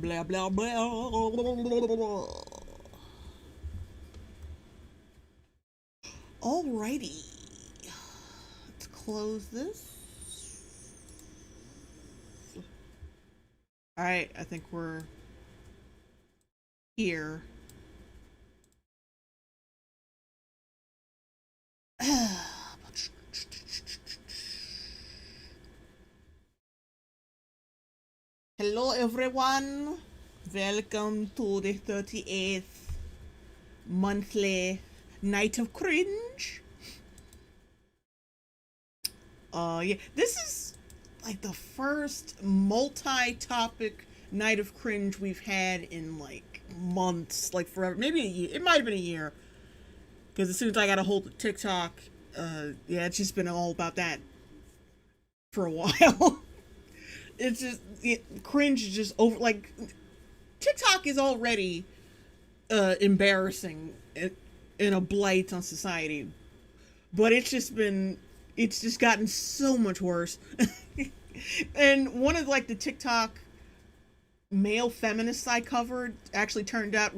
Blah, blah, blah. Alrighty. Let's close this. Alright, I think we're here. Hello everyone. Welcome to the 38th monthly Night of Cringe. Yeah, this is like the first multi-topic Night of Cringe we've had in like months, like forever, maybe a year. It might have been a year, because as soon as I got a hold of TikTok, yeah, it's just been all about that for a while. It's just cringe is just over. Like TikTok is already embarrassing and a blight on society, but it's just gotten so much worse. And one of like the TikTok male feminists I covered actually turned out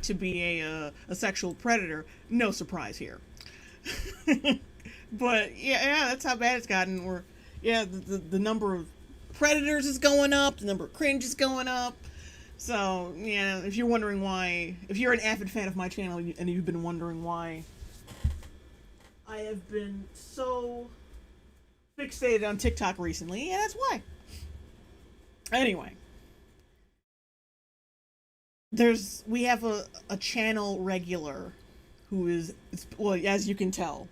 to be a sexual predator. No surprise here. But yeah, that's how bad it's gotten. Or yeah, the number of predators is going up, the number of cringe is going up. So yeah, if you're wondering why, if you're an avid fan of my channel and you've been wondering why I have been so fixated on TikTok recently, yeah, that's why. Anyway, we have a channel regular who is, well, as you can tell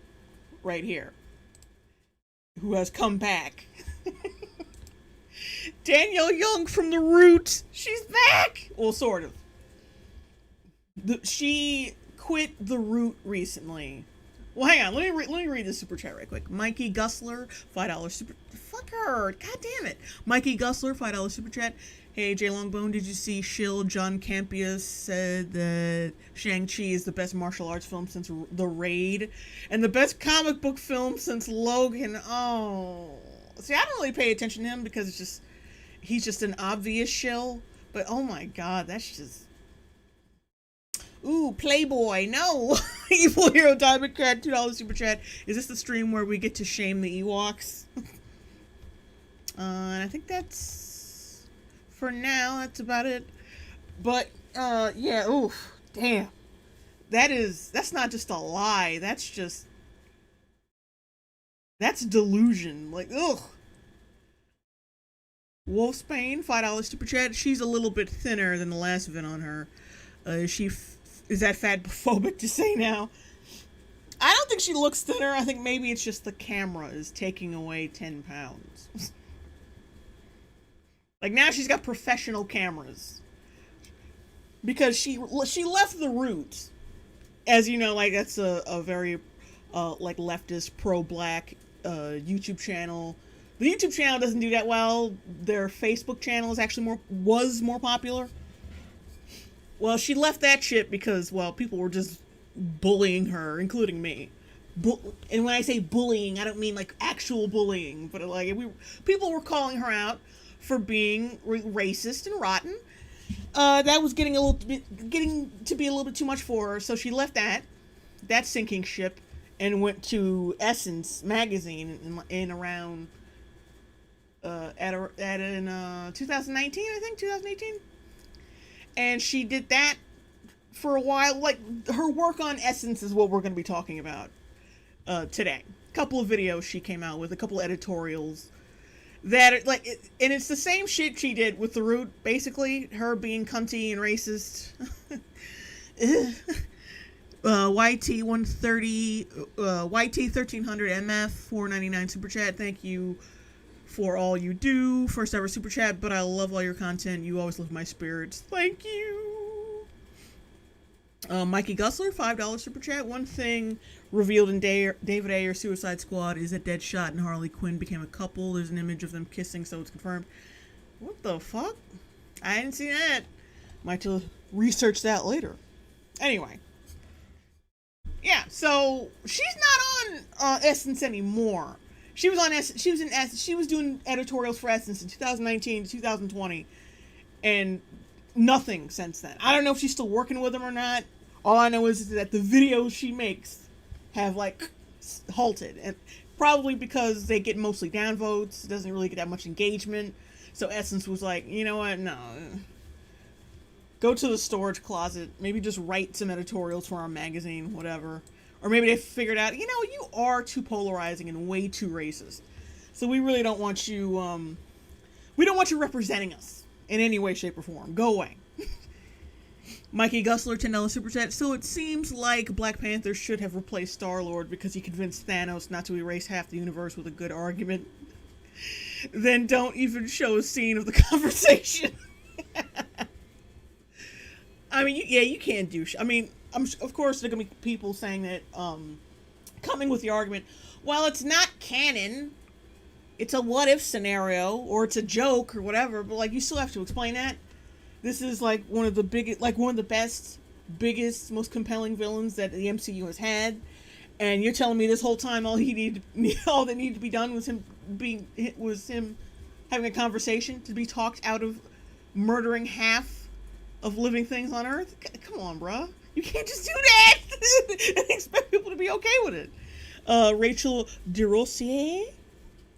right here, who has come back. Danielle Young from The Root. She's back. Well, sort of. She quit The Root recently. Well, hang on. Let me read the super chat right quick. Mikey Gusler, $5 super. Fuck her. God damn it. Mikey Gusler, $5 super chat. Hey, Jay Longbone, did you see Shill? John Campius said that Shang-Chi is the best martial arts film since The Raid and the best comic book film since Logan. Oh. See, I don't really pay attention to him because he's just an obvious shill. But oh my god, that's just... Ooh, Playboy, no! Evil Hero Diamond Cat, $2 super chat. Is this the stream where we get to shame the Ewoks? And I think that's... For now, that's about it. But, yeah, oof, damn. That's not just a lie, that's delusion. Like, ugh. Wolfsbane, $5 super chat. She's a little bit thinner than the last vid on her. Is that fatphobic to say now? I don't think she looks thinner. I think maybe it's just the camera is taking away 10 pounds. Like now she's got professional cameras. Because she left The Root. As you know, like that's a very like leftist pro-black YouTube channel. The YouTube channel doesn't do that well. Their Facebook channel is actually was more popular. Well, she left that shit because, well, people were just bullying her, including me. And when I say bullying, I don't mean like actual bullying, but like people were calling her out for being racist and rotten. That was getting to be a little bit too much for her, so she left that sinking ship and went to Essence magazine in around in 2019, I think 2018. And she did that for a while. Like, her work on Essence is what we're going to be talking about today. A couple of videos she came out with, a couple of editorials that, like, and it's the same shit she did with The Root, basically. Her being cunty and racist. YT130, YT1300 MF, $4.99 super chat. Thank you for all you do. First ever super chat, but I love all your content. You always lift my spirits. Thank you. Mikey Gusler, $5 super chat. One thing revealed in David Ayer Suicide Squad is that Deadshot and Harley Quinn became a couple. There's an image of them kissing, so it's confirmed. What the fuck? I didn't see that. Might have to research that later. Anyway. Yeah, so she's not on Essence anymore. She was on Essence. She was in Essence. She was doing editorials for Essence in 2019 to 2020, and nothing since then. I don't know if she's still working with him or not. All I know is that the videos she makes have like halted, and probably because they get mostly downvotes. It doesn't really get that much engagement. So Essence was like, you know what? No, go to the storage closet. Maybe just write some editorials for our magazine, whatever. Or maybe they figured out, you know, you are too polarizing and way too racist. So we really don't want you. We don't want you representing us in any way, shape, or form. Go away. Mikey Gusler, $10 super chat. So it seems like Black Panther should have replaced Star-Lord because he convinced Thanos not to erase half the universe with a good argument. Then don't even show a scene of the conversation. I mean, you can't do. I mean, of course, there are gonna be people saying that, coming with the argument, well, it's not canon. It's a what-if scenario, or it's a joke, or whatever. But like, you still have to explain that. This is like one of the biggest, like one of the best, biggest, most compelling villains that the MCU has had. And you're telling me this whole time all that needed to be done was him having a conversation to be talked out of murdering half of living things on Earth? Come on, bruh. You can't just do that and expect people to be okay with it. Rachel DeRossier,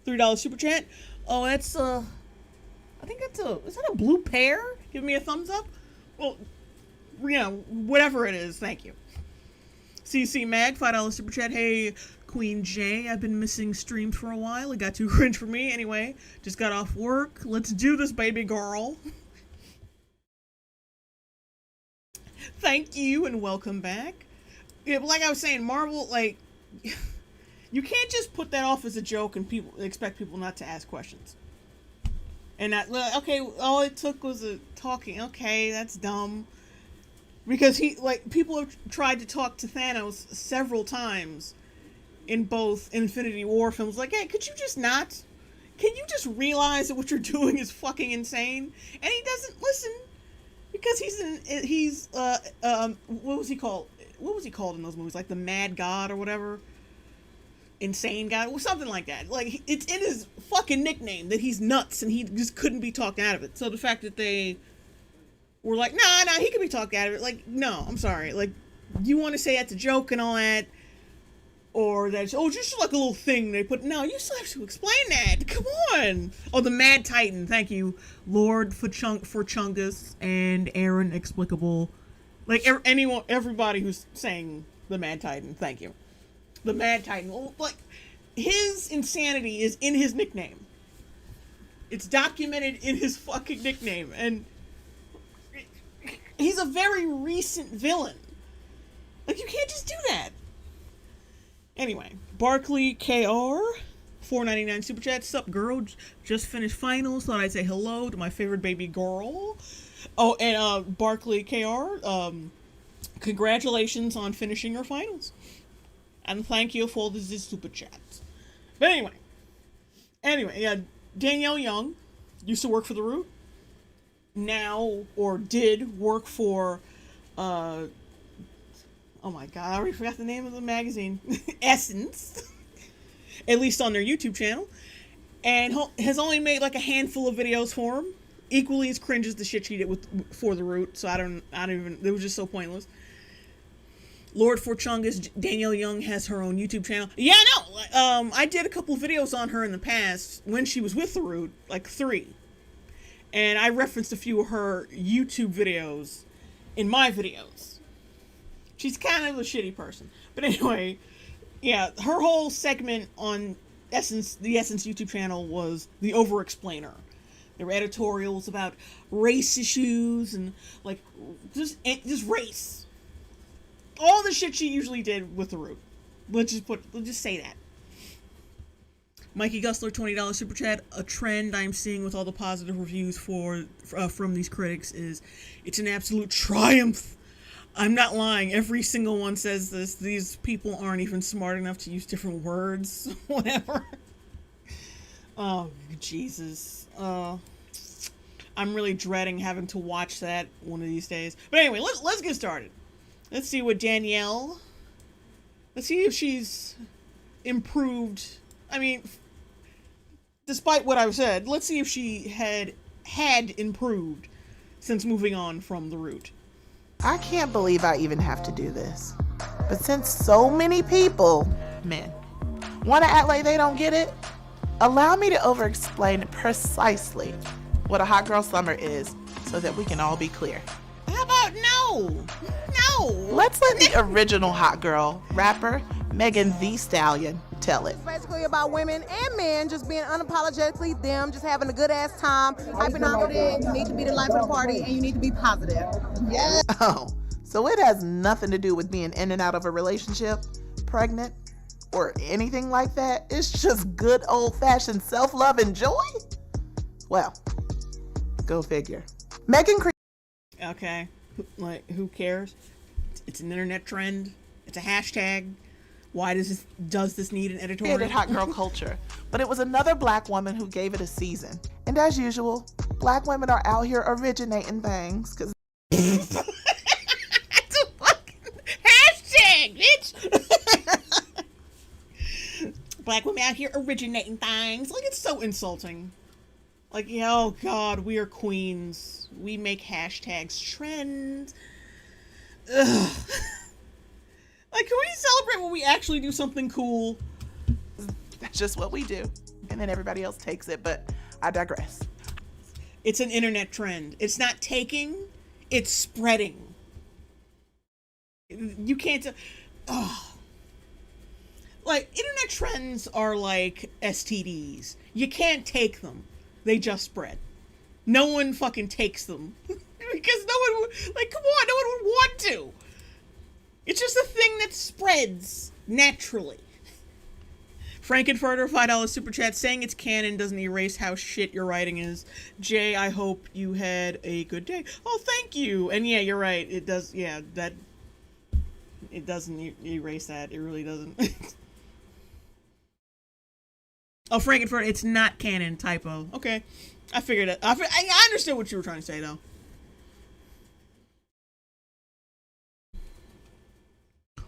$3 super chat. Oh, that's I think is that a blue pear? Give me a thumbs up. Well, you know, whatever it is, thank you. CC Mag, $5 super chat. Hey, Queen J, I've been missing streams for a while. It got too cringe for me. Anyway, just got off work. Let's do this, baby girl. Thank you and welcome back. Yeah, but like I was saying, Marvel, like, you can't just put that off as a joke and expect people not to ask questions. And that, okay, all it took was a talking. Okay, that's dumb. Because people have tried to talk to Thanos several times in both Infinity War films. Like, hey, could you just not? Can you just realize that what you're doing is fucking insane? And he doesn't listen because he's what was he called? What was he called in those movies? Like the Mad God or whatever? Insane God, or something like that. Like, it's in his fucking nickname that he's nuts and he just couldn't be talked out of it. So the fact that they were like, nah, he could be talked out of it. Like, no, I'm sorry. Like, you want to say that's a joke and all that, or that's, just like a little thing they put. No, you still have to explain that. Come on. Oh, the Mad Titan. Thank you, Lord Forchungus and Aaron Explicable. Like, everybody who's saying the Mad Titan. Thank you. The Mad Titan. Well, like, his insanity is in his nickname. It's documented in his fucking nickname, and he's a very recent villain. Like, you can't just do that. Anyway, Barkley KR, $4.99 super chat. Sup, girl? Just finished finals. Thought I'd say hello to my favorite baby girl. Oh, and Barkley KR, congratulations on finishing your finals. And thank you for this super chat. But anyway, yeah, Danielle Young used to work for The Root. Now, or did work for, oh my god, I already forgot the name of the magazine. Essence. At least on their YouTube channel. And has only made like a handful of videos for him. Equally as cringe as the shit she did for The Root. So I don't even, it was just so pointless. Lord Forchungus, Danielle Young has her own YouTube channel. Yeah, no, I did a couple videos on her in the past when she was with The Root, like 3. And I referenced a few of her YouTube videos in my videos. She's kind of a shitty person. But anyway, yeah, her whole segment on the Essence YouTube channel was the over-explainer. There were editorials about race issues and, like, just race. All the shit she usually did with The Root. Let's just say that. Mikey Gusler, $20 super chat. A trend I'm seeing with all the positive reviews from these critics is it's an absolute triumph. I'm not lying. Every single one says this. These people aren't even smart enough to use different words. Whatever. Oh, Jesus. I'm really dreading having to watch that one of these days. But anyway, let's get started. Let's see what Danielle... Let's see if she's improved. I mean, despite what I've said, let's see if she had improved since moving on from the root. I can't believe I even have to do this. But since so many people, men, want to act like they don't get it, allow me to over-explain precisely what a hot girl summer is so that we can all be clear. How about no? Let's let the original hot girl rapper, Megan Thee Stallion, tell it. It's basically about women and men just being unapologetically them, just having a good ass time, hyping out it. You need to be the life of the party and you need to be positive. Yeah. Oh, so it has nothing to do with being in and out of a relationship, pregnant, or anything like that. It's just good old-fashioned self-love and joy? Well, go figure. Megan Okay, like, who cares? It's an internet trend. It's a hashtag. Why does this need an editorial? created hot girl culture, but it was another black woman who gave it a season. And as usual, black women are out here originating things, because It's a fucking hashtag, bitch! Black women out here originating things. Like, it's so insulting. Like, oh god, we are queens. We make hashtags trend. Ugh. Like, can we celebrate when we actually do something cool? that's just what we do. And then everybody else takes it, but I digress. It's an internet trend. It's not taking, it's spreading. You can't... Like, internet trends are like STDs. You can't take them. They just spread. No one fucking takes them. Because no one would... Like, come on, no one would want to. It's just a thing that spreads naturally. Frankenfurter, $5 super chat, saying it's canon doesn't erase how shit your writing is. Jay, I hope you had a good day. Oh, thank you. And yeah, you're right. It does, yeah, that... It doesn't erase that. It really doesn't. Oh, Frankenfurter, it's not canon, typo. Okay. I figured it. I understood what you were trying to say, though.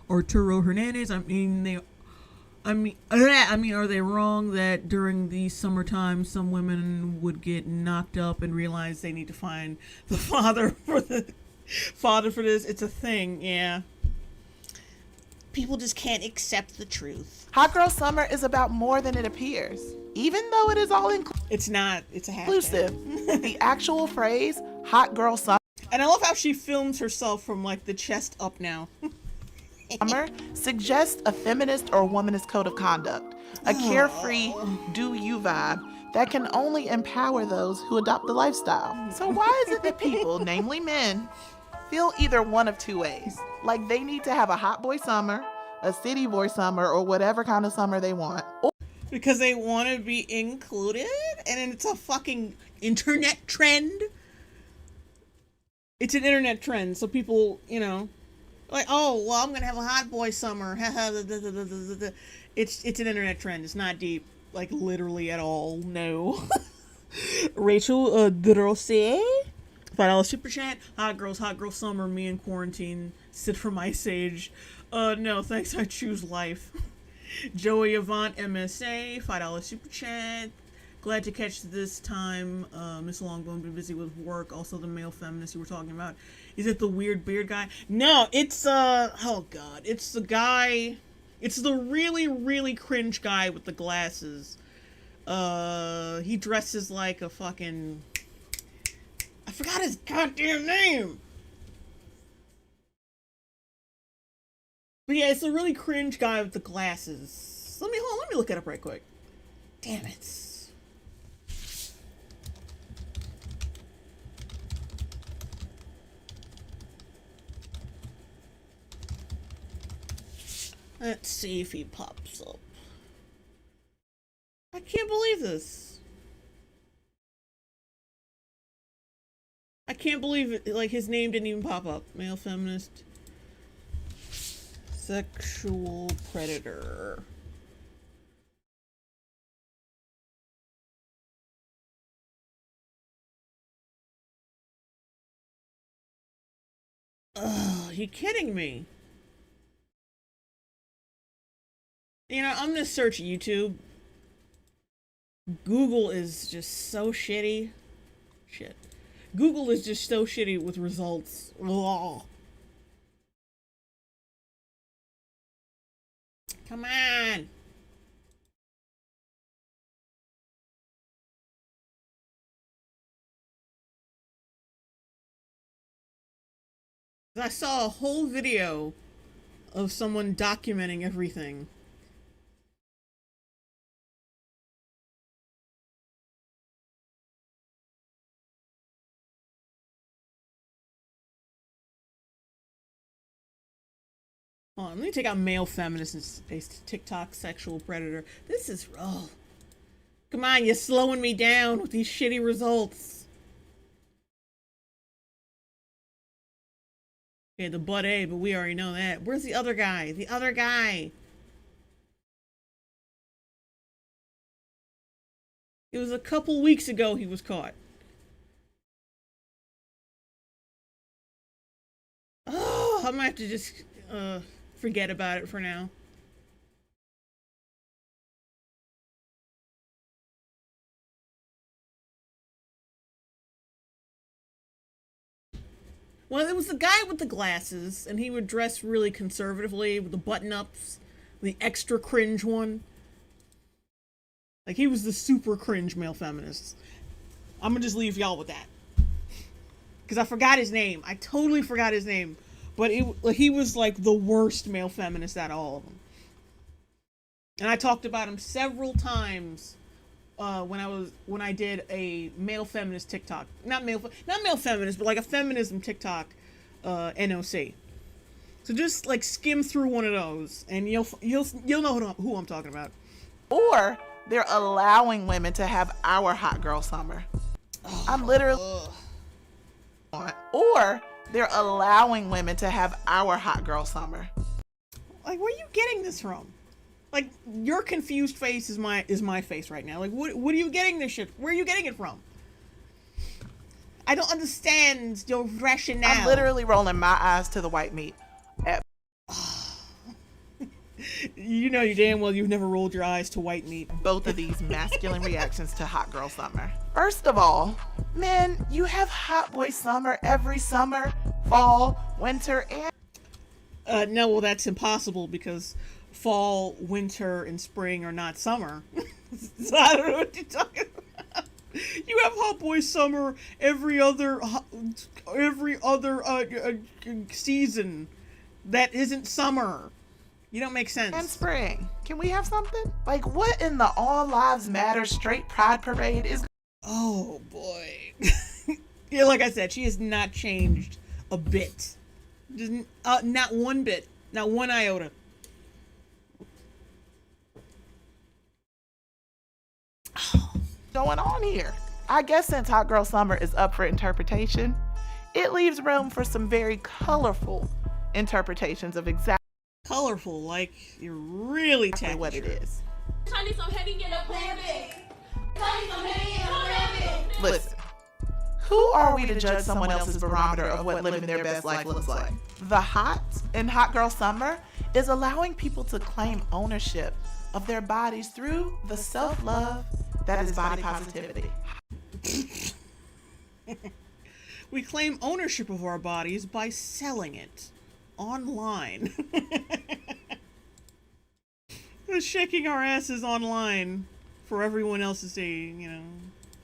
Arturo Hernandez, are they wrong that during the summertime some women would get knocked up and realize they need to find the father for this? It's a thing, yeah. People just can't accept the truth. Hot girl summer is about more than it appears, even though it is all It's not. It's a hashtag. inclusive. The actual phrase hot girl summer And I love how she films herself from like the chest up now. suggests a feminist or womanist code of conduct, a carefree do you vibe that can only empower those who adopt the lifestyle. So why is it that people, namely men, feel either one of two ways? Like they need to have a hot boy summer, a city boy summer, or whatever kind of summer they want. Because they want to be included, and then it's a fucking internet trend. It's an internet trend, so people, you know, like, oh, well, I'm gonna have a hot boy summer. It's an internet trend. It's not deep, like literally at all. No. Rachel Drosé, $5 super chat. Hot girl summer. Me in quarantine. Sit from Ice Age. No, thanks. I choose life. Joey Avant MSA, $5 super chat. Glad to catch this time. Miss Longbone been busy with work. Also the male feminist you were talking about. Is it the weird beard guy? No, it's oh god. It's the guy, it's the really, really cringe guy with the glasses. He dresses like a fucking, I forgot his goddamn name. But yeah, it's a really cringe guy with the glasses. Let me look it up right quick. Damn it. Let's see if he pops up. I can't believe this. I can't believe it. Like, his name didn't even pop up. Male feminist. Sexual predator. Ugh, you kidding me? You know, I'm gonna search YouTube. Google is just so shitty. Shit. Google is just so shitty with results. Ugh. Come on. I saw a whole video of someone documenting everything. Hold on, let me take out male feminist and a TikTok sexual predator. This is oh. Come on, you're slowing me down with these shitty results. Okay, the butt A, but we already know that. Where's the other guy? The other guy. It was a couple weeks ago he was caught. Oh, I'm gonna have to just forget about it for now. Well, it was the guy with the glasses, and he would dress really conservatively with the button-ups, the extra cringe one. Like, he was the super cringe male feminist. I'm gonna just leave y'all with that. Because I forgot his name. I totally forgot his name. But he was, like, the worst male feminist out of all of them. And I talked about him several times when I did a male feminist TikTok. Not male feminist, but like a feminism TikTok NOC. So just, like, skim through one of those, and you'll know who I'm talking about. Or they're allowing women to have our hot girl summer. Oh, I'm literally... Or they're allowing women to have our hot girl summer. Like, where are you getting this from? Like, your confused face is my face right now. Like, what are you getting this shit? Where are you getting it from? I don't understand your rationale. I'm literally rolling my eyes to the white meat. You know you damn well you've never rolled your eyes to white meat. Both of these masculine reactions to hot girl summer. First of all, men, you have hot boy summer every summer, fall, winter, and... No, well, that's impossible because fall, winter, and spring are not summer. So I don't know what you're talking about. You have hot boy summer every other season that isn't summer. You don't make sense. And spring. Can we have something? Like, what in the All Lives Matter straight pride parade is... Oh, boy. Yeah, like I said, she has not changed a bit. Just, not one bit. Not one iota. going on here? I guess since Hot Girl Summer is up for interpretation, it leaves room for some very colorful interpretations of exactly Colorful, like you're really tapping what it is. Listen, who are we to judge someone else's barometer of what living their best life looks like? The hot in Hot Girl Summer is allowing people to claim ownership of their bodies through the self-love that is body positivity. We claim ownership of our bodies by selling it online. We're shaking our asses online for everyone else to see, you know.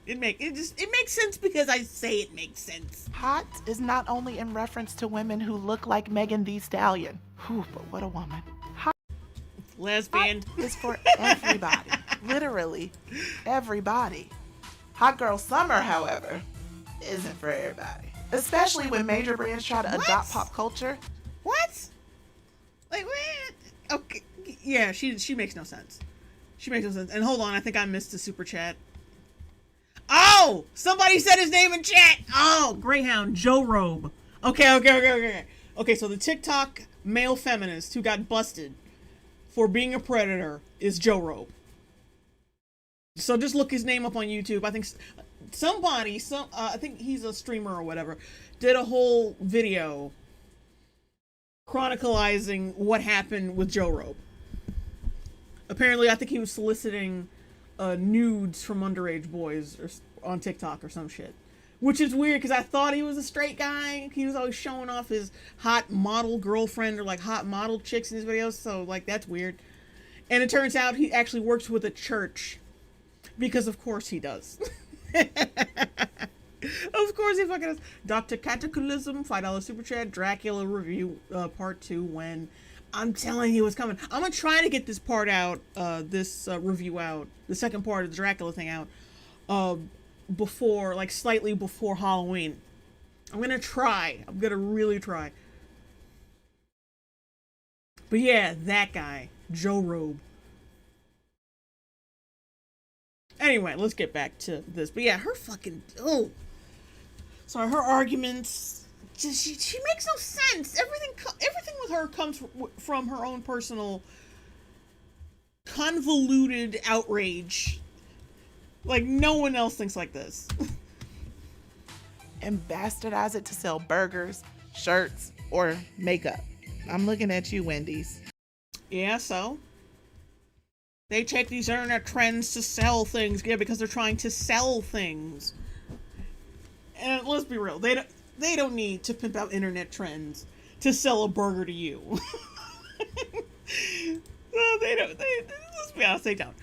It makes sense because I say it makes sense. Hot is not only in reference to women who look like Megan Thee Stallion. Whew, but what a woman. Hot Lesbian is for everybody. Literally everybody. Hot Girl Summer, however, isn't for everybody. Especially when major brands try to adopt pop culture. What? Like, what? Okay, yeah, she makes no sense. She makes no sense. And hold on, I think I missed the super chat. Oh! Somebody said his name in chat! Oh, Greyhound, Joe Robe. Okay, so the TikTok male feminist who got busted for being a predator is Joe Robe. So just look his name up on YouTube. I think somebody, I think he's a streamer or whatever, did a whole video chronicalizing what happened with Joe Robe. Apparently, I think he was soliciting nudes from underage boys or on TikTok or some shit. which is weird because I thought he was a straight guy. He was always showing off his hot model girlfriend or like hot model chicks in his videos, so like that's weird. And it turns out he actually works with a church, because of course he does. Of course he fucking does. Dr. Cataclysm, $5 super chat. Dracula review part 2 when I'm telling you it's coming. I'm gonna try to get this part out, this review out, the second part of the Dracula thing out, before, like slightly before Halloween. I'm gonna try. I'm gonna really try. But yeah, that guy, Joe Robe. Anyway, let's get back to this. But yeah, her fucking sorry, her arguments just she makes no sense. Everything with her comes from her own personal convoluted outrage. Like no one else thinks like this. And bastardize it to sell burgers, shirts, or makeup. I'm looking at you, Wendy's. Yeah, so they take these internet trends to sell things, yeah, because they're trying to sell things. And let's be real, they don't need to pimp out internet trends to sell a burger to you. No, they don't. Let's be honest, they don't.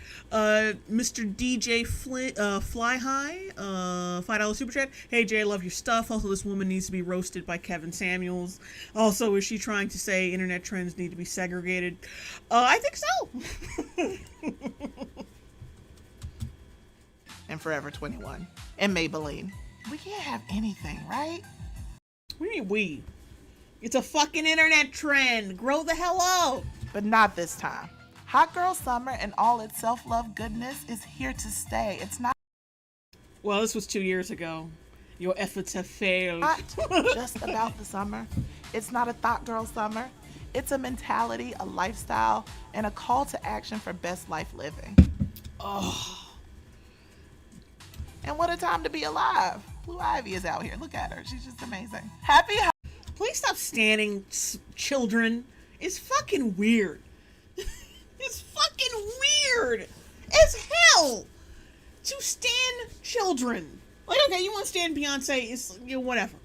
Mr. DJ Fly High, $5 super chat. Hey Jay, I love your stuff. Also, this woman needs to be roasted by Kevin Samuels. Also, is she trying to say internet trends need to be segregated? I think so. And Forever 21. And Maybelline. We can't have anything, right? What do you mean we? It's a fucking internet trend. Grow the hell up. But not this time. Hot Girl Summer and all its self-love goodness is here to stay. It's not Well, this was 2 years ago. Your efforts have failed. just about the summer. It's not a thought girl summer. It's a mentality, a lifestyle, and a call to action for best life living. Oh. And what a time to be alive. Blue Ivy is out here. Look at her. She's just amazing. Happy Please stop standing children. It's fucking weird. It's fucking weird as hell to stand children. Like, okay, you want to stand Beyonce, it's, you know, whatever.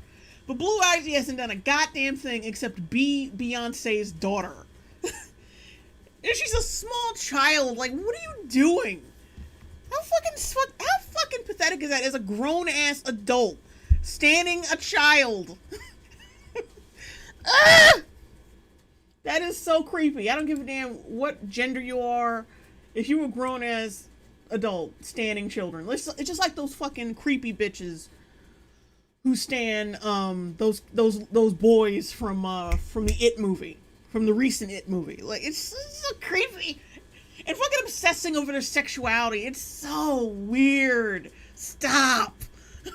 But Blue Ivy hasn't done a goddamn thing except be Beyonce's daughter. And she's a small child. Like, what are you doing? How fucking pathetic is that as a grown-ass adult standing a child? Ah! That is so creepy. I don't give a damn what gender you are. If you were grown as adult standing children, it's just like those fucking creepy bitches who stand those boys from the It movie, from the recent It movie. Like it's so creepy and fucking obsessing over their sexuality. It's so weird. Stop.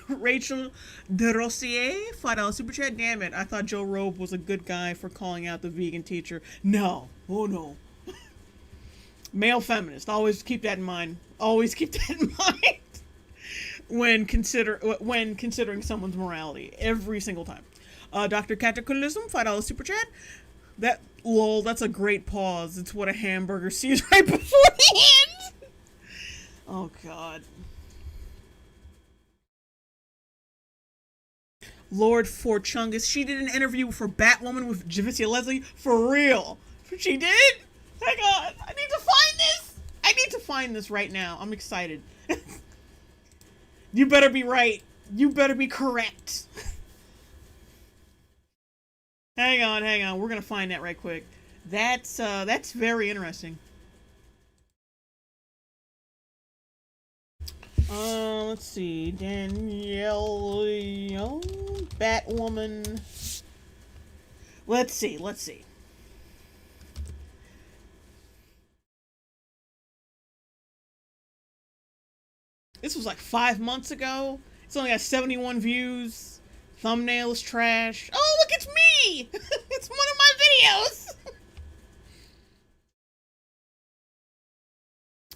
Rachel DeRossier, $5 super chat. Damn it, I thought Joe Robe was a good guy for calling out the vegan teacher. No. Oh no. Male feminist. Always keep that in mind. Always keep that in mind when considering someone's morality. Every single time. Dr. Cataclysm, $5 super chat. That's a great pause. It's what a hamburger sees right beforehand. Oh god. Lord Forchungus. She did an interview for Batwoman with Javicia Leslie. For real. She did? Hang on. I need to find this. I need to find this right now. I'm excited. You better be right. You better be correct. Hang on. We're going to find that right quick. That's very interesting. Let's see. Danielle Batwoman. Let's see. This was like 5 months ago. It's only got 71 views. Thumbnail is trash. Oh, look, it's me! It's one of my videos!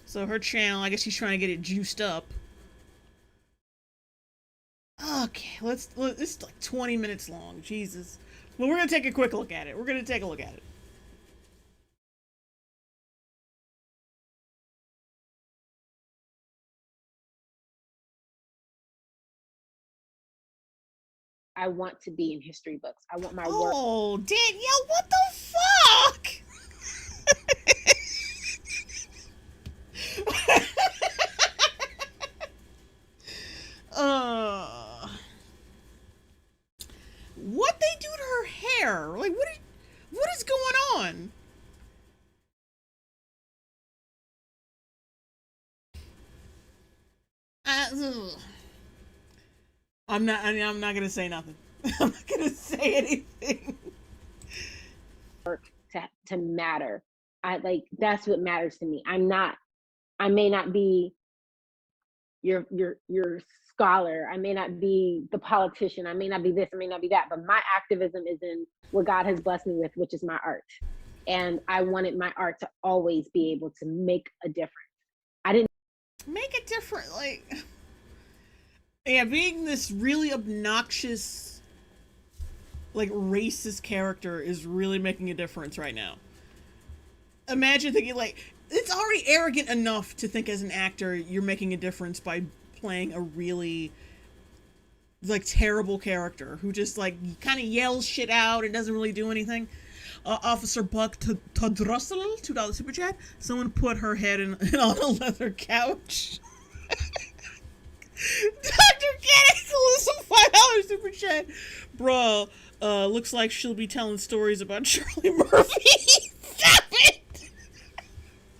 So her channel, I guess she's trying to get it juiced up. Okay, this is like 20 minutes long. Jesus. Well, we're going to take a quick look at it. I want to be in history books. I want my work. Oh, Danielle, what the fuck? What they do to her hair? Like, what is going on? I'm not gonna say nothing. I'm not gonna say anything. To matter. That's what matters to me. I may not be your scholar. I may not be the politician. I may not be this, I may not be that, but my activism is in what God has blessed me with, which is my art. And I wanted my art to always be able to make a difference. I didn't make a difference, like, yeah, being this really obnoxious, like, racist character is really making a difference right now. Imagine thinking, like, it's already arrogant enough to think as an actor you're making a difference by playing a really, like, terrible character who just, like, kind of yells shit out and doesn't really do anything. Officer Buck Todrussel, $2 super chat. Someone put her head on a leather couch. Dr. Kenny, some $5 super chat. Bruh, looks like she'll be telling stories about Charlie Murphy. Stop it!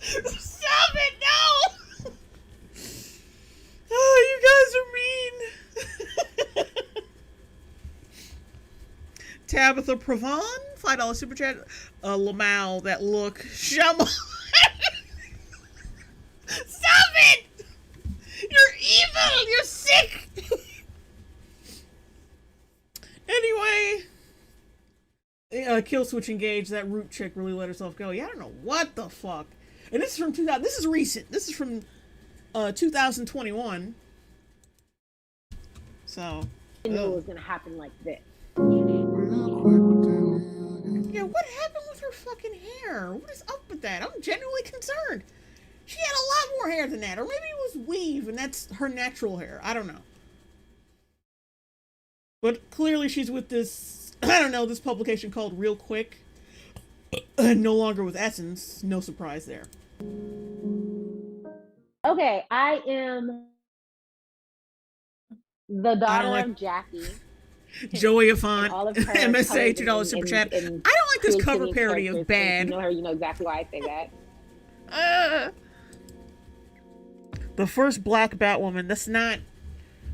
Stop it, no! Oh, you guys are mean. Tabitha Pravon, $5 super chat. Lamal, that look. Shama. Stop it! You're evil! You're sick! Anyway. Kill switch engaged. That root chick really let herself go. Yeah, I don't know what the fuck. And this is from 2000. This is recent. This is from 2021. So. I didn't know it was gonna happen like this. Yeah, what happened with her fucking hair? What is up with that? I'm genuinely concerned. She had a lot more hair than that. Or maybe it was weave and that's her natural hair. I don't know. But clearly she's with this, I don't know, this publication called Real Quick. No longer with Essence. No surprise there. Okay, I am the daughter of Jackie. Joey Afant, MSA, $2 super chat. I don't like this cover parody of Bad. You know her, you know exactly why I say that. The first black Batwoman, that's not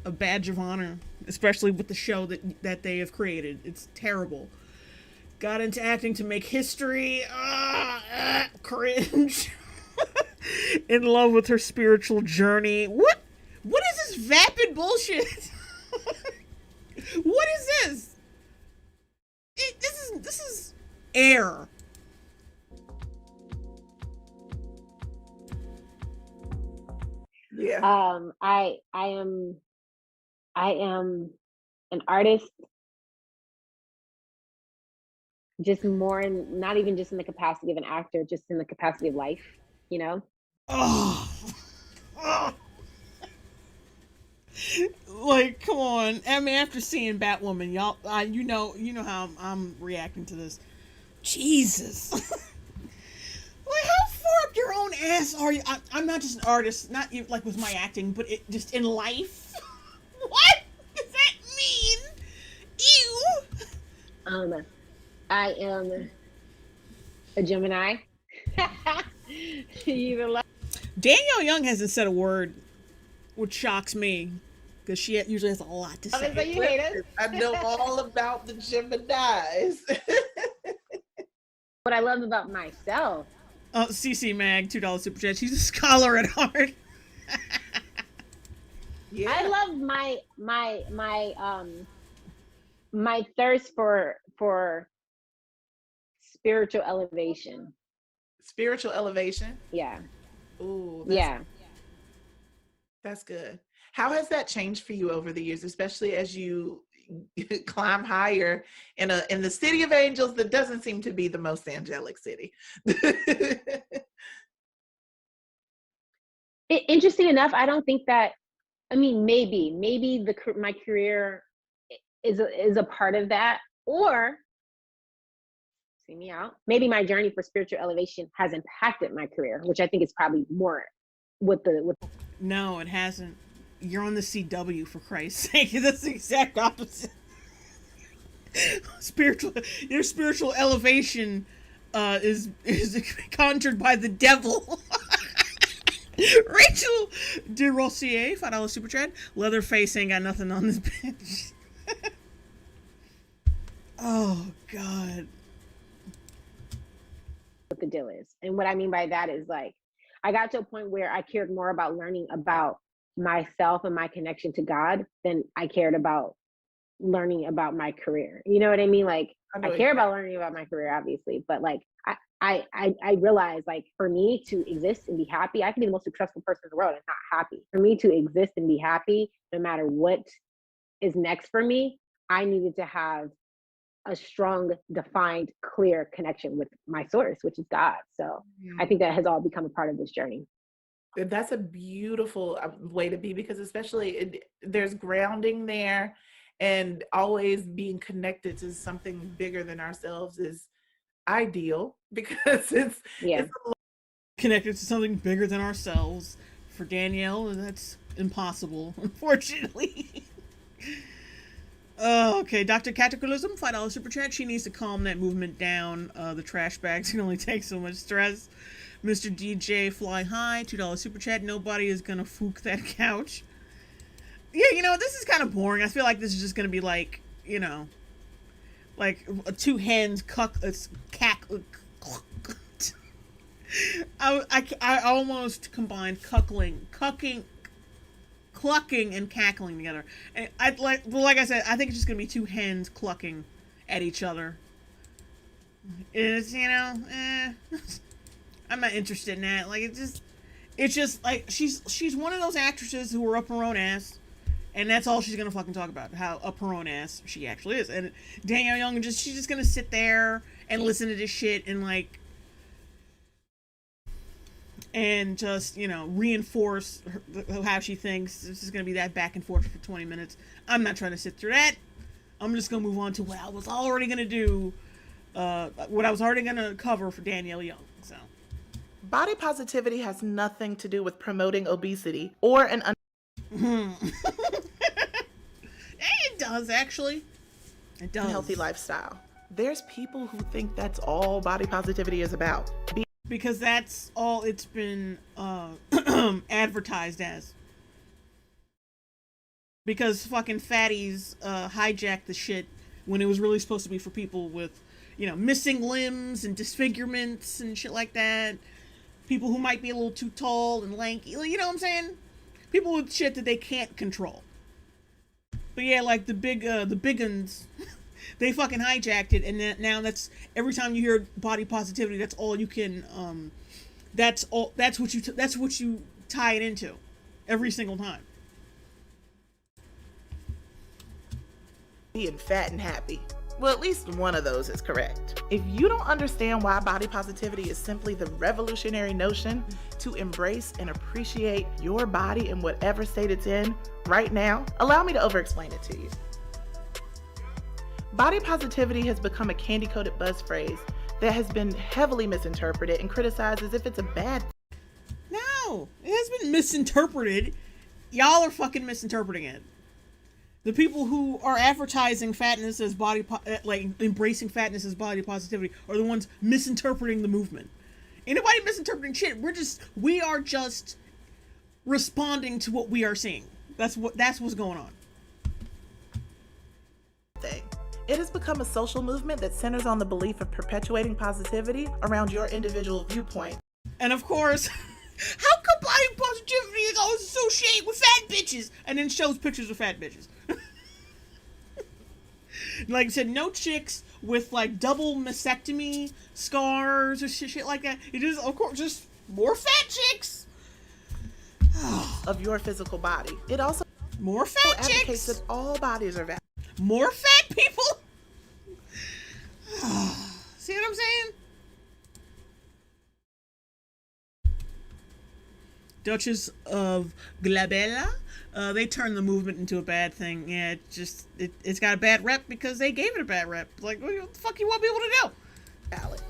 a badge of honor, especially with the show that they have created. It's terrible. Got into acting to make history. Cringe. In love with her spiritual journey. What is this vapid bullshit? What is this? This is air. Yeah. I am an artist, just more in, not even just in the capacity of an actor, just in the capacity of life, you know? Oh. Like, come on. I mean, after seeing Batwoman, y'all, you know how I'm reacting to this. Jesus. Like, how far up your own ass are you? I'm not just an artist, not even like with my acting, but just in life. What does that mean? Ew. I am a Gemini. Danielle Young hasn't said a word, which shocks me, because she usually has a lot to say. So you hate us? I know all about the Geminis. What I love about myself. CC Mag, $2 super chat. She's a scholar at heart. Yeah. I love my thirst for spiritual elevation. Spiritual elevation? Yeah. Ooh. Yeah. That's good. How has that changed for you over the years, especially as you climb higher in the city of angels that doesn't seem to be the most angelic city? Interesting enough, I don't think that, I mean, maybe my career is a part of that, or see me out. Maybe my journey for spiritual elevation has impacted my career, which I think is probably more with the. No, it hasn't. You're on the CW, for Christ's sake. That's the exact opposite. Your spiritual elevation is conjured by the devil. Rachel de Rossier, $5 super chat. Leatherface ain't got nothing on this bitch. Oh God. What the deal is, and what I mean by that is, like, I got to a point where I cared more about learning about myself and my connection to God than I cared about learning about my career. You know what I mean? Like, I care about learning about my career, obviously, but like I realized, like, for me to exist and be happy, I can be the most successful person in the world and not happy. For me to exist and be happy, no matter what is next for me, I needed to have a strong, defined, clear connection with my source, which is God. So I think that has all become a part of this journey. That's a beautiful way to be, because especially there's grounding there, and always being connected to something bigger than ourselves is ideal, because it's connected to something bigger than ourselves. For Danielle, that's impossible, unfortunately. Okay, Dr. Cataclysm, $5 super chat. She needs to calm that movement down. The trash bags can only take so much stress. Mr. DJ Fly High, $2 super chat. Nobody is gonna fook that couch. Yeah, you know, this is kind of boring. I feel like this is just gonna be like, you know, like two hens I almost combined clucking and cackling together. And like I said, I think it's just gonna be two hens clucking at each other. It's, you know, I'm not interested in that. Like, it's just like she's one of those actresses who are up her own ass, and that's all she's gonna fucking talk about, how up her own ass she actually is. And Danielle Young, she's just gonna sit there and listen to this shit and like, and just, you know, reinforce how she thinks. This is gonna be that back and forth for 20 minutes. I'm not trying to sit through that. I'm just gonna move on to what I was already gonna do, what I was already gonna cover for Danielle Young. So, body positivity has nothing to do with promoting obesity or an it does, actually. It does. unhealthy lifestyle. There's people who think that's all body positivity is about. Because that's all it's been advertised as. Because fucking fatties hijacked the shit when it was really supposed to be for people with, you know, missing limbs and disfigurements and shit like that. People who might be a little too tall and lanky. You know what I'm saying? People with shit that they can't control. But yeah, like the big uns, they fucking hijacked it, and now that's, every time you hear body positivity, that's all you can, that's what you tie it into every single time. Being fat and happy. Well, at least one of those is correct. If you don't understand why body positivity is simply the revolutionary notion to embrace and appreciate your body in whatever state it's in right now, allow me to over-explain it to you. Body positivity has become a candy-coated buzz phrase that has been heavily misinterpreted and criticized as if it's a bad thing. No, it has been misinterpreted. Y'all are fucking misinterpreting it. The people who are advertising fatness as like embracing fatness as body positivity are the ones misinterpreting the movement. Ain't nobody misinterpreting shit. We are just responding to what we are seeing. That's what's going on. It has become a social movement that centers on the belief of perpetuating positivity around your individual viewpoint. And of course, how come body positivity is always associated with fat bitches? And then shows pictures of fat bitches. Like I said, no chicks with like double mastectomy scars or shit like that. It is, of course, just more fat chicks. Of your physical body. It also more fat advocates chicks. that all bodies are valid. More fat people. See what I'm saying? Duchess of Glabella. They turned the movement into a bad thing. Yeah, it's got a bad rep because they gave it a bad rep. Like, what the fuck you want people to do?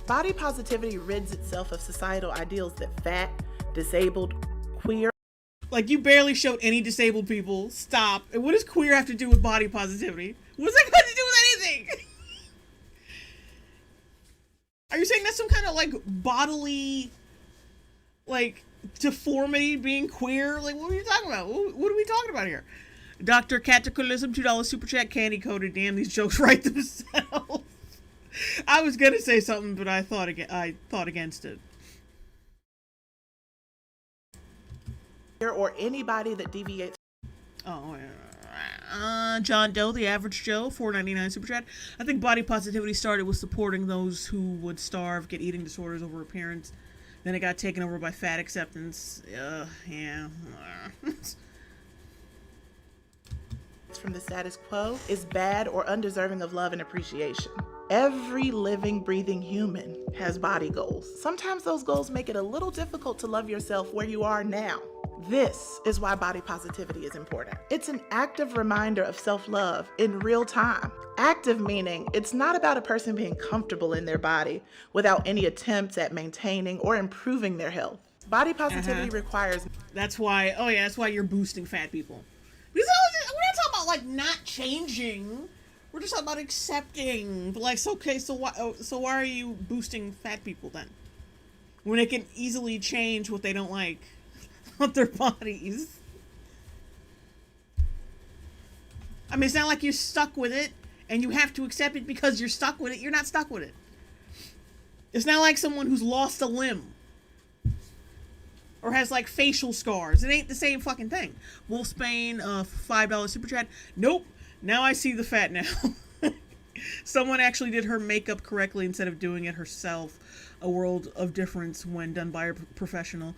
Body positivity rids itself of societal ideals that fat, disabled, queer. Like, you barely showed any disabled people. Stop. And what does queer have to do with body positivity? What's that got to do with anything? Are you saying that's some kind of, like, bodily, like, deformity being queer? Like, what are you talking about? What are we talking about here? Dr. Cataclysm, $2 super chat, candy coded. Damn, these jokes write themselves. I was gonna say something, but I thought against it. Or anybody that deviates. Oh, John Doe, the average Joe, $4.99 super chat. I think body positivity started with supporting those who would starve, get eating disorders over appearance. Then it got taken over by fat acceptance. Yeah. From the status quo is bad or undeserving of love and appreciation. Every living, breathing human has body goals. Sometimes those goals make it a little difficult to love yourself where you are now. This is why body positivity is important. It's an active reminder of self-love in real time. Active meaning it's not about a person being comfortable in their body without any attempts at maintaining or improving their health. Body positivity requires... That's why you're boosting fat people. Because we're not talking about, like, not changing. We're just talking about accepting. But, like, okay, so why are you boosting fat people then? When they can easily change what they don't like with their bodies. I mean, it's not like you're stuck with it and you have to accept it because you're stuck with it. You're not stuck with it. It's not like someone who's lost a limb or has, like, facial scars. It ain't the same fucking thing. Wolfsbane, $5 super chat. Nope. Now I see the fat now. Someone actually did her makeup correctly instead of doing it herself. A world of difference when done by a professional.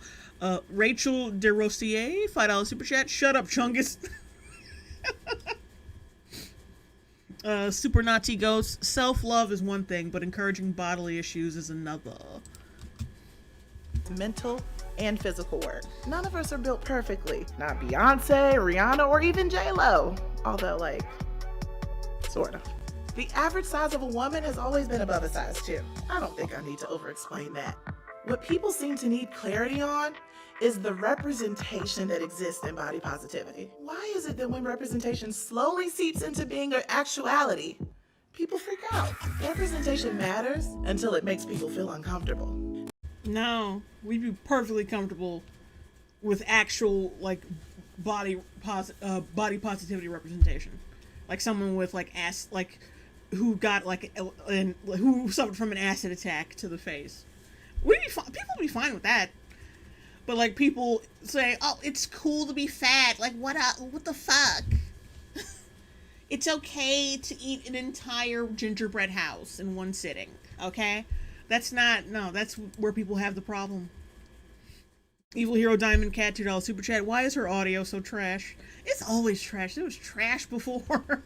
Rachel DeRosier, $5 super chat. Shut up, Chungus. Super Nazi Ghost. Self-love is one thing, but encouraging bodily issues is another. Mental and physical work. None of us are built perfectly. Not Beyonce, Rihanna, or even J-Lo. Although, like, sort of. The average size of a woman has always been above a size 2. I don't think I need to over-explain that. What people seem to need clarity on is the representation that exists in body positivity. Why is it that when representation slowly seeps into being an actuality, people freak out? Representation matters until it makes people feel uncomfortable. No, we'd be perfectly comfortable with actual, like, body positivity representation. Like someone with, like, who got, like, who suffered from an acid attack to the face. People would be fine with that. But, like, people say, oh, it's cool to be fat. Like, what the fuck? It's okay to eat an entire gingerbread house in one sitting, okay? That's where people have the problem. Evil Hero Diamond Cat, $2 super chat. Why is her audio so trash? It's always trash. It was trash before.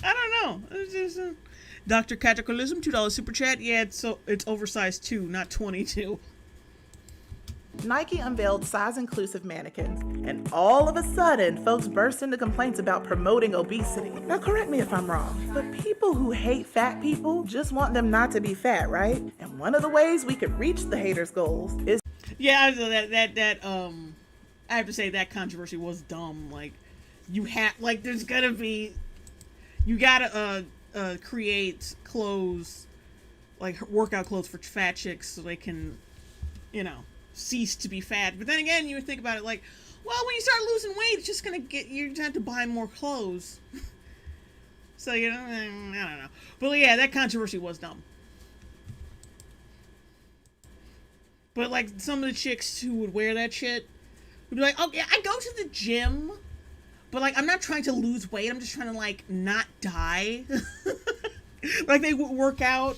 I don't know. It's just, Dr. Cataclysm, $2 super chat. Yeah, it's oversized 2, not 22. Nike unveiled size-inclusive mannequins, and all of a sudden, folks burst into complaints about promoting obesity. Now, correct me if I'm wrong, but people who hate fat people just want them not to be fat, right? And one of the ways we could reach the haters' goals is... Yeah, I have to say that controversy was dumb. Like, there's gonna be... You gotta, create clothes, like, workout clothes for fat chicks so they can, cease to be fat. But then again, you would think about it like, well, when you start losing weight, it's just gonna you're gonna have to buy more clothes. So, I don't know. But yeah, that controversy was dumb. But, like, some of the chicks who would wear that shit would be like, oh yeah, I go to the gym, but, like, I'm not trying to lose weight, I'm just trying to, like, not die. Like, they would work out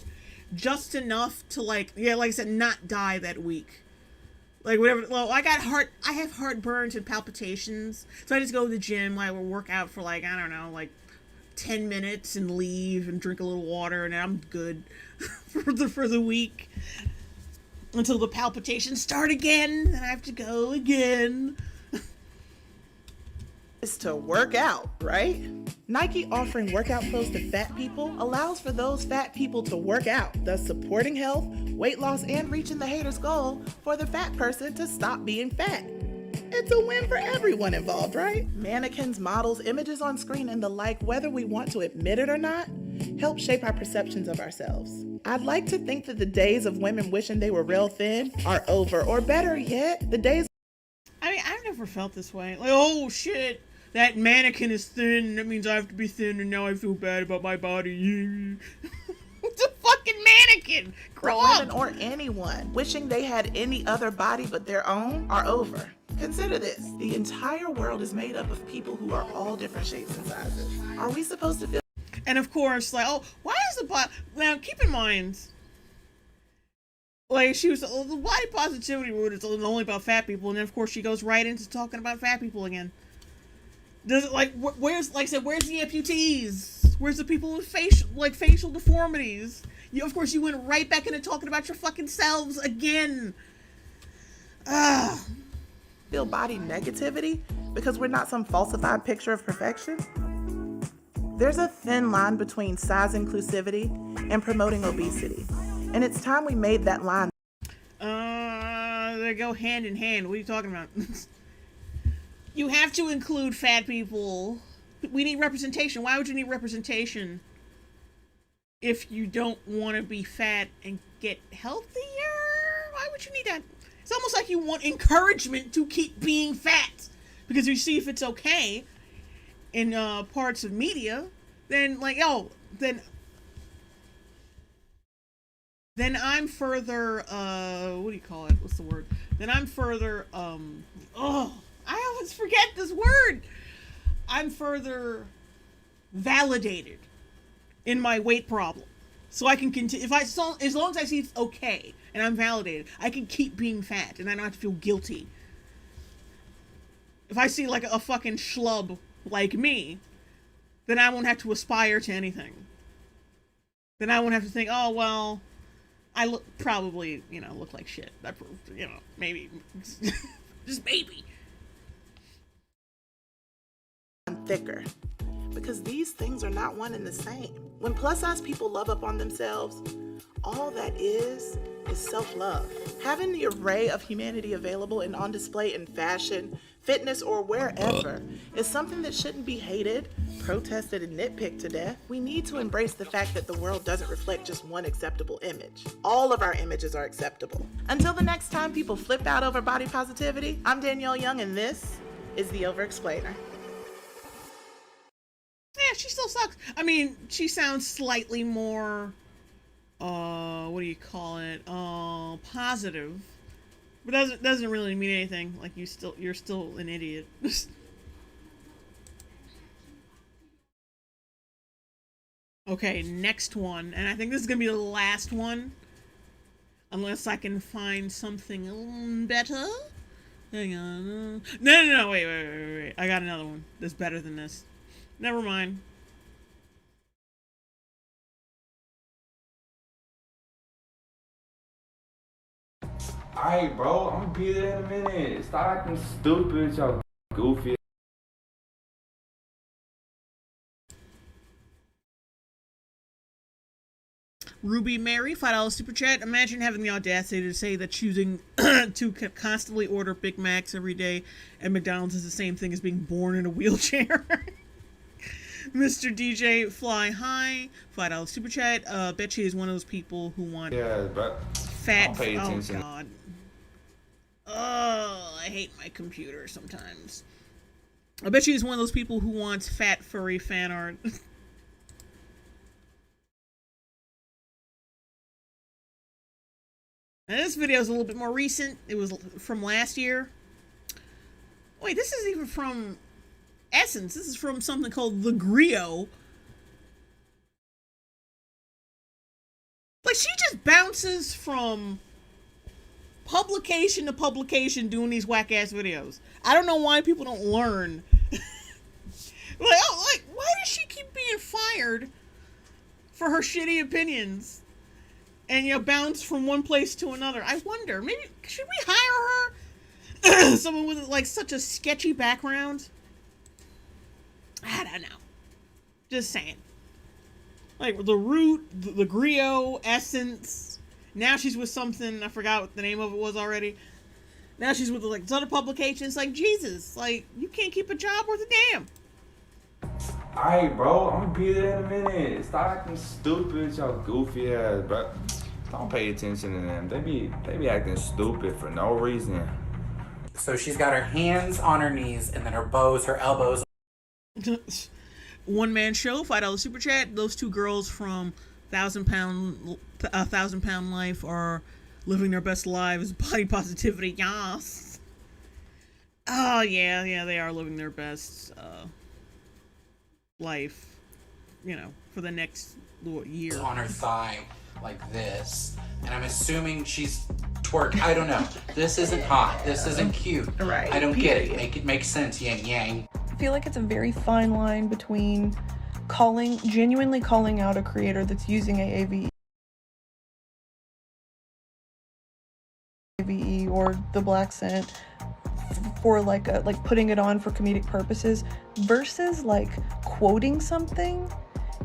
just enough to, like, yeah, like I said, not die that week. Like, whatever. Well, I have heartburns and palpitations, so I just go to the gym. I will work out for, like, I don't know, like 10 minutes and leave and drink a little water, and I'm good for the week. until the palpitations start again, and I have to go again. Is to work out, right? Nike offering workout clothes to fat people allows for those fat people to work out, thus supporting health, weight loss, and reaching the hater's goal for the fat person to stop being fat. It's a win for everyone involved, right? Mannequins, models, images on screen, and the like, whether we want to admit it or not, help shape our perceptions of ourselves. I'd like to think that the days of women wishing they were real thin are over, or better yet, the days... I mean, I've never felt this way. Like, oh shit, that mannequin is thin, that means I have to be thin, and now I feel bad about my body. It's a fucking mannequin! Grow up! Women or anyone wishing they had any other body but their own are over. Consider this. The entire world is made up of people who are all different shapes and sizes. Are we supposed to feel... And of course, like, oh, why is the body... Now, keep in mind, like, she was... The body positivity route is only about fat people, and then, of course, she goes right into talking about fat people again. Does it, like, where's, like I said, where's the amputees? Where's the people with facial deformities? Of course, you went right back into talking about your fucking selves again. Feel body negativity because we're not some falsified picture of perfection? There's a thin line between size inclusivity and promoting obesity, and it's time we made that line. They go hand in hand. What are you talking about? You have to include fat people. We need representation. Why would you need representation if you don't want to be fat and get healthier? Why would you need that? It's almost like you want encouragement to keep being fat, because you see if it's okay in parts of media, then like, oh, then I'm further what do you call it? What's the word? Then I'm further I always forget this word. I'm further validated in my weight problem. So I can continue, as long as I see it's okay and I'm validated, I can keep being fat and I don't have to feel guilty. If I see like a fucking schlub like me, then I won't have to aspire to anything. Then I won't have to think, oh, well, I probably look like shit. That, maybe, just maybe. Thicker, because these things are not one and the same. When plus size people love up on themselves, all that is self-love. Having the array of humanity available and on display in fashion, fitness, or wherever is something that shouldn't be hated, protested, and nitpicked to death. We need to embrace the fact that the world doesn't reflect just one acceptable image. All of our images are acceptable. Until the next time people flip out over body positivity, I'm Danielle Young, and this is The Over-Explainer. Yeah, she still sucks. I mean, she sounds slightly more, what do you call it? Positive. But doesn't really mean anything. Like, you're still an idiot. Okay, next one. And I think this is gonna be the last one. Unless I can find something better. Hang on. No, wait. I got another one that's better than this. Never mind. Alright, bro, I'm gonna be there in a minute. Stop acting stupid, y'all goofy. Ruby Mary, $5 super chat. Imagine having the audacity to say that choosing to constantly order Big Macs every day at McDonald's is the same thing as being born in a wheelchair. Mr. DJ Fly High, $5 super chat. Bet she is one of those people who want fat. Oh god. Oh, I hate my computer sometimes. I bet she is one of those people who wants fat furry fan art. Now this video is a little bit more recent. It was from last year. Wait, this isn't even from Essence. This is from something called The Griot. Like, she just bounces from publication to publication doing these whack-ass videos. I don't know why people don't why does she keep being fired for her shitty opinions? and bounce from one place to another. I wonder, maybe should we hire her? Someone with like such a sketchy background. I don't know. Just saying. Like the Root, the Griot, Essence. Now she's with something, I forgot what the name of it was already. Now she's with like other publications. Like, Jesus, like you can't keep a job worth a damn. Alright, bro, I'm gonna be there in a minute. Stop acting stupid, y'all goofy ass, bro. Don't pay attention to them. They be acting stupid for no reason. So she's got her hands on her knees and then her elbows. One man show, $5 super chat. Those two girls from 1,000 Pound Life are living their best lives. Body positivity, yes. Oh yeah, they are living their best life. For the next year. On her thigh like this, and I'm assuming she's twerk. I don't know. This isn't hot. This isn't cute. Right. I don't get it. Make it make sense. Yang yang. I feel like it's a very fine line between genuinely calling out a creator that's using AAVE or the black scent for like putting it on for comedic purposes versus like quoting something.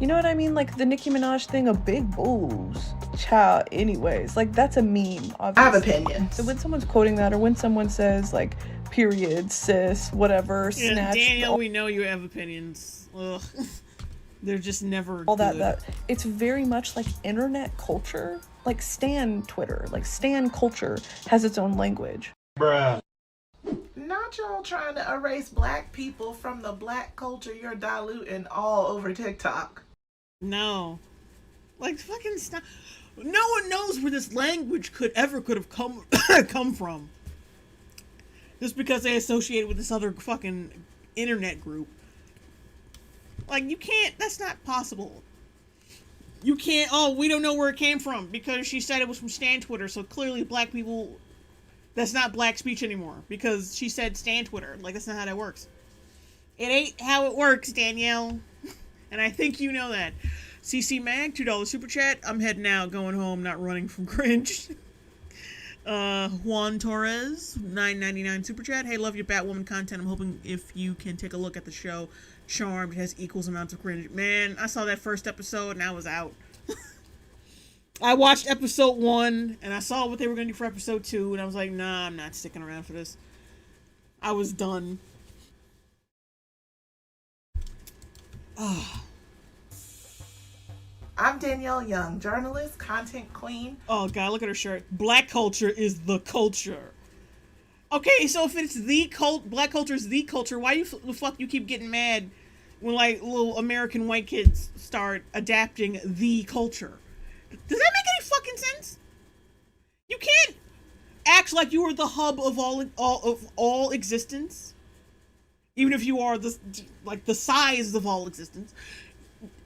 You know what I mean? Like the Nicki Minaj thing of big boobs. Child, anyways. Like that's a meme, obviously. I have opinions. So when someone's quoting that or when someone says like period, cis, whatever, Yeah, snatch. Daniel, we know you have opinions. Ugh. They're just never all good. that it's very much like internet culture. Like Stan Twitter. Like Stan culture has its own language. Not y'all trying to erase black people from the black culture you're diluting all over TikTok. No. Like, fucking stop. No one knows where this language could have come from. Just because they associate it with this other fucking internet group. Like, you can't, that's not possible. You can't, we don't know where it came from because she said it was from Stan Twitter, so clearly black people, that's not black speech anymore because she said Stan Twitter. Like, that's not how that works. It ain't how it works, Danielle. And I think you know that. CC Mag, $2 super chat. I'm heading out, going home, not running from cringe. Juan Torres, $9.99 super chat. Hey, love your Batwoman content. I'm hoping if you can take a look at the show Charmed, it has equals amounts of cringe. Man, I saw that first episode and I was out. I watched episode 1 and I saw what they were going to do for episode 2 and I was like, nah, I'm not sticking around for this. I was done. I'm Danielle Young, journalist, content queen. Oh god, look at her shirt. Black culture is the culture. Okay, so if it's the black culture is the culture, why the fuck you keep getting mad when like little American white kids start adapting the culture? Does that make any fucking sense? You can't act like you are the hub of all existence, even if you are the size of all existence.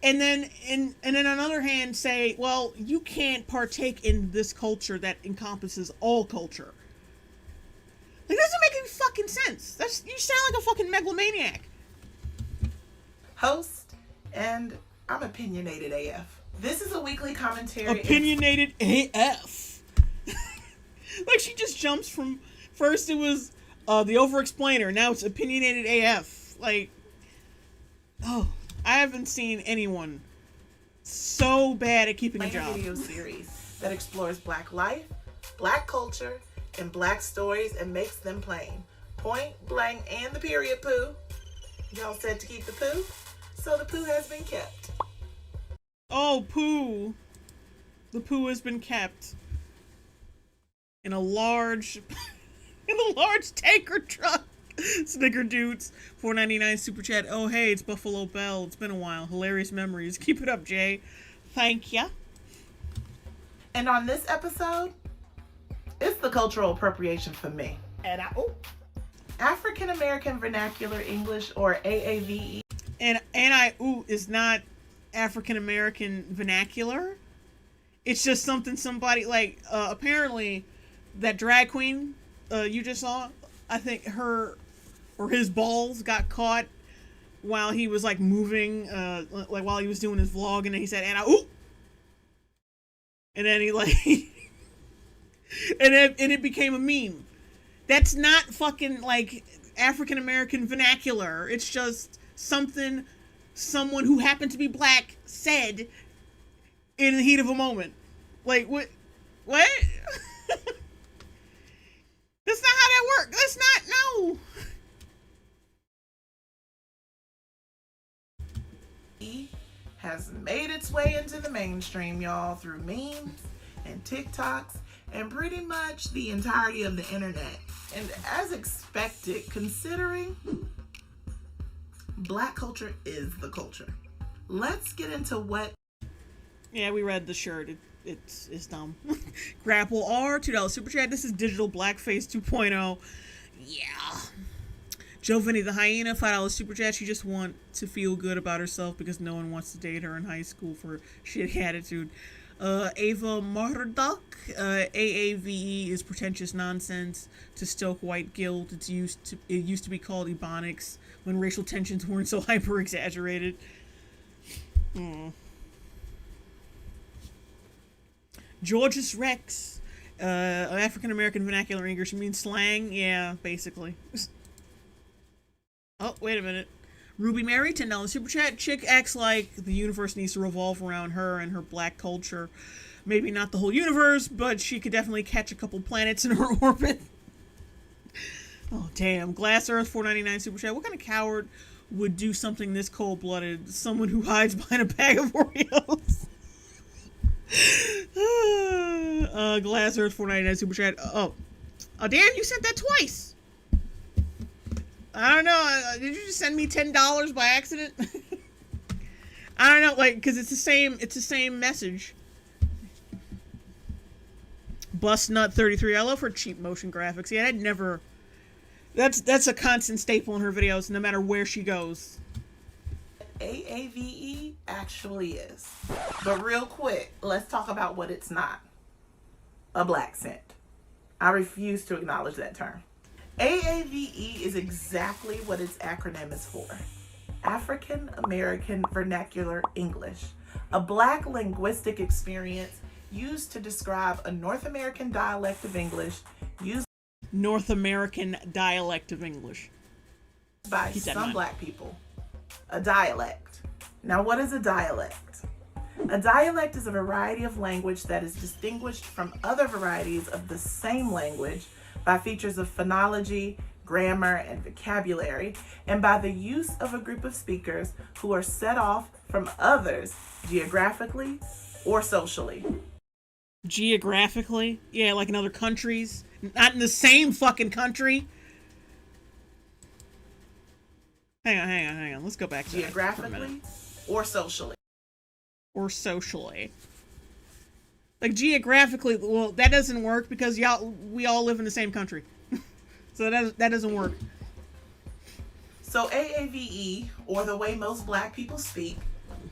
And then, and then on the other hand, say, well, you can't partake in this culture that encompasses all culture. Like, that doesn't make any fucking sense. You sound like a fucking megalomaniac. Host, and I'm opinionated AF. This is a weekly commentary. Opinionated AF. Like, she just jumps from, first it was the over-explainer, now it's opinionated AF. Like, oh, I haven't seen anyone so bad at keeping a job. Video series that explores black life, black culture, and black stories and makes them plain. Point, blank, and the period poo. Y'all said to keep the poo, so the poo has been kept. Oh, poo. The poo has been kept in a large tanker truck. Snickerdudes, $4.99 super chat. Oh hey, it's Buffalo Bell. It's been a while. Hilarious memories. Keep it up, Jay. Thank ya. And on this episode, it's the cultural appropriation for me. And African American Vernacular English, or AAVE. And is not African American vernacular. It's just somebody like apparently that drag queen you just saw. I think her or his balls got caught while he was like moving, like while he was doing his vlog, and then he said, "And And then he like, and it became a meme. That's not fucking like African American vernacular. It's just something someone who happened to be black said in the heat of a moment. Like, what? What? That's not how that works. That's not, no. Has made its way into the mainstream, y'all, through memes and TikToks and pretty much the entirety of the internet. And as expected, considering black culture is the culture. Let's get into what... Yeah, we read the shirt. It's dumb. Grapple R, $2 super chat. This is digital blackface 2.0. Yeah. Joe Vinny the Hyena, $5 super chat. She just want to feel good about herself because no one wants to date her in high school for shitty attitude. Ava Marduk, AAVE is pretentious nonsense to stoke white guilt. It used to be called Ebonics when racial tensions weren't so hyper exaggerated. Georges Rex, African American vernacular English means slang. Yeah, basically. Oh, wait a minute. Ruby Mary, $10 super chat. Chick acts like the universe needs to revolve around her and her black culture. Maybe not the whole universe, but she could definitely catch a couple planets in her orbit. Oh, damn. Glass Earth, $4.99 super chat. What kind of coward would do something this cold-blooded? Someone who hides behind a bag of Oreos. Glass Earth, $4.99 super chat. Oh, damn, you sent that twice. I don't know. Did you just send me $10 by accident? I don't know, like, because it's the same message. Bustnut33, I love her cheap motion graphics. Yeah, that's a constant staple in her videos, no matter where she goes. AAVE actually is. But real quick, let's talk about what it's not. A black scent. I refuse to acknowledge that term. AAVE is exactly what its acronym is for. African American Vernacular English, a black linguistic experience used to describe a North American dialect of English used by some black people. A dialect. Now, what is a dialect? A dialect is a variety of language that is distinguished from other varieties of the same language by features of phonology, grammar, and vocabulary, and by the use of a group of speakers who are set off from others geographically or socially. Geographically? Yeah, like in other countries. Not in the same fucking country. Hang on. Let's go back to geographically or socially. Or socially. Like geographically, well, that doesn't work because we all live in the same country. So that doesn't work. So AAVE, or the way most black people speak,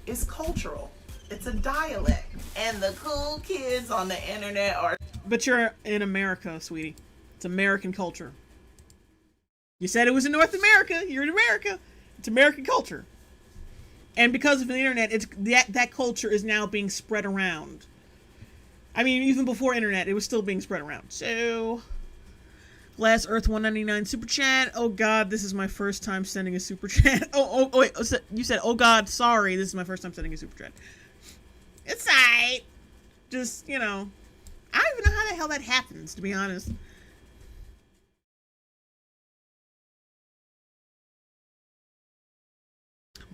is cultural. It's a dialect. And the cool kids on the internet are... But you're in America, sweetie. It's American culture. You said it was in North America. You're in America. It's American culture. And because of the internet, it's that culture is now being spread around. I mean, even before internet, it was still being spread around. So, Glass Earth 199 super chat. Oh God, this is my first time sending a super chat. Oh wait, you said, oh God, sorry, this is my first time sending a super chat. It's alright. Just, I don't even know how the hell that happens, to be honest.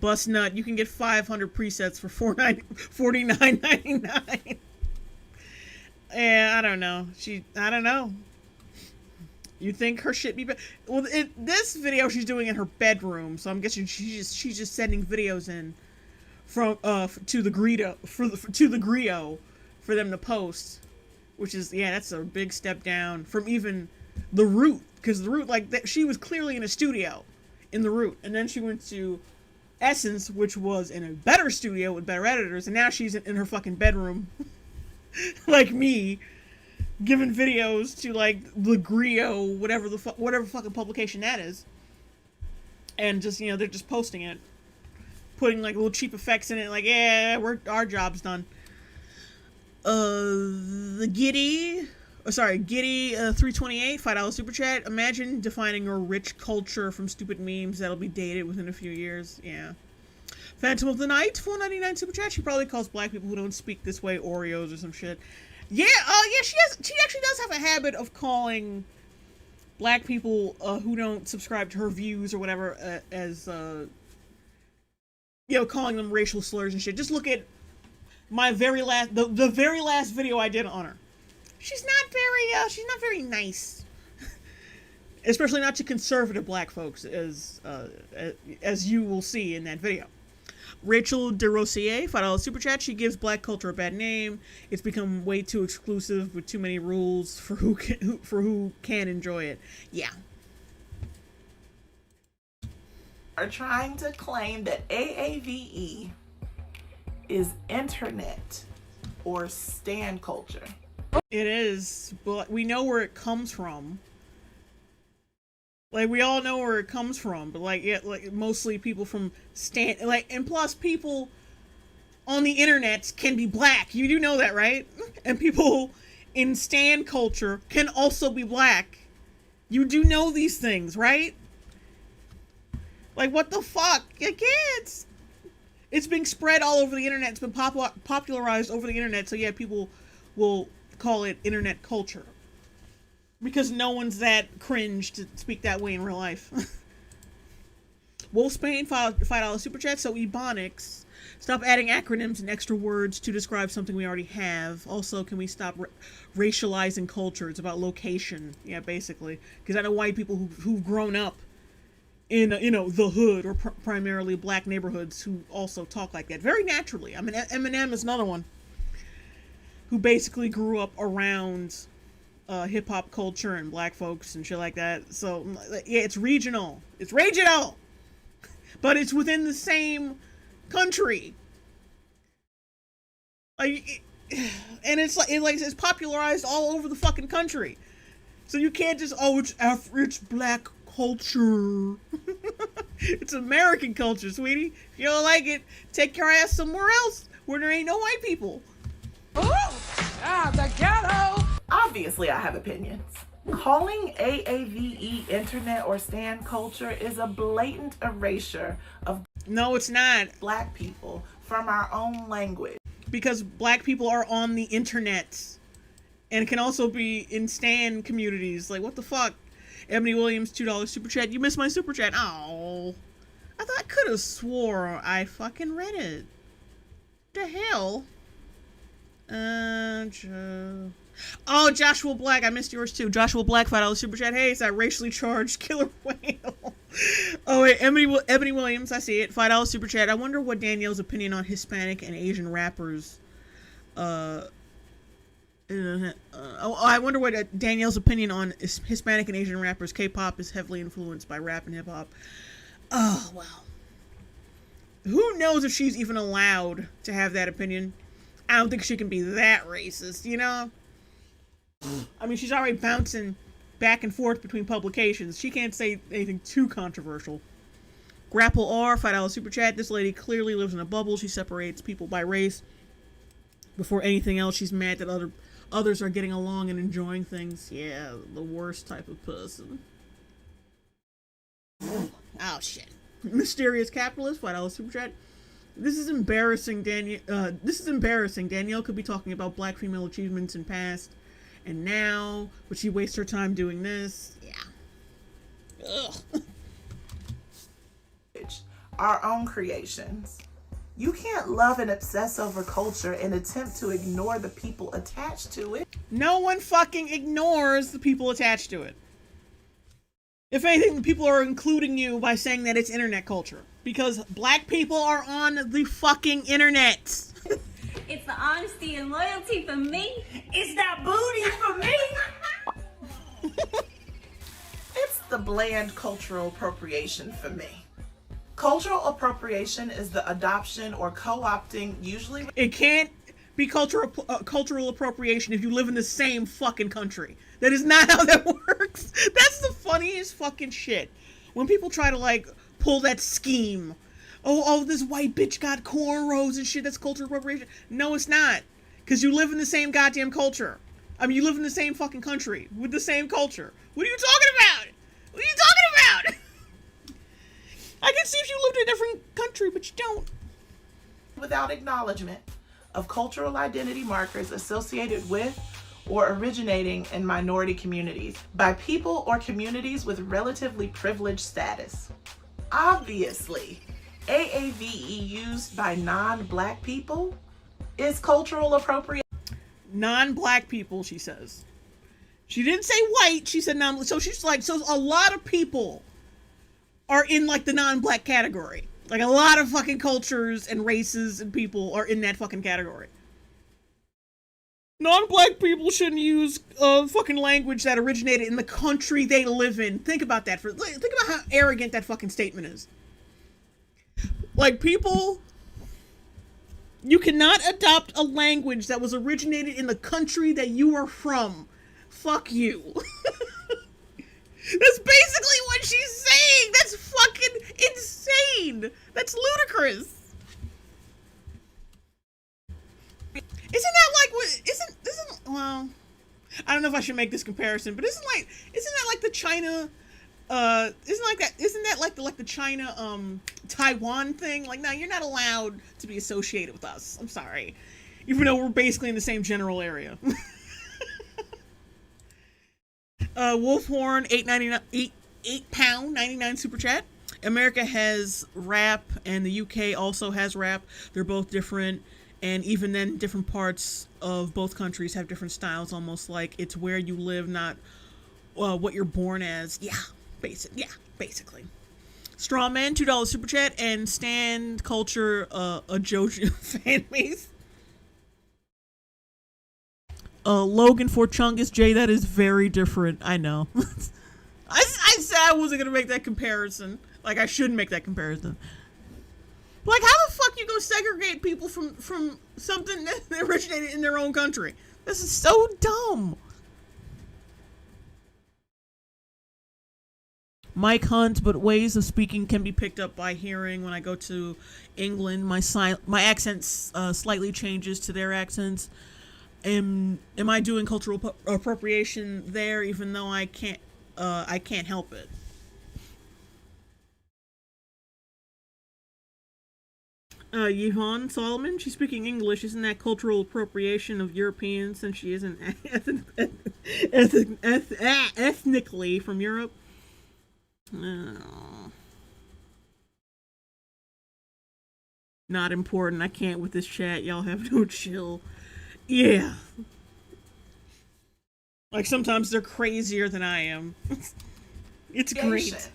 Bust nut, you can get 500 presets for $49.99. Yeah, I don't know. I don't know. You think her shit be better? Well, this video she's doing in her bedroom, so I'm guessing she's just sending videos in from to the Griot for them to post, which is that's a big step down from even the Root, because the Root she was clearly in a studio in the Root, and then she went to Essence, which was in a better studio with better editors, and now she's in her fucking bedroom. Like me, giving videos to the Griot, whatever fucking publication that is, and just they're just posting it, putting little cheap effects in it, our job's done. The Giddy, Giddy 328, $5 super chat. Imagine defining a rich culture from stupid memes that'll be dated within a few years. Yeah. Phantom of the Night, $4.99 super chat. She probably calls black people who don't speak this way Oreos or some shit. Yeah, she actually does have a habit of calling black people who don't subscribe to her views or whatever as calling them racial slurs and shit. Just look at my the very last video I did on her. She's not very nice. Especially not to conservative black folks, as you will see in that video. Rachel DeRosier, $5 super chat. She gives black culture a bad name. It's become way too exclusive with too many rules for who can enjoy it. Yeah. Are trying to claim that AAVE is internet or stan culture. It is, but we know where it comes from. Like, we all know where it comes from, but mostly people from stan, and plus people on the internet can be black. You do know that, right? And people in stan culture can also be black. You do know these things, right? Like, what the fuck? You can't. It's being spread all over the internet. It's been popularized over the internet, so yeah, people will call it internet culture. Because no one's that cringe to speak that way in real life. Wolfsbane, $5 super chat. So Ebonics, stop adding acronyms and extra words to describe something we already have. Also, can we stop racializing culture? It's about location. Yeah, basically. Because I know white people who've grown up in, the hood or primarily black neighborhoods who also talk like that. Very naturally. I mean, Eminem is another one who basically grew up around hip-hop culture and black folks and shit like that. So yeah, it's regional, but it's within the same country, and it's popularized all over the fucking country. So you can't just it's black culture. It's American culture, sweetie. If you don't like it, take your ass somewhere else where there ain't no white people. The ghetto. Obviously, I have opinions. Calling AAVE internet or stan culture is a blatant erasure of No, it's not. black people from our own language. Because black people are on the internet. And it can also be in stan communities. Like, what the fuck? Ebony Williams, $2 super chat. You missed my super chat. Oh. I could have swore I fucking read it. The hell? Joshua Black, I missed yours too. Joshua Black, $5 super chat. Hey, it's that racially charged killer whale. Oh wait, Ebony Williams, I see it. $5 super chat. I wonder what Danielle's opinion on Hispanic and Asian rappers. I wonder what Danielle's opinion on Hispanic and Asian rappers. K-pop is heavily influenced by rap and hip hop. Oh well. Who knows if she's even allowed to have that opinion? I don't think she can be that racist, you know? I mean, she's already bouncing back and forth between publications. She can't say anything too controversial. Grapple R, $5 super chat. This lady clearly lives in a bubble. She separates people by race. Before anything else, she's mad that others are getting along and enjoying things. Yeah, the worst type of person. Oh, shit. Mysterious Capitalist, $5 super chat. This is embarrassing, Danielle could be talking about black female achievements in past and now, but she wastes her time doing this. Yeah. Ugh. Our own creations. You can't love and obsess over culture and attempt to ignore the people attached to it. No one fucking ignores the people attached to it. If anything, the people are including you by saying that it's internet culture. Because black people are on the fucking internet. It's the honesty and loyalty for me. It's that booty for me. It's the bland cultural appropriation for me. Cultural appropriation is the adoption or co-opting, usually... It can't be cultural appropriation if you live in the same fucking country. That is not how that works. That's the funniest fucking shit. When people try to, pull that scheme. Oh, this white bitch got cornrows and shit, that's cultural appropriation. No, it's not. Because you live in the same goddamn culture. I mean, you live in the same fucking country with the same culture. What are you talking about? What are you talking about? I can see if you lived in a different country, but you don't. Without acknowledgement of cultural identity markers associated with or originating in minority communities by people or communities with relatively privileged status. Obviously, AAVE used by non-Black people is cultural appropriation. Non-Black people, she says. She didn't say white, she said non. So she's like, so a lot of people are in like the non-Black category. Like a lot of fucking cultures and races and people are in that fucking category. Non-Black people shouldn't use fucking language that originated in the country they live in. Think about that. Think about how arrogant that fucking statement is. Like, people, you cannot adopt a language that was originated in the country that you are from. Fuck you. That's basically what she's saying. That's fucking insane. That's ludicrous. Isn't that like what? Isn't well? I don't know if I should make this comparison, but isn't that like the China? Isn't that like the China Taiwan thing? Like, no, you're not allowed to be associated with us. I'm sorry, even though we're basically in the same general area. Wolfhorn, £8.99 super chat. America has rap and the UK also has rap. They're both different, and even then different parts of both countries have different styles, almost like it's where you live, not what you're born as. Basically. Strawman, $2 super chat, and Stand Culture, a JoJo fan base. Logan for Chungus J, that is very different. I know. I said I wasn't gonna make that comparison. Like, I shouldn't make that comparison. Like, how the fuck you gonna segregate people from something that originated in their own country? This is so dumb. Mike Hunt, but ways of speaking can be picked up by hearing. When I go to England, my accent slightly changes to their accents. Am I doing cultural appropriation there, even though I can't help it? Yvonne Solomon, she's speaking English. Isn't that cultural appropriation of Europeans since she isn't ethnically from Europe? Oh. Not important. I can't with this chat. Y'all have no chill. Yeah. Like, sometimes they're crazier than I am. It's great.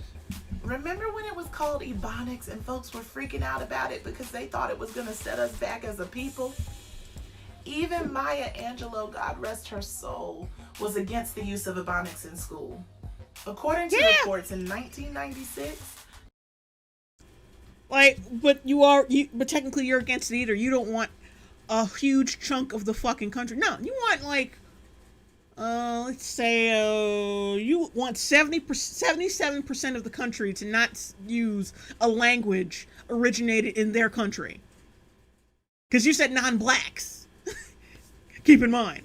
Remember when it was called Ebonics and folks were freaking out about it because they thought it was going to set us back as a people? Even Maya Angelou, God rest her soul, was against the use of Ebonics in school. According to reports in 1996. Like, but technically you're against it either. You don't want a huge chunk of the fucking country. No, you want like, let's say, you want 77% of the country to not use a language originated in their country. Because you said non-blacks. Keep in mind.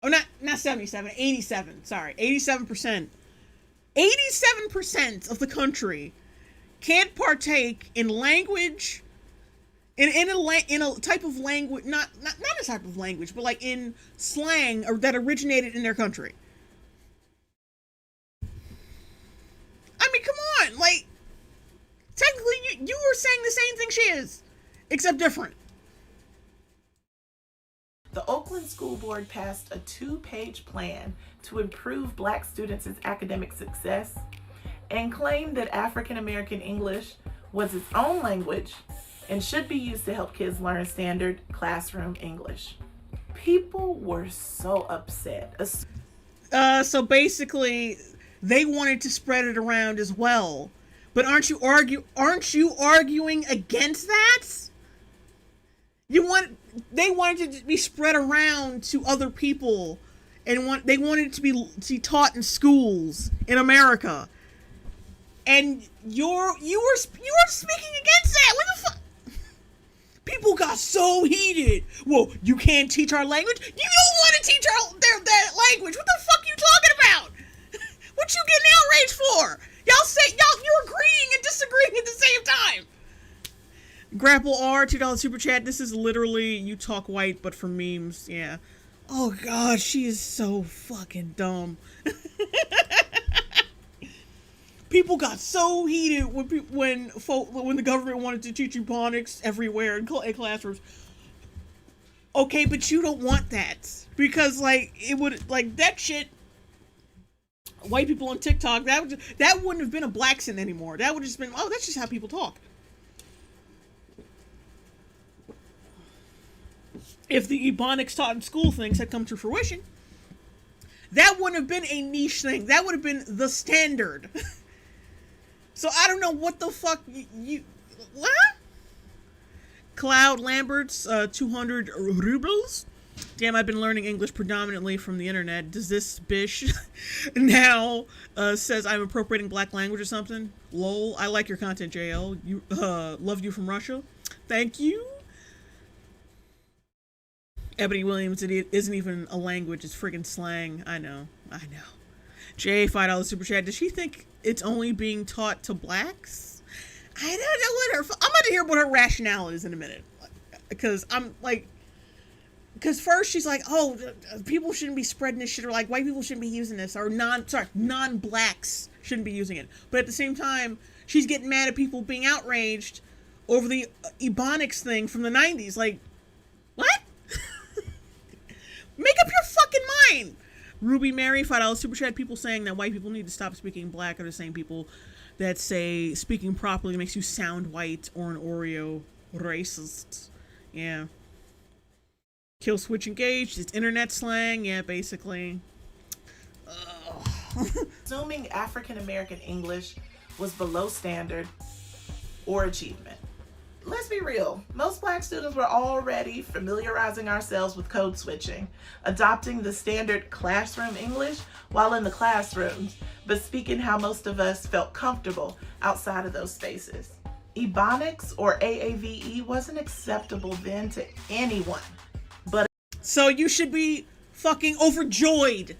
Oh, not 77, 87. Sorry, 87%. 87% of the country can't partake in language, in a type of language, not a type of language, but like in slang or that originated in their country. I mean, come on, like, technically you were saying the same thing she is, except different. The Oakland School Board passed a 2-page plan to improve Black students' academic success and claimed that African American English was its own language and should be used to help kids learn standard classroom English. People were so upset. So basically, they wanted to spread it around as well. But aren't you arguing against that? They wanted it to be spread around to other people, and they wanted it to be taught in schools in America. And you were speaking against that. What the fuck? People got so heated. Well, you can't teach our language? You don't want to teach that language. What the fuck you talking about? What you getting outraged for? You're agreeing and disagreeing at the same time. Grapple R, $2 super chat. This is literally You Talk White, but for memes. Yeah. Oh god, she is so fucking dumb. People got so heated when the government wanted to teach Ebonics everywhere in classrooms. Okay, but you don't want that because it would that shit. White people on TikTok, that wouldn't have been a black sin anymore. That would have just been, oh, that's just how people talk. If the Ebonics taught in school things had come to fruition, that wouldn't have been a niche thing. That would have been the standard. So I don't know what the fuck what? Cloud Lambert's 200 rubles. Damn, I've been learning English predominantly from the internet. Does this bish now says I'm appropriating black language or something? Lol, I like your content, JL. You love you from Russia. Thank you. Ebony Williams, it isn't even a language, it's friggin' slang. I know. Jay, $5 super chat. Does she think it's only being taught to blacks? I don't know what I'm about to hear what her rationale is in a minute. Because first she's like, oh, people shouldn't be spreading this shit, or white people shouldn't be using this, or non-blacks shouldn't be using it. But at the same time, she's getting mad at people being outraged over the Ebonics thing from the 90s. What? Make up your fucking mind. Ruby Mary, $5 super chat. People saying that white people need to stop speaking black are the same people that say speaking properly makes you sound white or an Oreo racist. Yeah. Kill switch engaged. It's internet slang. Yeah, basically. Assuming African American English was below standard or achievement. Let's be real. Most black students were already familiarizing ourselves with code switching, adopting the standard classroom English while in the classrooms, but speaking how most of us felt comfortable outside of those spaces. Ebonics or AAVE wasn't acceptable then to anyone. So you should be fucking overjoyed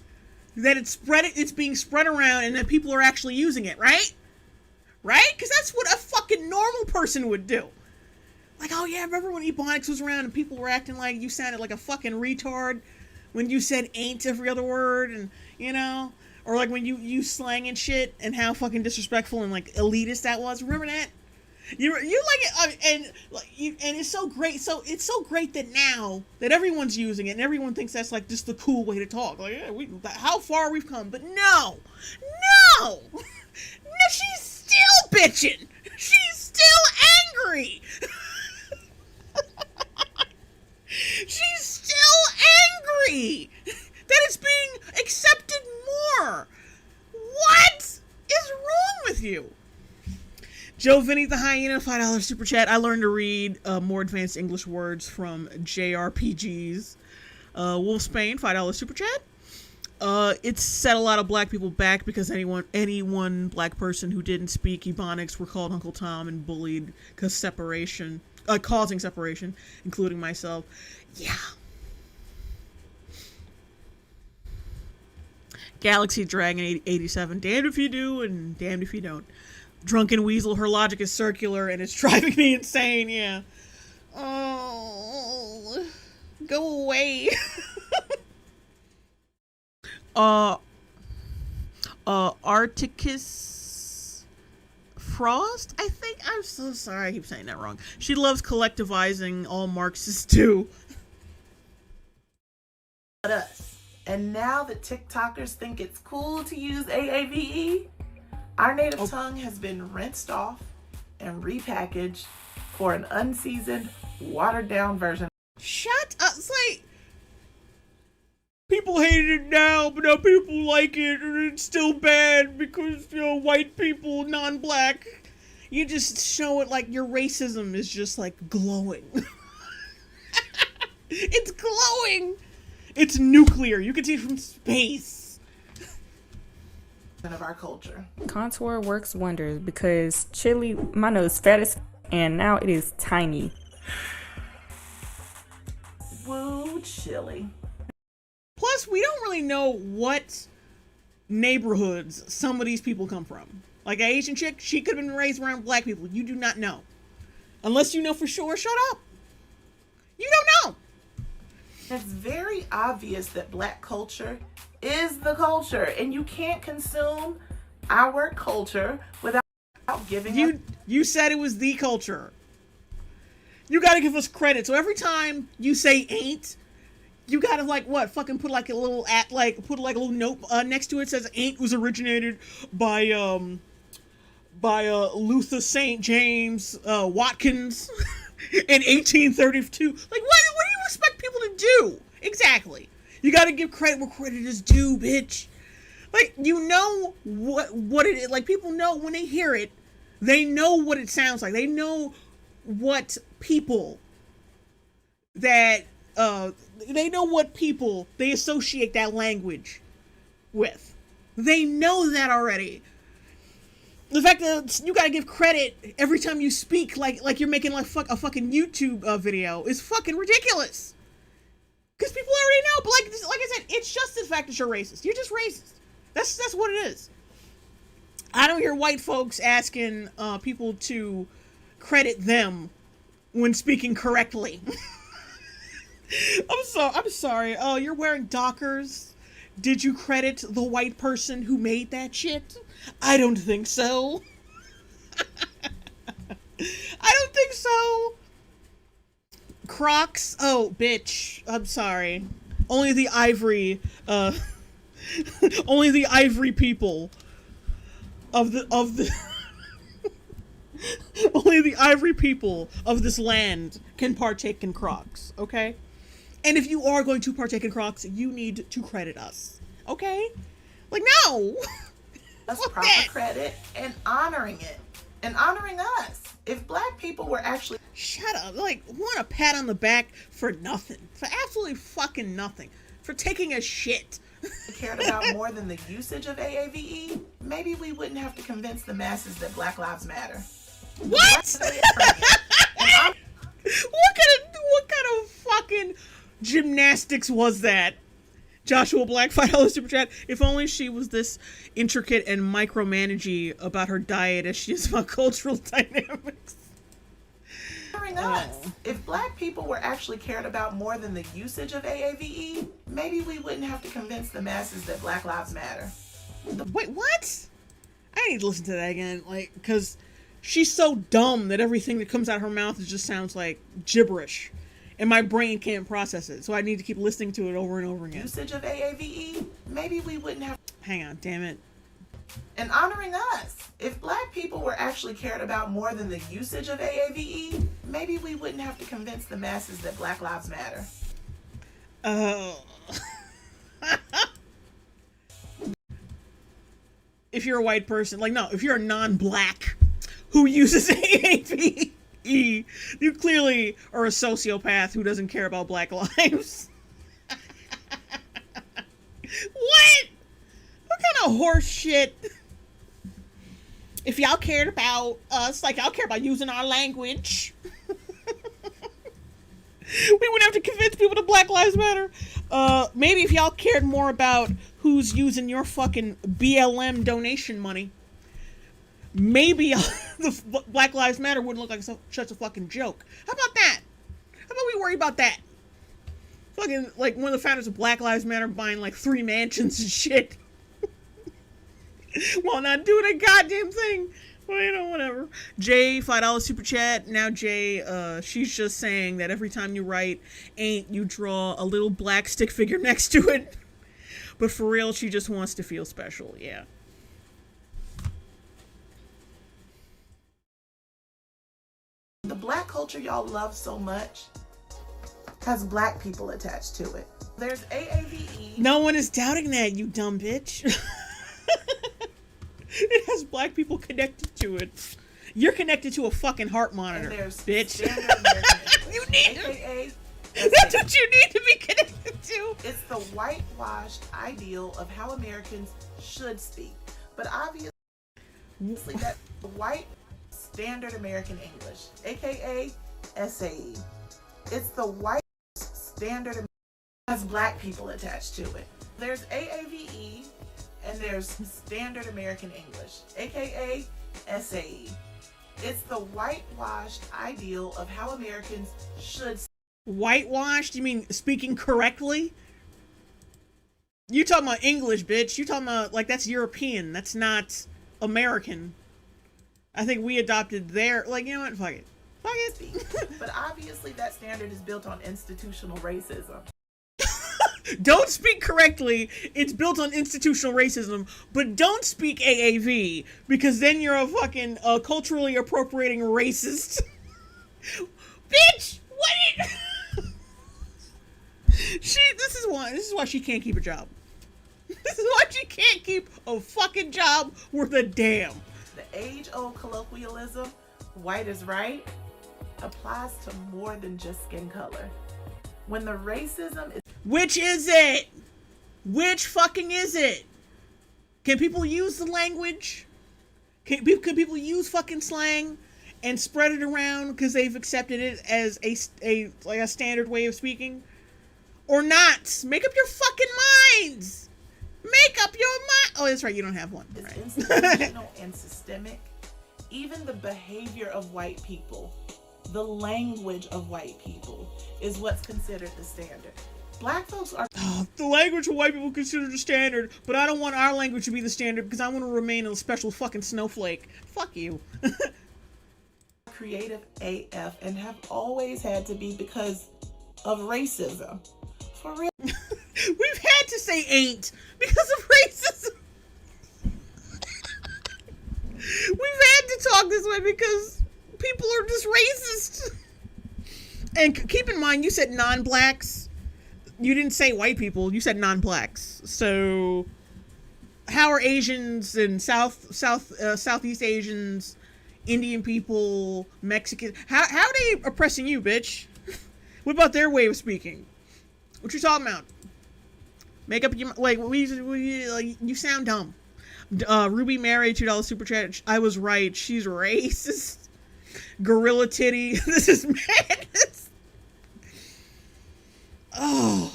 that it's being spread around and that people are actually using it, right? Right? Because that's what a fucking normal person would do. Oh yeah, remember when Ebonics was around and people were acting like you sounded like a fucking retard when you said ain't every other word, and or when you slang and shit, and how fucking disrespectful and elitist that was. Remember that? You like it, and it's so great. So it's so great that now that everyone's using it and everyone thinks that's just the cool way to talk. How far we've come, but no, she's still bitching. She's still angry. She's still angry that it's being accepted more. What is wrong with you? Joe Vinny the Hyena, $5 super chat. I learned to read more advanced English words from JRPGs. Wolfsbane, $5 super chat. It's set a lot of black people back because any one black person who didn't speak Ebonics were called Uncle Tom and bullied causing separation, including myself. Yeah. Galaxy Dragon 87. Damned if you do and damned if you don't. Drunken Weasel, her logic is circular and it's driving me insane. Yeah. Oh, go away. Articus Frost, I think. I'm so sorry, I keep saying that wrong. She loves collectivizing all Marxists too. But us. And now that TikTokers think it's cool to use AAVE, our native tongue has been rinsed off and repackaged for an unseasoned, watered down version. Shut up. It's people hate it now, but now people like it, and it's still bad because, white people, non-black. You just show it your racism is just glowing. It's glowing. It's nuclear. You can see it from space. Of our culture. Contour works wonders because chili, my nose fat as and now it is tiny. chilly. Plus, we don't really know what neighborhoods some of these people come from. Like an Asian chick, she could have been raised around black people. You do not know. Unless you know for sure, shut up. You don't know. It's very obvious that black culture is the culture, and you can't consume our culture without giving You said it was the culture. You gotta give us credit. So every time you say ain't, you gotta like what? Fucking put like a little put like a little note next to it says ain't was originated by Luther St. James Watkins in 1832. Like what do you expect people to do? Exactly. You gotta give credit where credit is due, bitch. Like you know what it is. Like people know when they hear it, they know what it sounds like. They know what people that they know what people they associate that language with. They know that already. The fact that you gotta give credit every time you speak like you're making like a fucking YouTube video is fucking ridiculous. Because people already know. But like I said, it's just the fact that you're racist. You're just racist. That's what it is. I don't hear white folks asking people to credit them when speaking correctly. I'm sorry. Oh, you're wearing Dockers. Did you credit the white person who made that shit? I don't think so. I don't think so. Crocs. Oh, bitch. I'm sorry. Only the ivory people of the only the ivory people of this land can partake in Crocs, okay? And if you are going to partake in Crocs, you need to credit us, okay? Like, no! Us proper credit and honoring it. And honoring us. If black people were actually... Shut up. Like, want a pat on the back for nothing. For absolutely fucking nothing. For taking a shit. cared about more than the usage of AAVE, maybe we wouldn't have to convince the masses that Black Lives Matter. What? What kind of fucking gymnastics was that? Joshua Black, $5 super chat. If only she was this intricate and micromanagey about her diet as she is about cultural dynamics. Us. If black people were actually cared about more than the usage of AAVE, maybe we wouldn't have to convince the masses that Black Lives Matter. Wait, what? I need to listen to that again, like, because she's so dumb that everything that comes out of her mouth just sounds like gibberish. And my brain can't process it, so I need to keep listening to it over and over again. Usage of AAVE, maybe we wouldn't have... Hang on, damn it. And honoring us. If black people were actually cared about more than the usage of AAVE, maybe we wouldn't have to convince the masses that Black Lives Matter. Oh. If you're a white person, like, no, if you're a non-black who uses AAVE, you clearly are a sociopath who doesn't care about black lives. What? What kind of horse shit? If y'all cared about us, like y'all care about using our language, we wouldn't have to convince people that Black Lives Matter. Maybe if y'all cared more about who's using your fucking BLM donation money, maybe the Black Lives Matter wouldn't look like such a fucking joke. How about that? How about we worry about that? Fucking, like, one of the founders of Black Lives Matter buying, like, 3 mansions and shit. While not doing a goddamn thing. Well, you know, whatever. Jay, $5 super chat. Now, Jay, she's just saying that every time you write ain't, you draw a little black stick figure next to it. But for real, she just wants to feel special. Yeah. The black culture y'all love so much has black people attached to it. There's AAVE. No one is doubting that, you dumb bitch. It has black people connected to it. You're connected to a fucking heart monitor, bitch. You need to. That's what you need to be connected to. It's the whitewashed ideal of how Americans should speak. But obviously that's the white standard American English, aka SAE. It's the white standard has black people attached to it. There's AAVE and there's Standard American English, aka SAE. It's the whitewashed ideal of how Americans should. Whitewashed? You mean speaking correctly? You talking about English, bitch. You talking about, like, that's European. That's not American. I think we adopted their, like, you know what? Fuck it. Fuck it. But obviously that standard is built on institutional racism. Don't speak correctly. It's built on institutional racism, but don't speak AAV, because then you're a fucking culturally appropriating racist. Bitch! What? This is why she can't keep a job. This is why she can't keep a fucking job worth a damn. The age-old colloquialism, white is right, applies to more than just skin color. When the racism is... Which is it? Which fucking is it? Can people use the language? Can people use fucking slang and spread it around because they've accepted it as a standard way of speaking? Or not? Make up your fucking minds! Make up your mind! Oh, that's right, you don't have one. It's right. institutional and systemic. Even the behavior of white people, the language of white people, is what's considered the standard. Black folks are... The language of white people considered the standard, but I don't want our language to be the standard because I want to remain a special fucking snowflake. Fuck you. Creative AF and have always had to be because of racism. For real. We've had to say ain't because of racism. We've had to talk this way because people are just racist. And keep in mind, you said non-blacks. You didn't say white people. You said non-blacks. So how are Asians and Southeast Asians, Indian people, Mexicans? How are they oppressing you, bitch? What about their way of speaking? What you talking about? Make up your, like, you sound dumb. Ruby Mary, $2 super chat. I was right. She's racist. Gorilla titty. This is madness. Oh.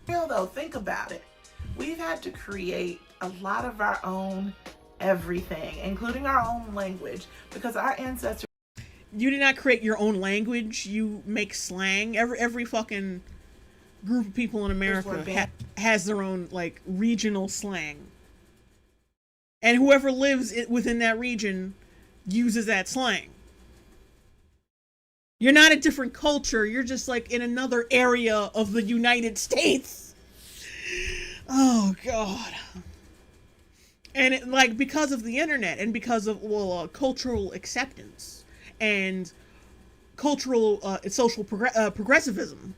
Real though, think about it. We've had to create a lot of our own everything, including our own language, because our ancestors. You did not create your own language. You make slang. Every fucking group of people in America has their own, like, regional slang. And whoever lives within that region uses that slang. You're not a different culture. You're just, like, in another area of the United States. Oh, God. And, like, because of the internet and because of, cultural acceptance and cultural social progressivism,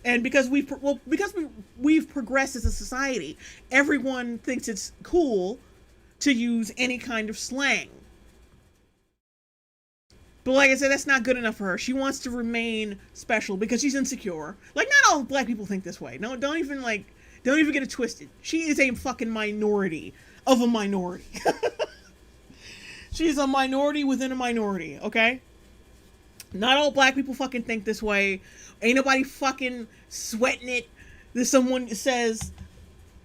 and because we've progressed as a society, everyone thinks it's cool to use any kind of slang. But like I said, that's not good enough for her. She wants to remain special because she's insecure. Like, not all black people think this way. No, don't even get it twisted. She is a fucking minority of a minority. She's a minority within a minority, okay? Not all black people fucking think this way. Ain't nobody fucking sweating it that someone says,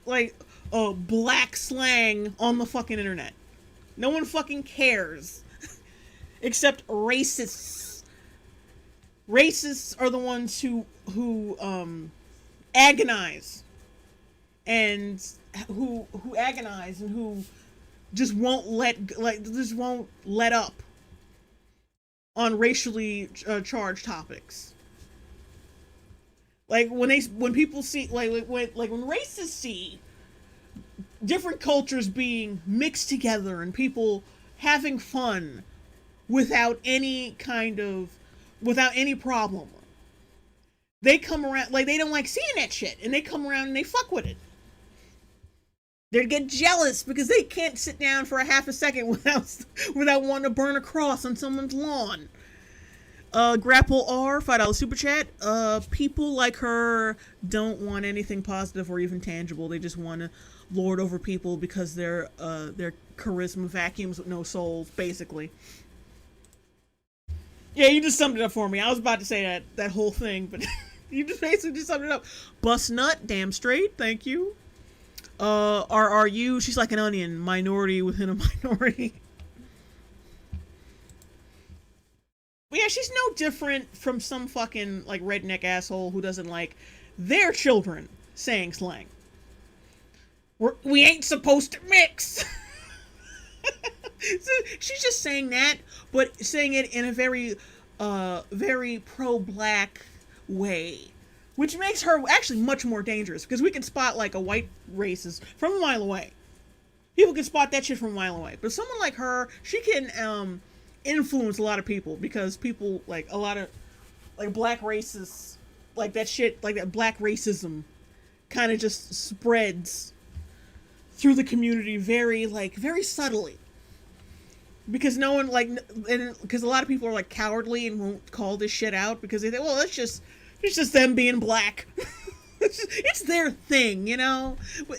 like, black slang on the fucking internet. No one fucking cares. Except racists. Racists are the ones who agonize. And who agonize and who just won't let up on racially charged topics. Like when people see when racists see different cultures being mixed together and people having fun without any problem, they come around, like, they don't like seeing that shit, and they come around and they fuck with it. They get jealous because they can't sit down for a half a second without wanting to burn a cross on someone's lawn. Grapple R, $5 super chat. People like her don't want anything positive or even tangible. They just want to lord over people because they're charisma vacuums with no souls, basically. Yeah, you just summed it up for me. I was about to say that whole thing, but you just basically just summed it up. Bust nut, damn straight, thank you. RRU, she's like an onion, minority within a minority. But yeah, she's no different from some fucking, like, redneck asshole who doesn't like their children saying slang. We ain't supposed to mix. So she's just saying that, but saying it in a very, very pro-black way. Which makes her actually much more dangerous, because we can spot, like, a white racist from a mile away. People can spot that shit from a mile away. But someone like her, she can, influence a lot of people, because people, like, a lot of, like, black racists, like, that shit, like, that black racism kind of just spreads through the community very, like, very subtly. Because no one, like, because a lot of people are, like, cowardly and won't call this shit out, because they think, well, it's just them being black. It's their thing, you know? Who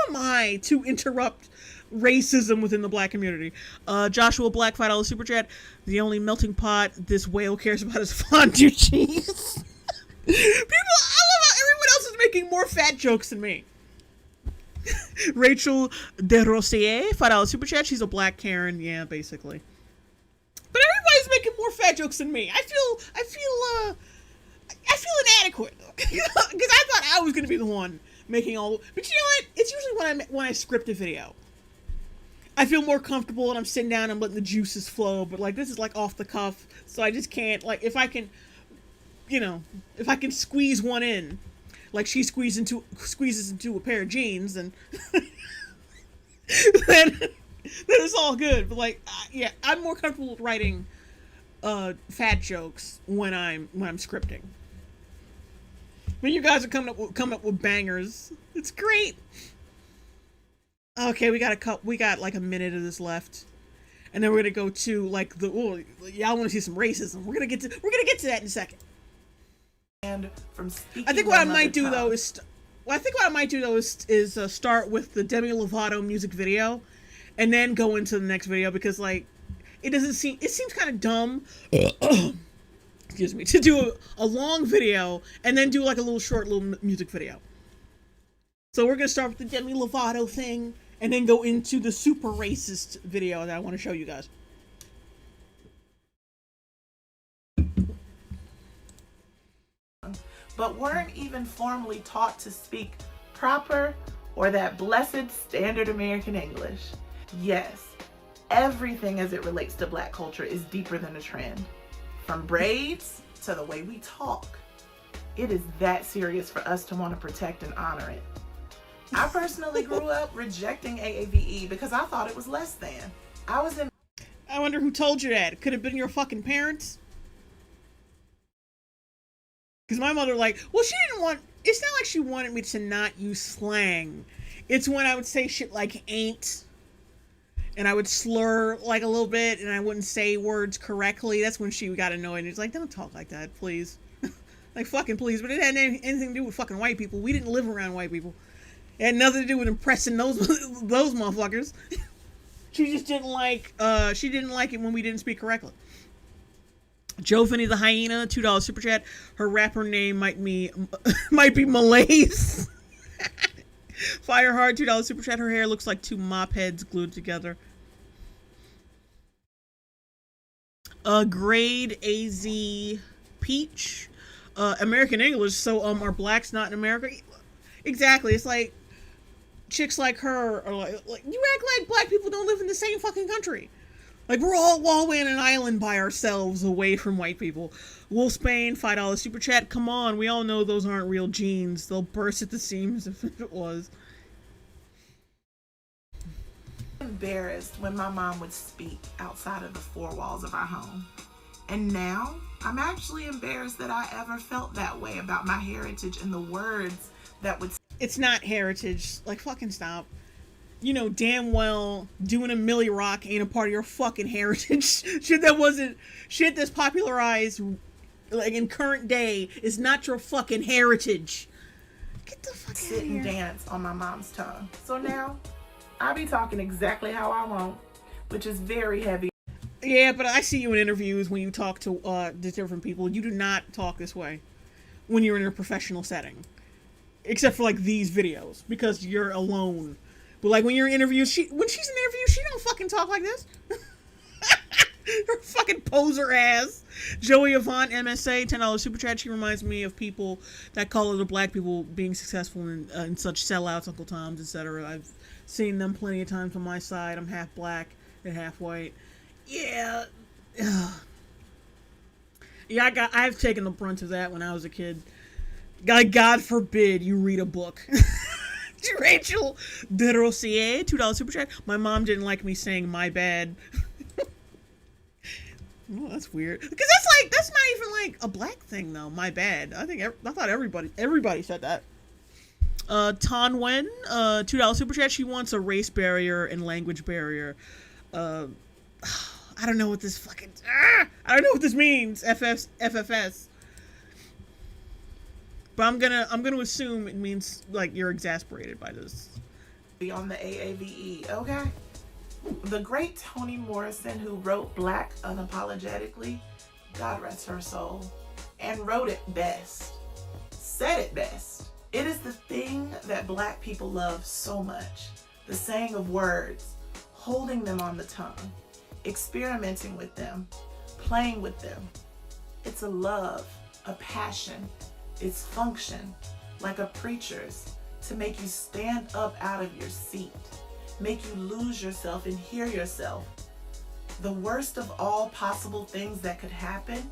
am I to interrupt racism within the black community? Joshua Black, $5 super chat. The only melting pot this whale cares about is fondue cheese. I love how everyone else is making more fat jokes than me. Rachel De Rossier, $5 super chat. She's a black Karen, yeah, basically. But everybody's making more fat jokes than me. I feel inadequate, because I thought I was gonna be the one making all. But you know what? It's usually when I script a video, I feel more comfortable and I'm sitting down and letting the juices flow. But like this is like off the cuff, so I just can't. Like if I can squeeze one in, like she squeezes into a pair of jeans, and then it's all good. But like, yeah, I'm more comfortable with writing fat jokes when I'm scripting. But you guys are coming up with bangers. It's great. Okay, we got like a minute of this left, and then we're gonna go to like y'all want to see some racism. We're gonna get to that in a second. And from speaking, I think what I might do though is start with the Demi Lovato music video, and then go into the next video, because like it seems kind of dumb. Excuse me, to do a long video and then do like a little music video. So we're gonna start with the Demi Lovato thing and then go into the super racist video that I want to show you guys. But weren't even formally taught to speak proper or that blessed standard American English. Yes, everything as it relates to black culture is deeper than a trend. From braids to the way we talk, it is that serious for us to want to protect and honor it. I personally grew up rejecting AAVE because I thought it was less than. I wonder who told you that. It could have been your fucking parents. Because my mother, like, well, it's not like she wanted me to not use slang. It's when I would say shit like ain't, and I would slur like a little bit, and I wouldn't say words correctly. That's when she got annoyed. It's like, don't talk like that, please. Like, fucking please. But it had anything to do with fucking white people. We didn't live around white people. It had nothing to do with impressing those motherfuckers. She just didn't like it when we didn't speak correctly. Joe Finney the Hyena, $2 super chat. Her rapper name might be Malaise. Fireheart, $2 super chat. Her hair looks like two mop heads glued together. Grade AZ Peach. American English, so are blacks not in America? Exactly. It's like chicks like her are like you act like black people don't live in the same fucking country. Like we're all on an island by ourselves away from white people. Wolfsbane, $5 super chat. Come on, we all know those aren't real jeans. They'll burst at the seams if it was. Embarrassed when my mom would speak outside of the four walls of our home. And now I'm actually embarrassed that I ever felt that way about my heritage and the words that would. It's not heritage. Like, fucking stop. You know damn well doing a Millie Rock ain't a part of your fucking heritage. Shit that's popularized like in current day is not your fucking heritage. Get the fuck sit and dance on my mom's tongue. So now I be talking exactly how I want, which is very heavy. Yeah, but I see you in interviews when you talk to different people. You do not talk this way when you're in a professional setting, except for like these videos because you're alone. But like when you're in interviews, when she's in interviews, she don't fucking talk like this. Her fucking poser ass. Joey Avant, MSA, $10 super chat. She reminds me of people that call other black people being successful in such sellouts, Uncle Toms, etc. I've seen them plenty of times on my side. I'm half black and half white. Yeah. Yeah, I've taken the brunt of that when I was a kid. God forbid you read a book. Rachel Derosier, $2 super chat. My mom didn't like me saying my bad. Oh, that's weird. Because that's not even like a black thing though. My bad. I thought everybody said that. Ton Wen, $2 super chat. She wants a race barrier and language barrier. I don't know what this fucking. I don't know what this means. FFS. But I'm gonna assume it means like you're exasperated by this. Be on the AAVE, okay? The great Toni Morrison, who wrote Black unapologetically, God rest her soul, and wrote it best, said it best. It is the thing that black people love so much. The saying of words, holding them on the tongue, experimenting with them, playing with them. It's a love, a passion. It's function, like a preacher's, to make you stand up out of your seat, make you lose yourself and hear yourself. The worst of all possible things that could happen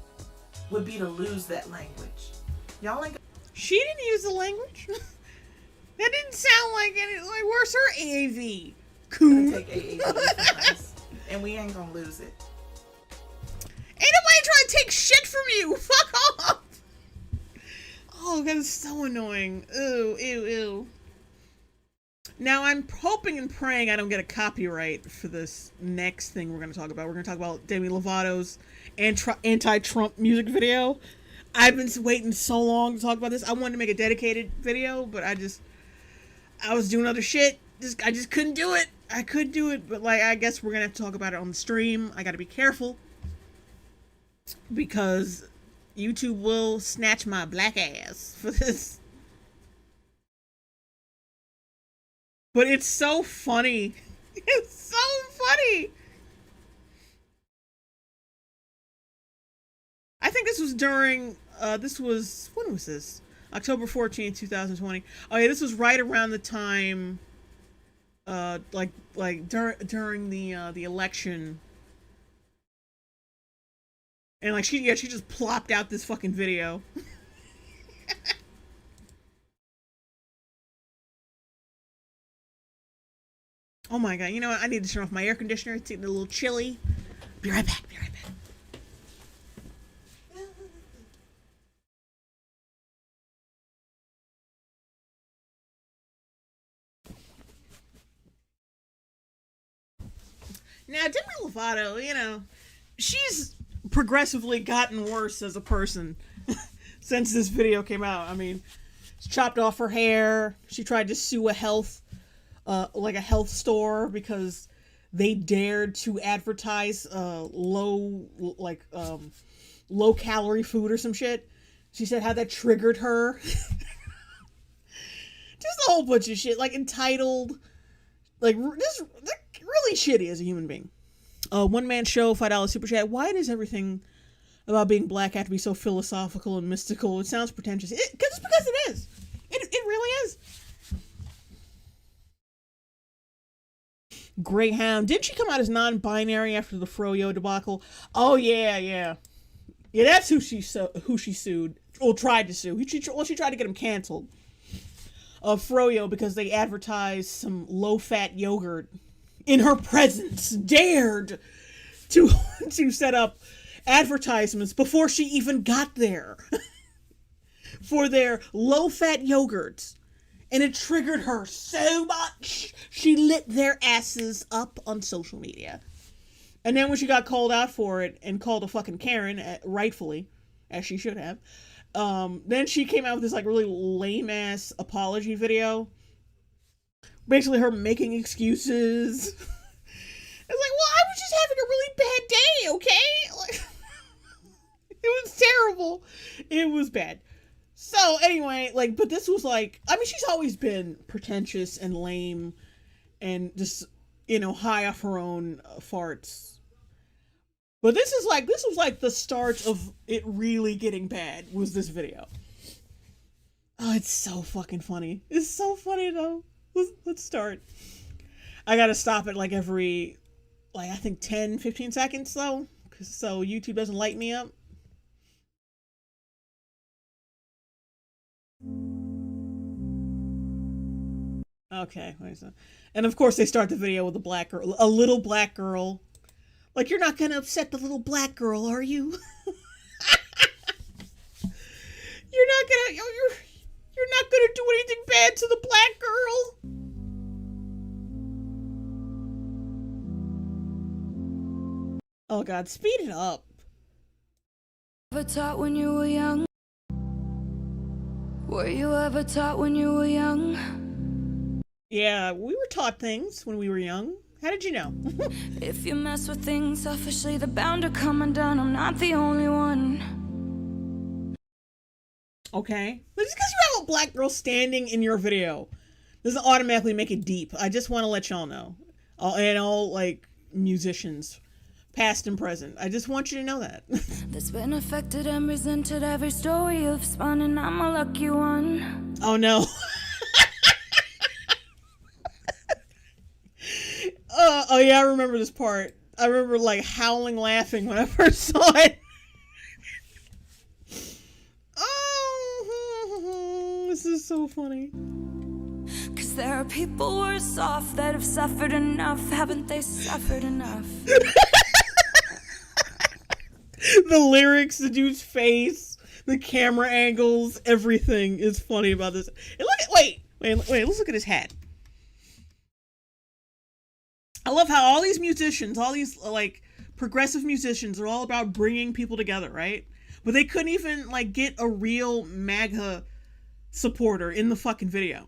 would be to lose that language. Y'all ain't. She didn't use the language. That didn't sound like any. Like, where's her AAV? Cool. Take AAV from us, and we ain't gonna lose it. Ain't nobody trying to take shit from you. Fuck off. Oh, that is so annoying. Ew. Now, I'm hoping and praying I don't get a copyright for this next thing we're going to talk about. We're going to talk about Demi Lovato's anti-Trump music video. I've been waiting so long to talk about this. I wanted to make a dedicated video, but I was doing other shit. I just couldn't do it. I could do it, but like I guess we're going to have to talk about it on the stream. I got to be careful because YouTube will snatch my black ass for this. But it's so funny. It's so funny. I think this was during, when was this? October 14th, 2020. Oh yeah, this was right around the time, during the election. And like she just plopped out this fucking video. Oh my god, you know what? I need to turn off my air conditioner. It's getting a little chilly. Be right back. Now, Demi Lovato, she's progressively gotten worse as a person since this video came out. I mean, she chopped off her hair. She tried to sue a health store because they dared to advertise low calorie food or some shit. She said how that triggered her. Just a whole bunch of shit, like entitled, like just really shitty as a human being. One man show, $5 super chat. Why does everything about being black have to be so philosophical and mystical? It sounds pretentious. Just because it is. It really is. Greyhound. Didn't she come out as non-binary after the Froyo debacle? Oh yeah. Yeah, that's who she sued. Or tried to sue. She tried to get him canceled. Froyo, because they advertised some low-fat yogurt in her presence, dared to set up advertisements before she even got there for their low-fat yogurts. And it triggered her so much, she lit their asses up on social media. And then when she got called out for it and called a fucking Karen, rightfully, as she should have, then she came out with this like really lame-ass apology video. Basically her making excuses. It's like, well, I was just having a really bad day, okay? Like, it was terrible. It was bad. So anyway, like, but this was like, I mean, she's always been pretentious and lame and just, you know, high off her own farts. But this was like the start of it really getting bad, was this video. Oh, it's so fucking funny. It's so funny though. Let's start. I gotta stop it like every, like, I think 10, 15 seconds though, so YouTube doesn't light me up. Okay, wait a second. And of course they start the video with a little black girl. Like, you're not gonna upset the little black girl, are you? You're not gonna do anything bad to the black girl. Oh God, speed it up. Ever taught when you were young? Were you ever taught when you were young? Yeah, we were taught things when we were young. How did you know? If you mess with things selfishly, they're bound to come undone. I'm not the only one. Okay. Just because you have a black girl standing in your video doesn't automatically make it deep. I just want to let y'all know. And all, like, musicians, past and present. I just want you to know that. That's been affected and resented every story you've spun, and I'm a lucky one. Oh, no. Oh yeah, I remember this part. I remember like howling laughing when I first saw it. Oh, this is so funny. Cause there are people worse off that have suffered enough. Haven't they suffered enough? The lyrics, the dude's face, the camera angles, everything is funny about this. And wait, let's look at his hat. I love how all these musicians, all these like progressive musicians are all about bringing people together, right? But they couldn't even like get a real MAGA supporter in the fucking video.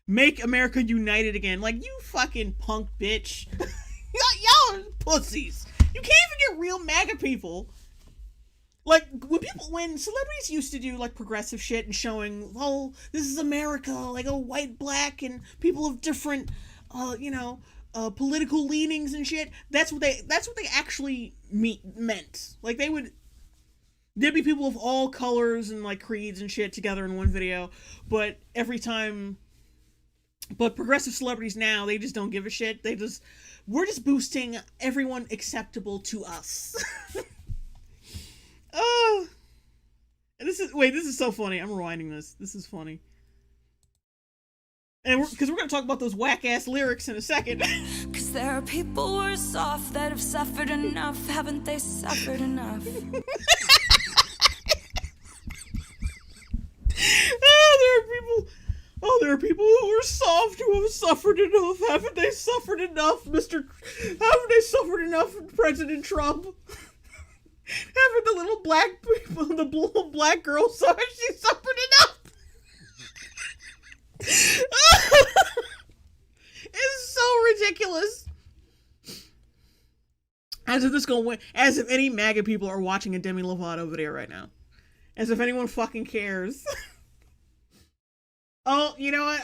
Make America United again. Like, you fucking punk bitch. Y'all are pussies. You can't even get real MAGA people. Like, when celebrities used to do like progressive shit and showing, oh, this is America, like, oh, white, black, and people of different, political leanings and shit. That's what they actually meant. Like, there'd be people of all colors and like creeds and shit together in one video, but progressive celebrities now, they just don't give a shit. We're just boosting everyone acceptable to us. Oh, this is so funny. I'm rewinding this. This is funny. And because we're going to talk about those whack-ass lyrics in a second. Cause there are people worse off that have suffered enough. Haven't they suffered enough? There are people who are soft who have suffered enough. Haven't they suffered enough, haven't they suffered enough, President Trump? Haven't the little black people, the little black girl, she suffered enough? It's so ridiculous. As if this gonna win. As if any MAGA people are watching a Demi Lovato video right now. As if anyone fucking cares. Oh, you know what?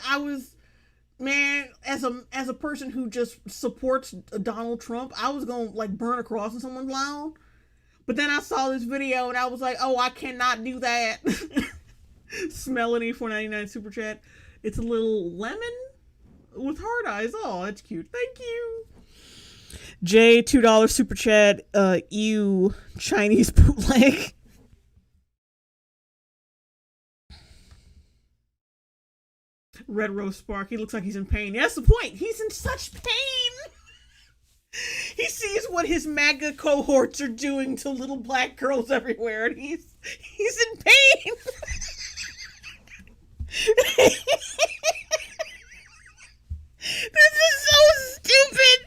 As a person who just supports Donald Trump, I was gonna like burn a cross in someone's lawn. But then I saw this video and I was like, oh, I cannot do that. Smelly $4.99 super chat. It's a little lemon with hard eyes. Oh, that's cute. Thank you. Jay, $2 super chat. Ew, Chinese bootleg. Red Rose Spark. He looks like he's in pain. Yeah, that's the point. He's in such pain. He sees what his MAGA cohorts are doing to little black girls everywhere, and he's in pain. This is so stupid.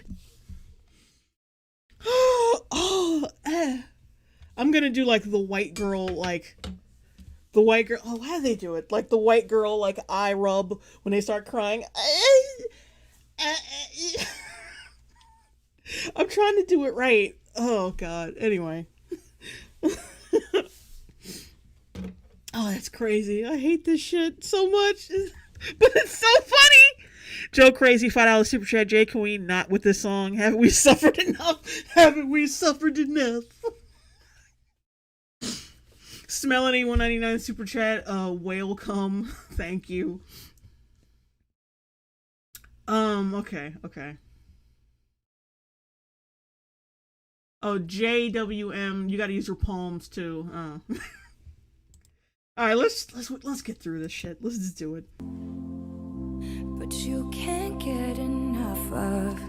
I'm gonna do like the white girl, oh, how do they do it? Like the white girl, like eye rub when they start crying. I'm trying to do it right. Oh God. Anyway. Oh, that's crazy. I hate this shit so much. But it's so funny. Joe Crazy, $5 super chat. Jay, can we not with this song? Haven't we suffered enough? Haven't we suffered enough? Smelly, $1.99 super chat. Whale come. Thank you. Okay. Oh, JWM, you gotta use your palms too. Alright, let's get through this shit. Let's just do it. But you can't get enough of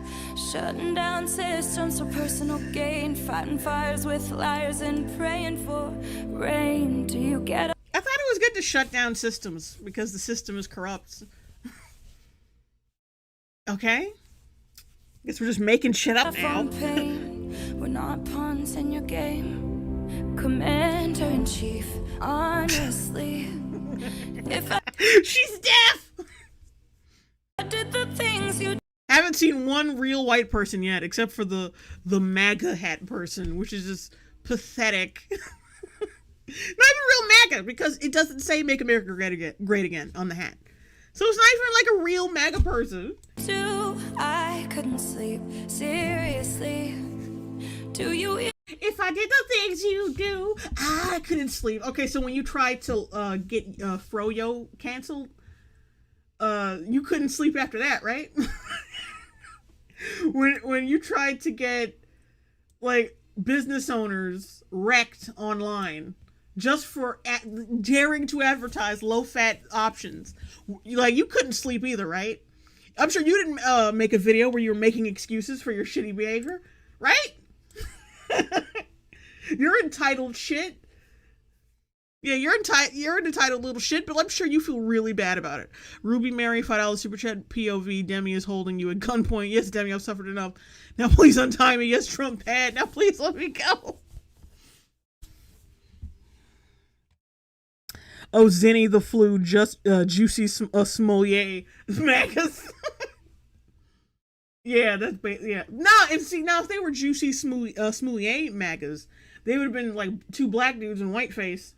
shutting down systems for personal gain, fighting fires with liars and praying for rain. Do you get it? I thought it was good to shut down systems because the system is corrupt. Okay? Guess we're just making shit up now. We're not pawns in your game, Commander-in-Chief. Honestly, if I she's deaf. did the things you Haven't seen one real white person yet, except for the MAGA hat person, which is just pathetic. Not even real MAGA, because it doesn't say "Make America Great Again" on the hat. So it's not even like a real MAGA person. do, I couldn't sleep. Seriously, do you? If I did the things you do, I couldn't sleep. Okay, so when you tried to get Froyo canceled, you couldn't sleep after that, right? when you tried to get like business owners wrecked online just for daring to advertise low-fat options, like you couldn't sleep either, right? I'm sure you didn't make a video where you were making excuses for your shitty behavior, right? You're entitled shit. Yeah, you're an entitled little shit, but I'm sure you feel really bad about it. Ruby Mary, $5 super chat. POV, Demi is holding you at gunpoint. Yes, Demi, I've suffered enough. Now please untie me. Yes, Trump pad. Now please let me go. Oh, Zinni the Flu, just Juicy Smolier. Magus. Yeah, that's yeah. No, and see now if they were Juicy Smolier Magas, they would have been like two black dudes in whiteface.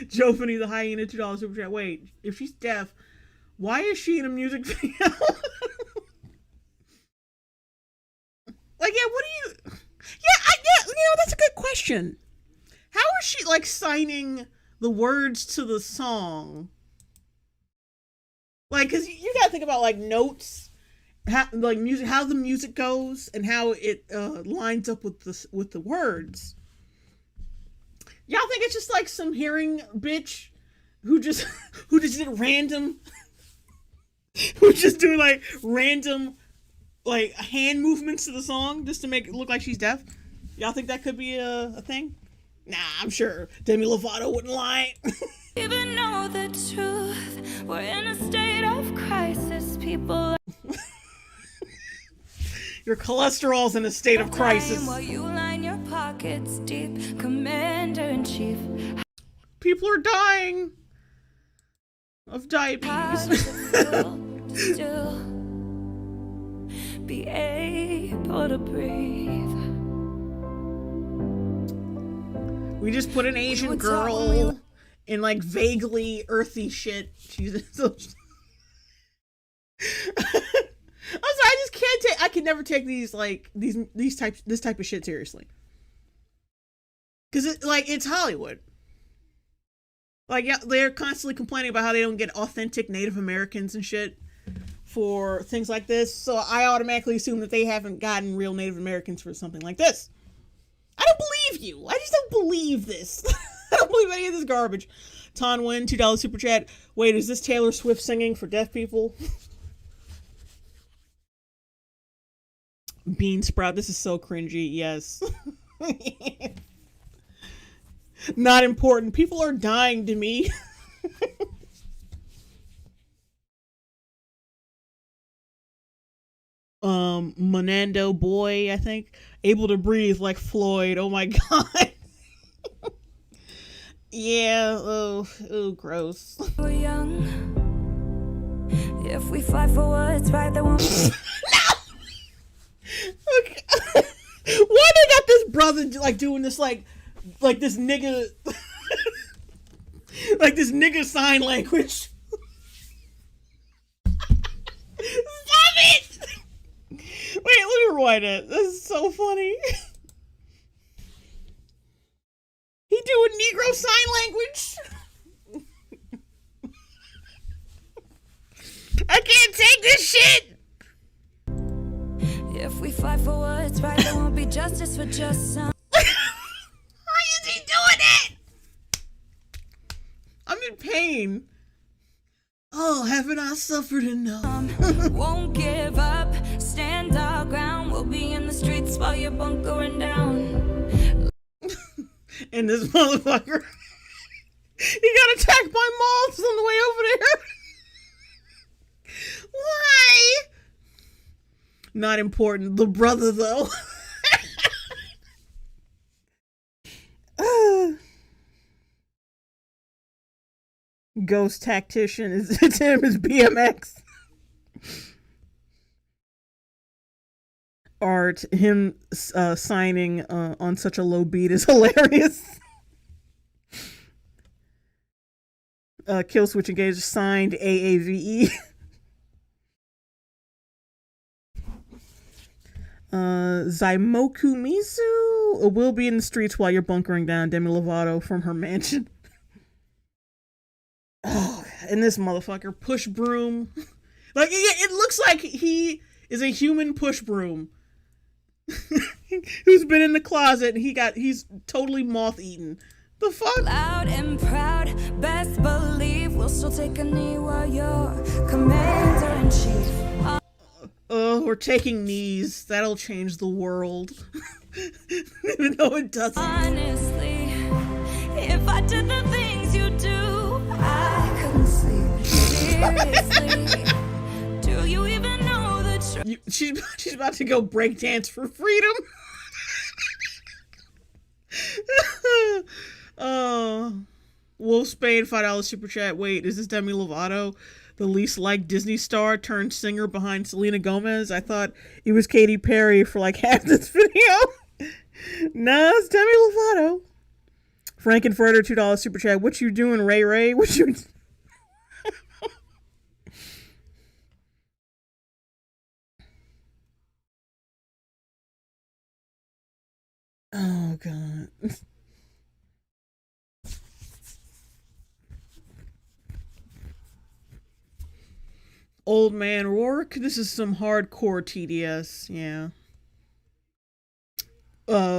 Joe Finney the hyena, $2 super chat. Wait, if she's deaf, why is she in a music video? Like, yeah, what do you? Yeah, that's a good question. How is she like signing the words to the song? Like, cause you gotta think about like notes. How, like music, how the music goes and how it lines up with the words. Y'all think it's just like some hearing bitch who just did random, who's just doing like random like hand movements to the song just to make it look like she's deaf? Y'all think that could be a thing? Nah, I'm sure Demi Lovato wouldn't lie. Even know the truth. We're in a state of crisis, people. Your cholesterol's in a state of crisis. While you line your pockets deep, Commander-in-Chief. People are dying of diabetes. Still be able to breathe. We just put an Asian girl in like vaguely earthy shit. She's so. I'm sorry, I just can't take. I can never take these like this type of shit seriously. Because it's Hollywood. Like, yeah, they're constantly complaining about how they don't get authentic Native Americans and shit for things like this. So I automatically assume that they haven't gotten real Native Americans for something like this. I don't believe you. I just don't believe this. I don't believe any of this garbage. Tonwin, $2 super chat. Wait, is this Taylor Swift singing for deaf people? Bean Sprout, this is so cringy. Yes. Not important. People are dying to me. Monando boy, I think. Able to breathe like Floyd. Oh my god. Yeah, oh, gross. We're young. If we fight for what's right, that won't. No! Okay. brother like doing this like this nigga like this nigga sign language. Stop it! Wait, let me rewind it. This is so funny. He doing Negro sign language. I can't take this shit. If we fight for what's right, there won't be justice for just some. Why is he doing it? I'm in pain. Oh, haven't I suffered enough? Won't give up, stand our ground. We'll be in the streets while you're bunkering down. And this motherfucker, he got attacked by moths on the way over there. Why? Not important. The brother, though. Ghost tactician is him as BMX. Art, him signing on such a low beat is hilarious. Kill switch engaged, signed AAVE. Zaimoku Mizu will be in the streets while you're bunkering down. Demi Lovato from her mansion. Oh, and this motherfucker push broom. Like it looks like he is a human push broom who's been in the closet and he's totally moth eaten. The fuck? Loud and proud, best believe we'll still take a knee while you're commander in chief. We're taking knees. That'll change the world. Even though it doesn't. Honestly, if I did the things you do, I couldn't sleep. Seriously, do you even know the truth? She's about to go break dance for freedom. Wolfsbane $5 super chat. Wait, is this Demi Lovato, the least liked Disney star turned singer behind Selena Gomez? I thought it was Katy Perry for like half this video. Nah, it's Demi Lovato. Frankenfurter $2 super chat. What you doing, Ray Ray? What you? Oh god. Old man Rourke. This is some hardcore TDS. Yeah.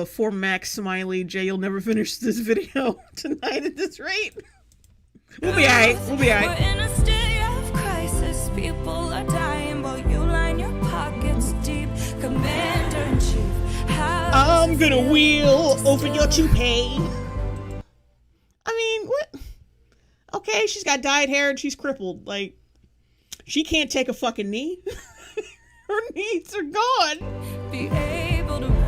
For Max Smiley, Jay, you'll never finish this video tonight at this rate. We'll be alright. We'll be alright. We're in a state of crisis. People are dying, but you line your pockets deep. Commander in chief. I'm gonna wheel over your toupee. I mean, what? Okay, she's got dyed hair and she's crippled. Like, she can't take a fucking knee. Her knees are gone. Be able to breathe.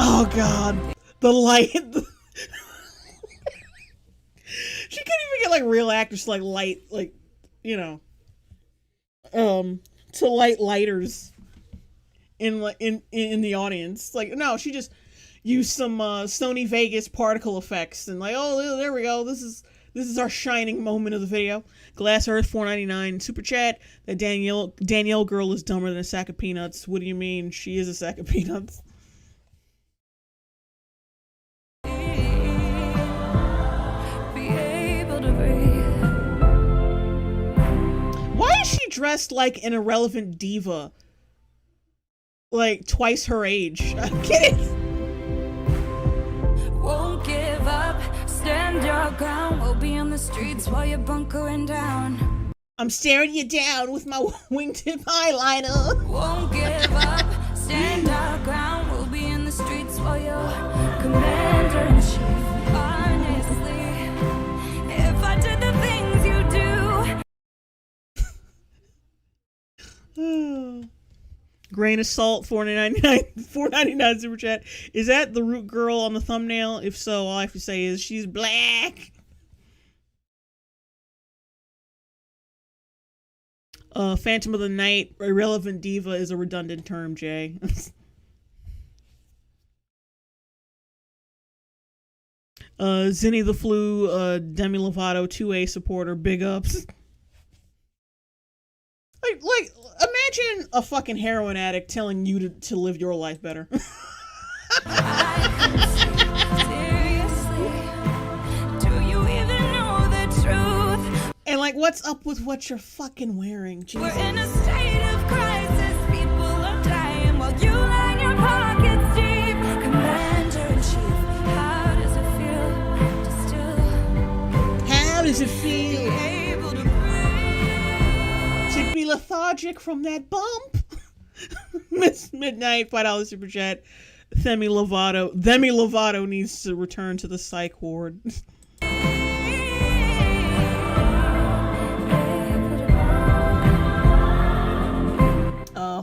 Oh god, the light. She couldn't even get like real actors to like light, like, you know, to light lighters in the audience. Like, no, she just used some Sony Vegas particle effects and like, oh, there we go. This is our shining moment of the video. Glass Earth $4.99 super chat. That Danielle girl is dumber than a sack of peanuts. What do you mean? She is a sack of peanuts. Why is she dressed like an irrelevant diva? Like twice her age. I'm kidding. Won't give up, stand your ground. We'll be on the streets while you're bunkering down. I'm staring you down with my wingtip eyeliner. Won't give up, stand our ground. We'll be in the streets while you're commander in chief. Honestly, if I did the things you do. Grain of salt, $4.99 super chat. Is that the root girl on the thumbnail? If so, all I have to say is she's black. Phantom of the Night, irrelevant diva is a redundant term, Jay. Zinni the Flu, Demi Lovato 2A supporter, big ups. Like, imagine a fucking heroin addict telling you to live your life better. And like, what's up with what you're fucking wearing? Jesus. We're in a state of crisis. People are dying while you line your pockets deep. Commander-in-Chief, how does it feel to still? How does it feel be able to breathe? to be lethargic from that bump? Miss Midnight, $5 super chat. Demi Lovato needs to return to the psych ward.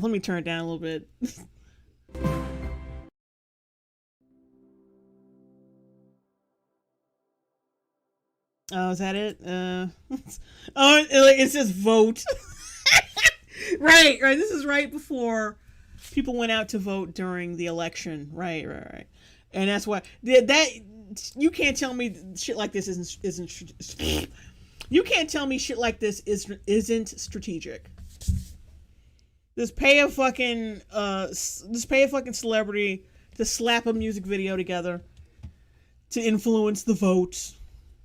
Let me turn it down a little bit. Oh, is that it? Oh, it says vote. Right. This is right before people went out to vote during the election. Right. And that's why that you can't tell me shit like this isn't. You can't tell me shit like this isn't strategic. Just pay a fucking celebrity to slap a music video together to influence the vote.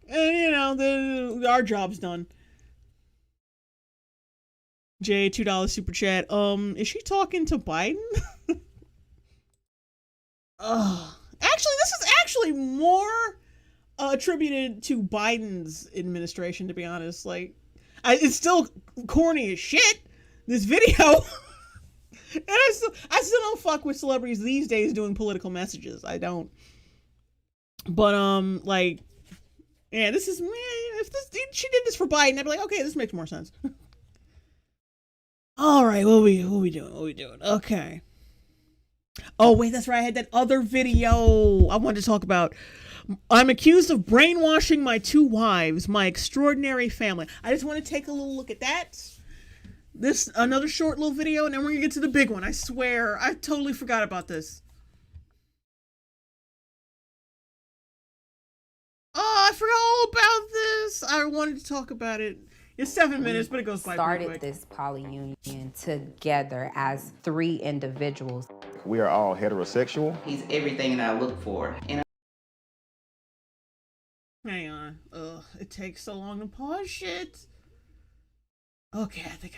And, you know, our job's done. Jay, $2 super chat. Is she talking to Biden? Actually, this is actually more attributed to Biden's administration, to be honest. Like, it's still corny as shit, this video. And I still don't fuck with celebrities these days doing political messages. I don't. But like, yeah, this is, man, if she did this for Biden, I'd be like, okay, this makes more sense. All right, what we doing? Okay. Oh wait, that's right. I had that other video I wanted to talk about. I'm accused of brainwashing my 2 wives, my extraordinary family. I just want to take a little look at that. This another short little video, and then we're gonna get to the big one. I swear, I totally forgot about this. Oh, I forgot all about this. I wanted to talk about it. It's 7 minutes, but it goes by pretty quick. Started this polyunion together as 3 individuals. We are all heterosexual. He's everything that I look for. Hang on. Ugh, it takes so long to pause shit. Okay, I think.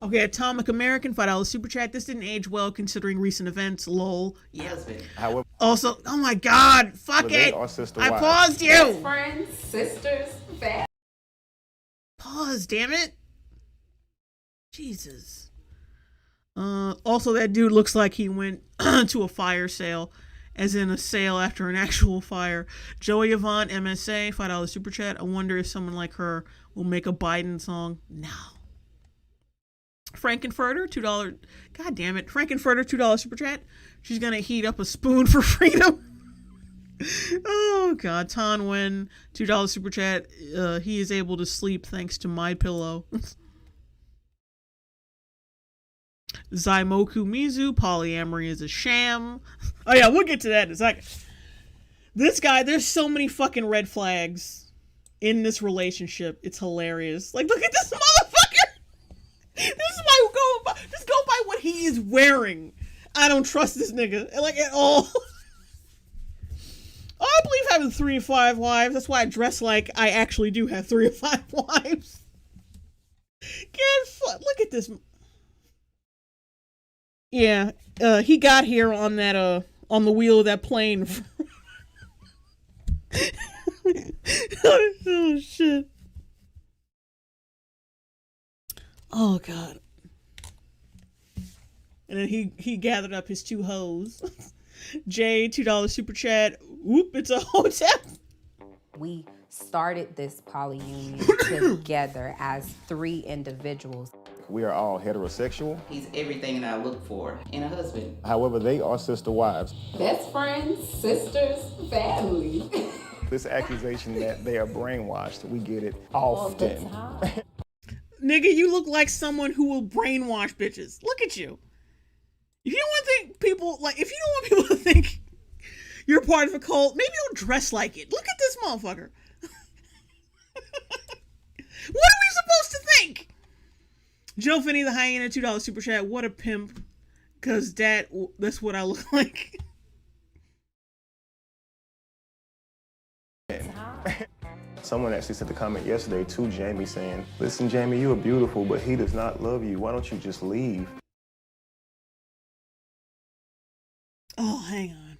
Okay, Atomic American, $5 super chat. This didn't age well considering recent events. Lol. Yeah. However, also, oh my god, fuck it. I paused you. Best friends, sisters, family. Pause, damn it. Jesus. Also, that dude looks like he went to a fire sale, as in a sale after an actual fire. Joey Yvonne, MSA, $5 super chat. I wonder if someone like her will make a Biden song. No. Frankenfurter, $2. God damn it. Frankenfurter, $2 super chat. She's gonna heat up a spoon for freedom. Oh god. Tonwen, $2 super chat. He is able to sleep thanks to my pillow. Zaimoku Mizu, polyamory is a sham. Oh yeah, we'll get to that in a second. This guy, there's so many fucking red flags in this relationship. It's hilarious. Like, look at this motherfucker. This is my just go by what he is wearing. I don't trust this nigga, like, at all. Oh, I believe having 3 or 5 wives. That's why I dress like I actually do have 3 or 5 wives. Look at this. Yeah, he got here on that on the wheel of that plane. Oh shit. Oh god. And then he gathered up his 2 hoes. Jay, $2 super chat. Whoop, it's a hotel. We started this polyunion together as 3 individuals. We are all heterosexual. He's everything that I look for in a husband. However, they are sister wives. Best friends, sisters, family. This accusation that they are brainwashed, we get it often. Nigga, you look like someone who will brainwash bitches. Look at you. If you don't want to think people, like, if you don't want people to think You're part of a cult. Maybe don't dress like it. Look at this motherfucker. What are we supposed to think? Joe Finney, the hyena, $2 super chat. What a pimp. Cause that's what I look like. Someone actually sent a comment yesterday to Jamie saying, listen, Jamie, you are beautiful, but he does not love you. Why don't you just leave? Oh, hang on.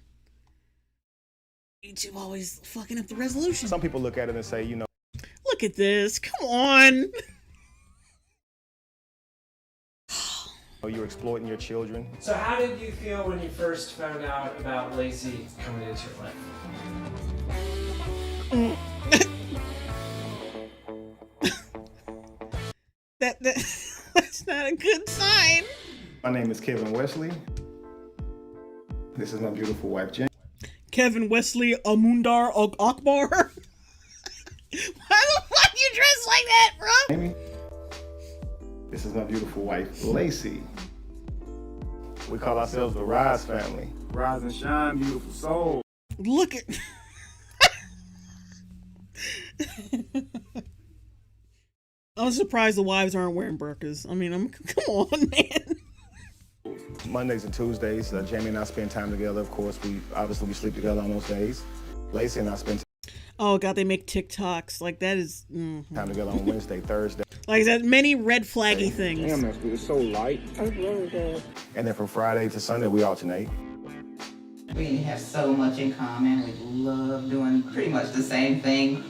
YouTube always fucking up the resolution. Some people look at it and say, you know, look at this. Come on. you're exploiting your children. So how did you feel when you first found out about Lacey coming into your life? That's not a good sign. My name is Kevin Wesley. This is my beautiful wife, Jen. Kevin Wesley Amundar Akbar. Why the fuck you dress like that, bro? Amy. This is my beautiful wife, Lacey. We call ourselves the Rise family. Rise and shine, beautiful soul. Look at... I'm surprised the wives aren't wearing burqas. I mean, come on, man. Mondays and Tuesdays, Jamie and I spend time together. Of course, we sleep together on those days. Lacey and I spend oh god, they make TikToks like that is time together on Wednesday, Thursday. Like that, many red flaggy things. Damn, that's good. It's so light. That's really good. And then from Friday to Sunday, we alternate. We have so much in common. We love doing pretty much the same thing.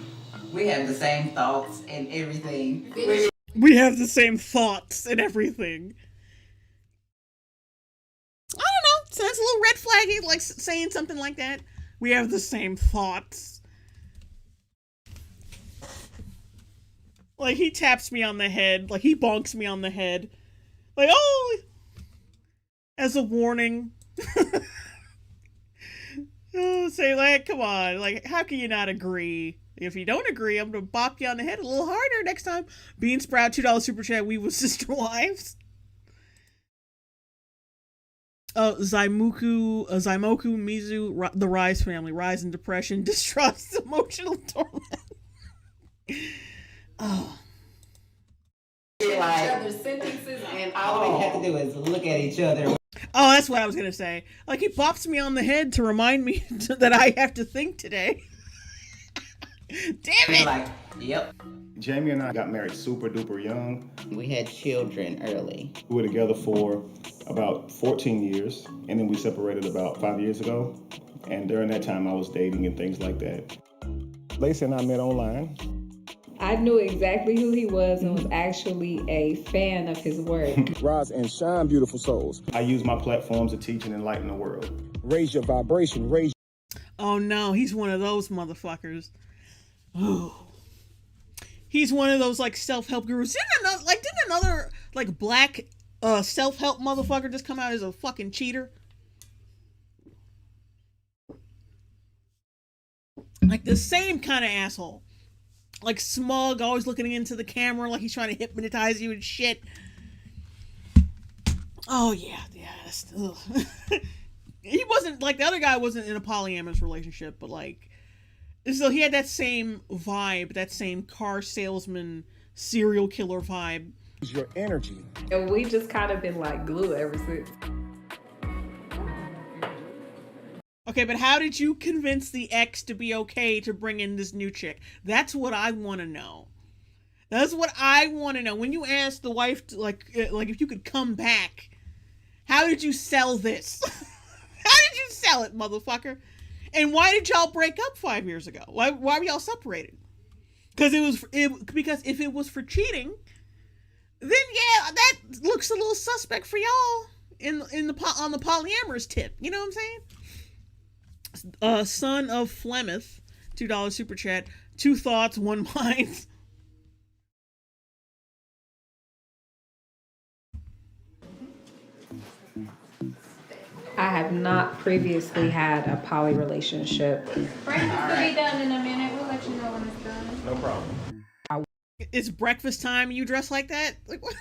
We have the same thoughts and everything. We have the same thoughts and everything. I don't know. So that's a little red flaggy, like saying something like that. We have the same thoughts. Like he taps me on the head, like he bonks me on the head. Like, oh, as a warning. Oh, say like, come on, like how can you not agree? If you don't agree, I'm gonna bop you on the head a little harder next time. Bean Sprout, $2 super chat. We was sister wives. Zaimoku, Mizu, the Rise family, rise in depression, distrust, emotional torment. Oh. Each other's sentences, and all we have to do is look at each other. Oh, that's what I was gonna say. Like he bops me on the head to remind me that I have to think today. Damn it! Like, yep. Jamie and I got married super duper young. We had children early. We were together for about 14 years, and then we separated about 5 years ago. And during that time, I was dating and things like that. Lacey and I met online. I knew exactly who he was and was actually a fan of his work. Rise and shine, beautiful souls. I use my platforms to teach and enlighten the world. Raise your vibration, raise. Oh no, he's one of those motherfuckers. Oh. He's one of those like self-help gurus. Didn't another like black self-help motherfucker just come out as a fucking cheater? Like the same kind of asshole. Like smug, always looking into the camera like he's trying to hypnotize you and shit. Oh yeah. He wasn't like the other guy wasn't in a polyamorous relationship, but like so he had that same vibe, that same car salesman, serial killer vibe. Your energy. And we just kind of been like glue ever since. Okay, but how did you convince the ex to be okay to bring in this new chick? That's what I want to know. That's what I want to know. When you asked the wife, to, like if you could come back, how did you sell this? How did you sell it, motherfucker? And why did y'all break up 5 years ago? Why were y'all separated? Because if it was for cheating, then yeah, that looks a little suspect for y'all on the polyamorous tip. You know what I'm saying? Son of Flemeth, $2 super chat. 2 thoughts, 1 mind. I have not previously had a poly relationship. Breakfast will be done in a minute. We'll let you know when it's done. No problem. It's breakfast time and you dress like that? Like what?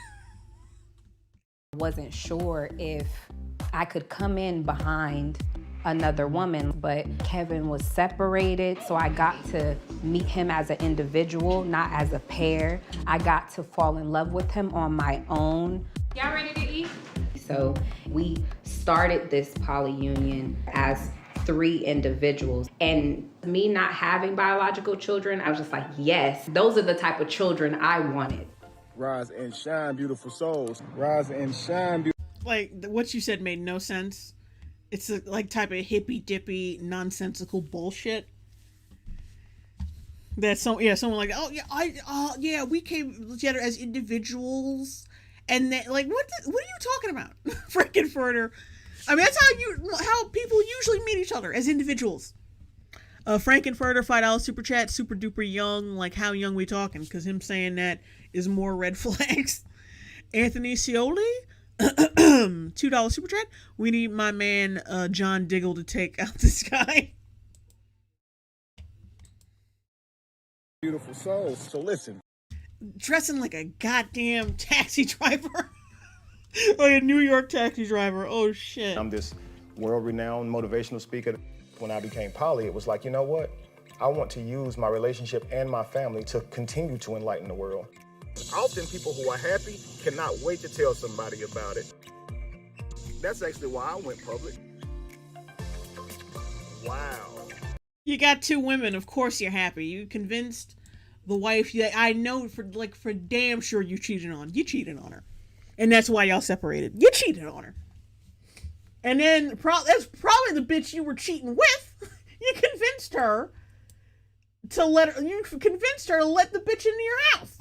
I wasn't sure if I could come in behind another woman, but Kevin was separated, so I got to meet him as an individual, not as a pair. I got to fall in love with him on my own. Y'all ready to eat? So we started this poly union as 3 individuals. And me not having biological children, I was just like, yes, those are the type of children I wanted. Rise and shine, beautiful souls. Rise and shine, beautiful. Like, what you said made no sense. It's a like type of hippy dippy nonsensical bullshit. That someone like, oh yeah, we came together as individuals, and then like what are you talking about, Frankenfurter? I mean, that's how people usually meet each other, as individuals. Frankenfurter, $5 super chat, super duper young. Like, how young we talking? Because him saying that is more red flags. Anthony Scioli, $2 super chat. We need my man John Diggle to take out this guy. Beautiful souls. So listen. Dressing like a goddamn taxi driver. Like a New York taxi driver. Oh shit. I'm this world-renowned motivational speaker. When I became poly, it was like, you know what? I want to use my relationship and my family to continue to enlighten the world. Often people who are happy cannot wait to tell somebody about it. That's actually why I went public. Wow. You got 2 women, of course you're happy. You convinced the wife that I know for damn sure you cheated on. You cheated on her. And that's why y'all separated. You cheated on her. And then that's probably the bitch you were cheating with. You convinced her to let the bitch into your house.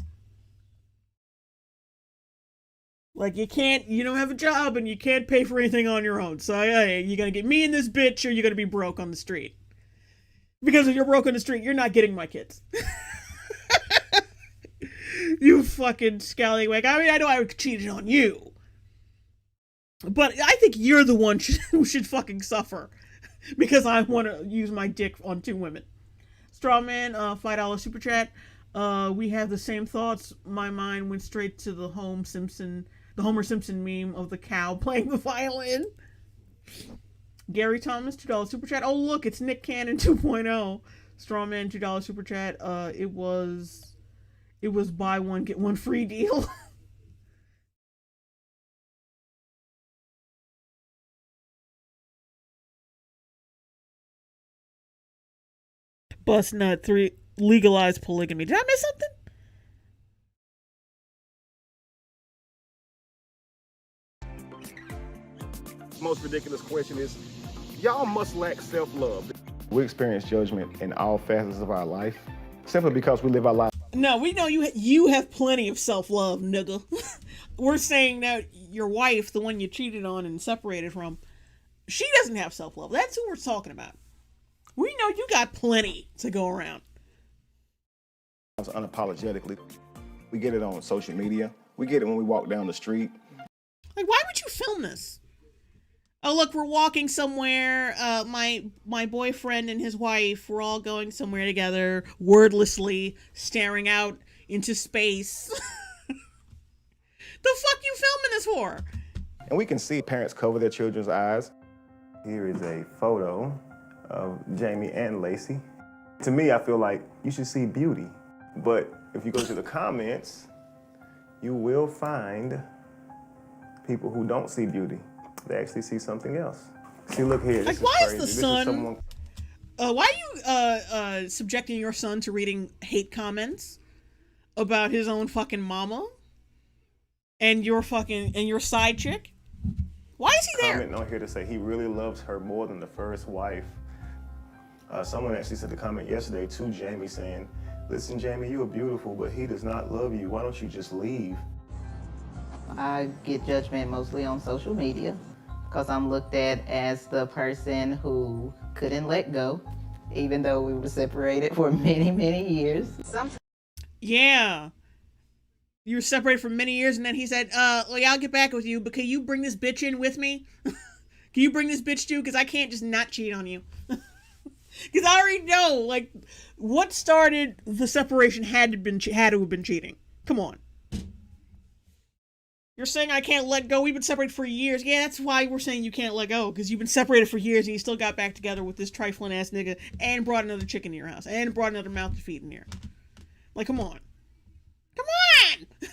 Like, you don't have a job and you can't pay for anything on your own. So hey, you're gonna get me and this bitch, or you're gonna be broke on the street. Because if you're broke on the street, you're not getting my kids. You fucking scallywag. I mean, I know I cheated on you. But I think you're the one who should fucking suffer. Because I want to use my dick on 2 women. Strawman, $5 super chat. We have the same thoughts. My mind went straight to the Homer Simpson meme of the cow playing the violin. Gary Thomas, $2 super chat. Oh look, it's Nick Cannon 2.0. Strawman, $2 super chat. It was buy one get one free deal. Bust nut 3, legalize polygamy. Did I miss something? Most ridiculous question is, y'all must lack self-love. We experience judgment in all facets of our life simply because we live our life. No, we know you have plenty of self-love, nigga. We're saying that your wife, the one you cheated on and separated from, she doesn't have self-love. That's who we're talking about. We know you got plenty to go around. Unapologetically. We get it on social media. We get it when we walk down the street. Like, why would you film this? Oh, look, we're walking somewhere. My boyfriend and his wife, we're all going somewhere together, wordlessly staring out into space. The fuck you filming this for? And we can see parents cover their children's eyes. Here is a photo of Jamie and Lacey. To me, I feel like you should see beauty. But if you go to the comments, you will find people who don't see beauty. They actually see something else. See, look here. Like, why is the son? Why are you subjecting your son to reading hate comments about his own fucking mama and your side chick? Why is he there? Comment on here to say he really loves her more than the first wife. Someone actually sent a comment yesterday to Jamie saying, "Listen, Jamie, you are beautiful, but he does not love you. Why don't you just leave?" I get judgment mostly on social media because I'm looked at as the person who couldn't let go, even though we were separated for many, many years. Yeah. You were separated for many years, and then he said, well, yeah, I'll get back with you, but can you bring this bitch in with me? Can you bring this bitch too? Because I can't just not cheat on you. Because I already know, like, what started the separation had to have been cheating. Come on. You're saying I can't let go. We've been separated for years. Yeah, that's why we're saying you can't let go, because you've been separated for years and you still got back together with this trifling ass nigga and brought another chick into your house and brought another mouth to feed in here. Like, come on. Come on!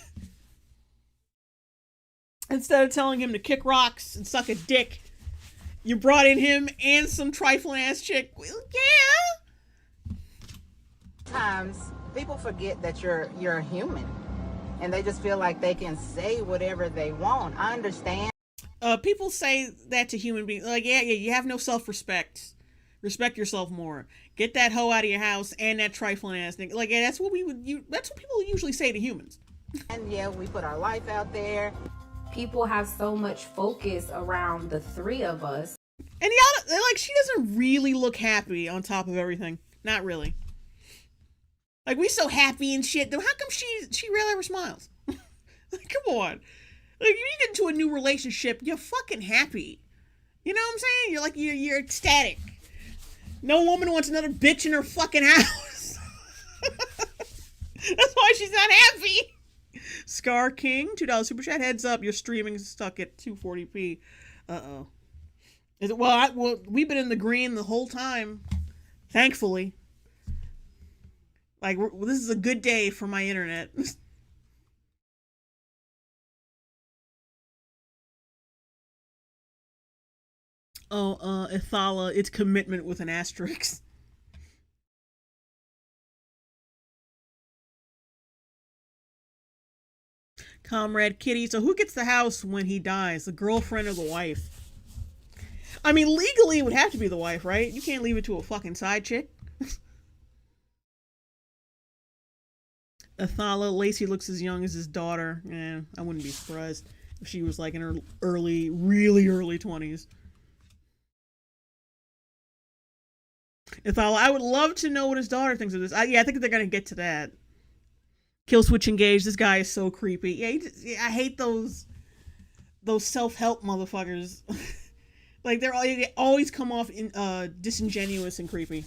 Instead of telling him to kick rocks and suck a dick, you brought in him and some trifling ass chick. Well, yeah. Sometimes people forget that you're a human, and they just feel like they can say whatever they want. I understand. People say that to human beings. Like, yeah, you have no self-respect. Respect yourself more. Get that hoe out of your house and that trifling ass nigga. Like, yeah, that's what people usually say to humans. And yeah, we put our life out there. People have so much focus around the three of us. And y'all, like, she doesn't really look happy on top of everything. Not really. Like, we so happy and shit. How come she rarely ever smiles? Like, come on. Like, if you get into a new relationship, you're fucking happy. You know what I'm saying? You're like, you're ecstatic. No woman wants another bitch in her fucking house. That's why she's not happy. Scar King, $2 super chat. Heads up, your streaming is stuck at 240p. Uh-oh. Is it? Well, we've been in the green the whole time. Thankfully. Like, this is a good day for my internet. Ithala, it's commitment with an asterisk. Comrade Kitty, so who gets the house when he dies? The girlfriend or the wife? I mean, legally it would have to be the wife, right? You can't leave it to a fucking side chick. Athala, Lacey looks as young as his daughter. I wouldn't be surprised if she was like in her really early 20s. Athala, I would love to know what his daughter thinks of this. I think they're gonna get to that. Kill switch engage. This guy is so creepy. Yeah, I hate those self-help motherfuckers. Like they always come off disingenuous and creepy.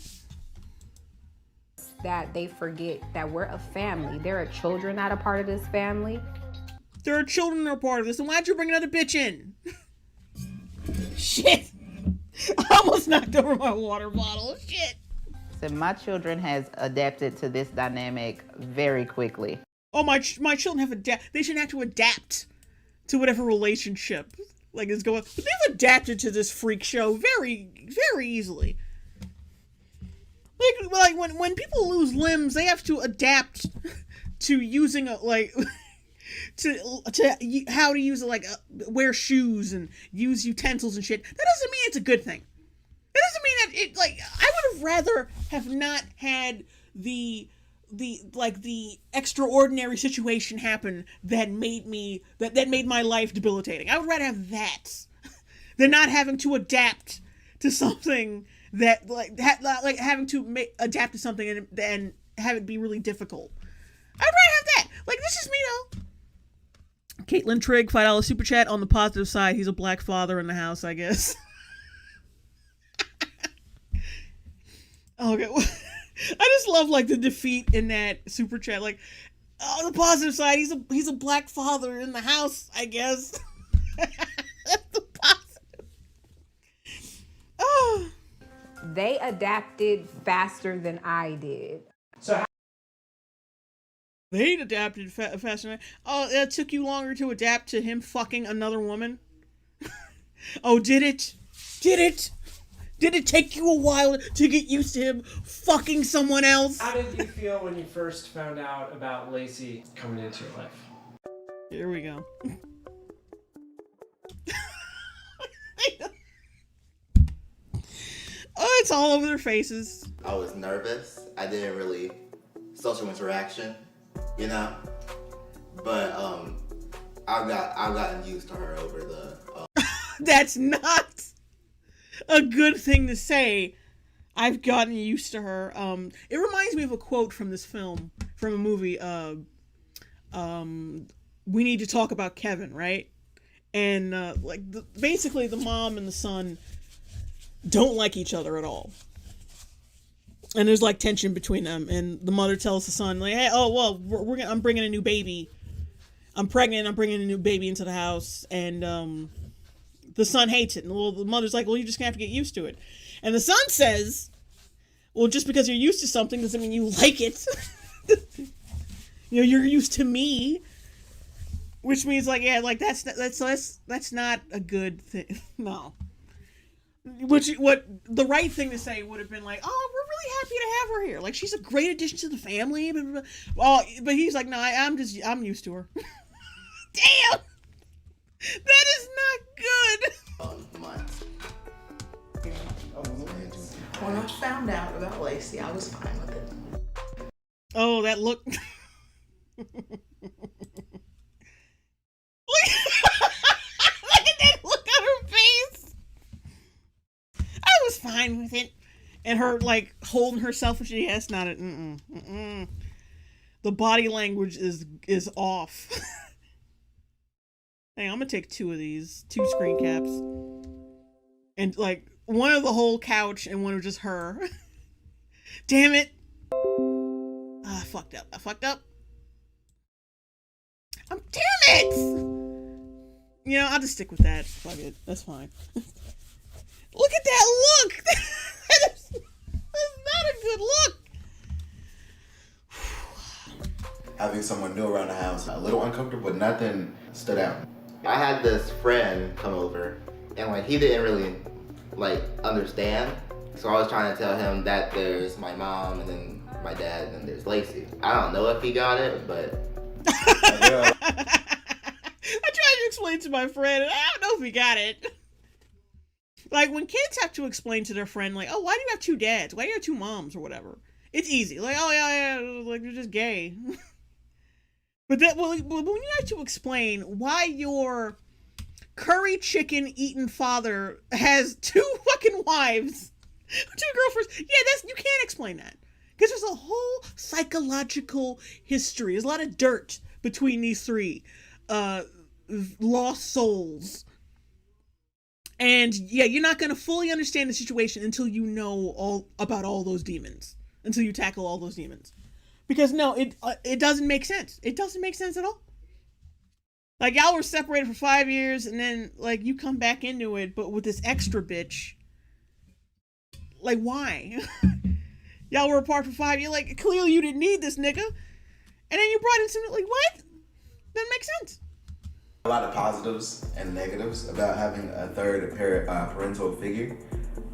That they forget that we're a family. There are children that are part of this family. There are children that are part of this. And why'd you bring another bitch in? Shit. I almost knocked over my water bottle. Shit. So my children has adapted to this dynamic very quickly. Oh, my children have they should have to adapt to whatever relationship like is going. But they've adapted to this freak show very, very easily. Like when people lose limbs, they have to adapt to using to how to use wear shoes and use utensils and shit. That doesn't mean it's a good thing. That doesn't mean that I would have rather have not had the extraordinary situation happen that made my life debilitating. I would rather have that than not having to adapt to something that having to adapt to something and have it be really difficult. I'd rather have that. Like, this is me though. Caitlin Trigg, $5 super chat. On the positive side, he's a black father in the house, I guess. Okay. I just love the defeat in that super chat. Like, on the positive side, he's a black father in the house, I guess. That's the positive. Oh. They adapted faster than I did. So they adapted faster than I. Oh, it took you longer to adapt to him fucking another woman? Oh, did it? Did it? Did it take you a while to get used to him fucking someone else? How did you feel when you first found out about Lacey coming into your life? Here we go. Oh, it's all over their faces. I was nervous. I didn't really social interaction, you know. But I've gotten used to her over the. That's not a good thing to say. I've gotten used to her. It reminds me of a quote from this film, from a movie. We Need to Talk About Kevin, right? And basically the mom and the son don't like each other at all, and there's tension between them. And the mother tells the son, hey, oh well, I'm bringing a new baby I'm pregnant, I'm bringing a new baby into the house, and the son hates it. And the mother's like, well, you're just gonna have to get used to it. And the son says, well, just because you're used to something doesn't mean you like it. You know, you're used to me. Which means, like, yeah, like, that's not a good thing. No. What the right thing to say would have been like, oh, we're really happy to have her here. Like, she's a great addition to the family. Blah, blah, blah. Oh, but he's like, no, I'm used to her. Damn! That is not good. When I found out about Lacey, I was fine with it. Oh, that look. Look at that look on her face. I was fine with it. And her, like, holding herself, she has not a, The body language is off. Hey, I'm gonna take 2 of these, 2 screen caps. And, like, one of the whole couch and one of just her. Damn it. I fucked up. Damn it! You know, I'll just stick with that. Fuck it. That's fine. Look at that look! That's not a good look! Having someone new around the house, a little uncomfortable, but nothing stood out. I had this friend come over, and like he didn't really like understand. So I was trying to tell him that there's my mom, and then my dad, and then there's Lacey. I don't know if he got it, but I tried to explain to my friend, and I don't know if he got it. Like, when kids have to explain to their friend, like, oh, why do you have 2 dads? Why do you have 2 moms or whatever? It's easy. Like, oh, yeah, like, you're just gay. But when you have to explain why your curry chicken eating father has 2 fucking wives, 2 girlfriends, yeah, you can't explain that. Because there's a whole psychological history. There's a lot of dirt between these 3 lost souls. And yeah, you're not going to fully understand the situation until you know all about all those demons. Until you tackle all those demons. Because no, it doesn't make sense. It doesn't make sense at all. Like, y'all were separated for 5 years, and then, like, you come back into it, but with this extra bitch. Like, why? Y'all were apart for 5 years. Like, clearly you didn't need this nigga. And then you brought in something, like, what? Doesn't make sense. a lot of positives and negatives about having a third parental figure,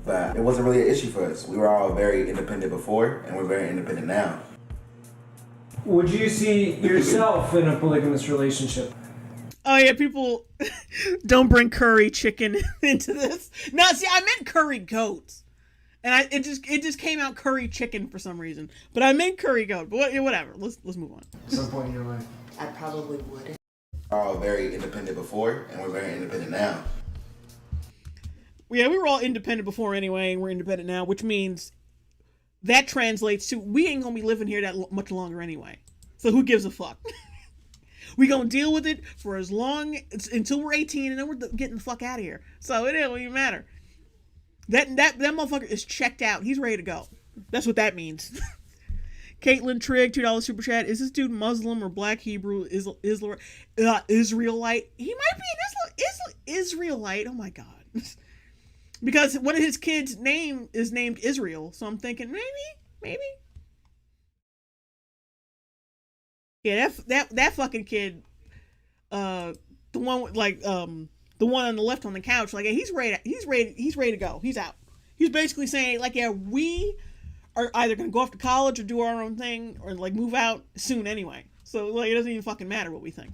but it wasn't really an issue for us. We were all very independent before, and we're very independent now. Would you see yourself in a polygamous relationship? Oh yeah, people don't bring curry chicken into this. No, see, I meant curry goats, and it just came out curry chicken for some reason. But I meant curry goat. But whatever. Let's move on. At some point in your life, I probably wouldn't. We're all very independent before, and we're very independent now. Yeah, we were all independent before anyway, and we're independent now, which means that translates to we ain't gonna be living here that much longer anyway. So who gives a fuck? We gonna deal with it for as long until we're 18, and then we're getting the fuck out of here. So it don't even matter. That motherfucker is checked out. He's ready to go. That's what that means. Caitlin Trigg, $2 super chat. Is this dude Muslim or Black Hebrew Israelite? He might be an Israelite. Oh my god. Because one of his kids' name is named Israel, so I'm thinking maybe. Yeah, that fucking kid, the one with, like the one on the left on the couch, like, yeah, he's ready to go. He's out. He's basically saying, like, yeah, we are either gonna go off to college or do our own thing or like move out soon anyway. So like it doesn't even fucking matter what we think.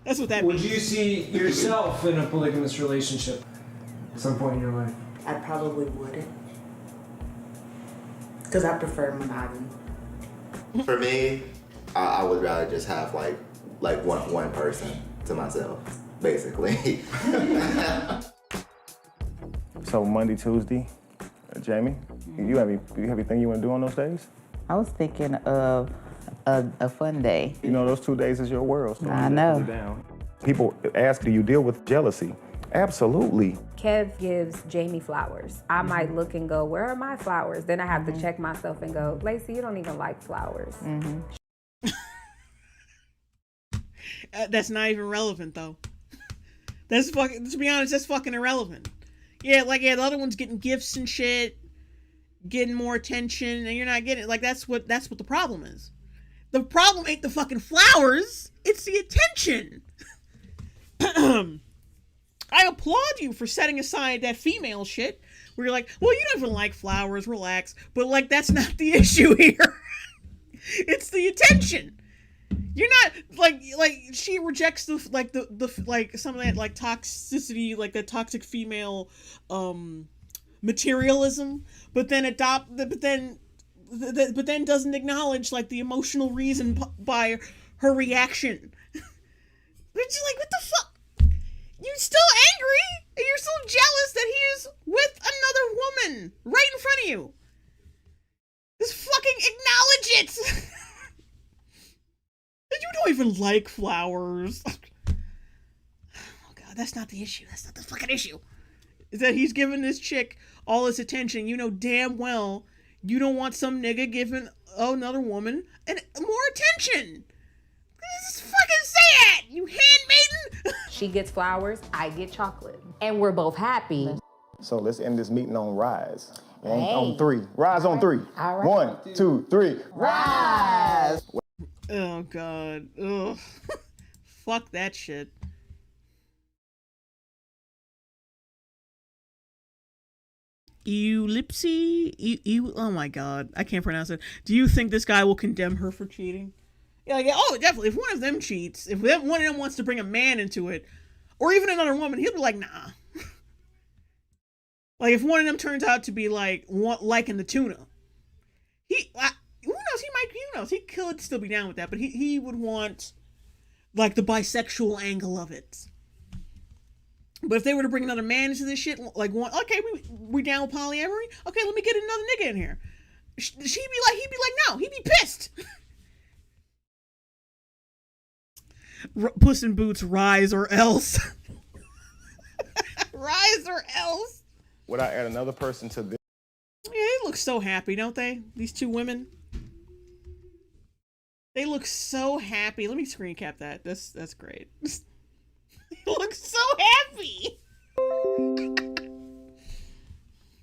That's what that means. Would you see yourself in a polygamous relationship at some point in your life? I probably wouldn't. Because I prefer monogamy. For me, I would rather just have like one person to myself, basically. So Monday, Tuesday, Jamie, you have anything you want to do on those days? I was thinking of a fun day. You know, those 2 days is your world. So I know. down. People ask, do you deal with jealousy? Absolutely. Kev gives Jamie flowers. I might look and go, where are my flowers? Then I have to check myself and go, Lacey, you don't even like flowers. That's not even relevant though. That's fucking, to be honest, that's fucking irrelevant. Yeah, like, yeah, the other one's getting gifts and shit, getting more attention, and you're not getting it. Like, that's what the problem is. The problem ain't the fucking flowers, it's the attention. I applaud you for setting aside that female shit where you're like, well, you don't even like flowers, relax. But, like, that's not the issue here. It's the attention. You're not, like she rejects the some of that, like, toxicity, like, that toxic female, materialism, but then doesn't acknowledge, like, the emotional reason by her reaction. But you're like, what the fuck? You're still angry, and you're still jealous that he's with another woman right in front of you. Just fucking acknowledge it. You don't even like flowers. Oh god, that's not the issue. That's not the fucking issue. Is that he's giving this chick all this attention. You know damn well you don't want some nigga giving another woman and more attention. Just fucking say it, you handmaiden. She gets flowers, I get chocolate. And we're both happy. So let's end this meeting on rise. On three. Rise on three. All right. 1, 2, 3. Rise! Oh god. Ugh. Fuck that shit. Oh my god. I can't pronounce it. Do you think this guy will condemn her for cheating? Yeah, like, oh, definitely. If one of them cheats, if one of them wants to bring a man into it, or even another woman, he'll be like, nah. Like, if one of them turns out to be, like, liking the tuna, who knows, he could still be down with that, but he would want, like, the bisexual angle of it. But if they were to bring another man into this shit, like, okay, we down with polyamory? Okay, let me get another nigga in here. He'd be like, no, he'd be pissed. Puss in Boots, rise or else. Rise or else. Would I add another person to this? Yeah, they look so happy, don't they? These two women. They look so happy. Let me screen cap that. That's great. They look so happy.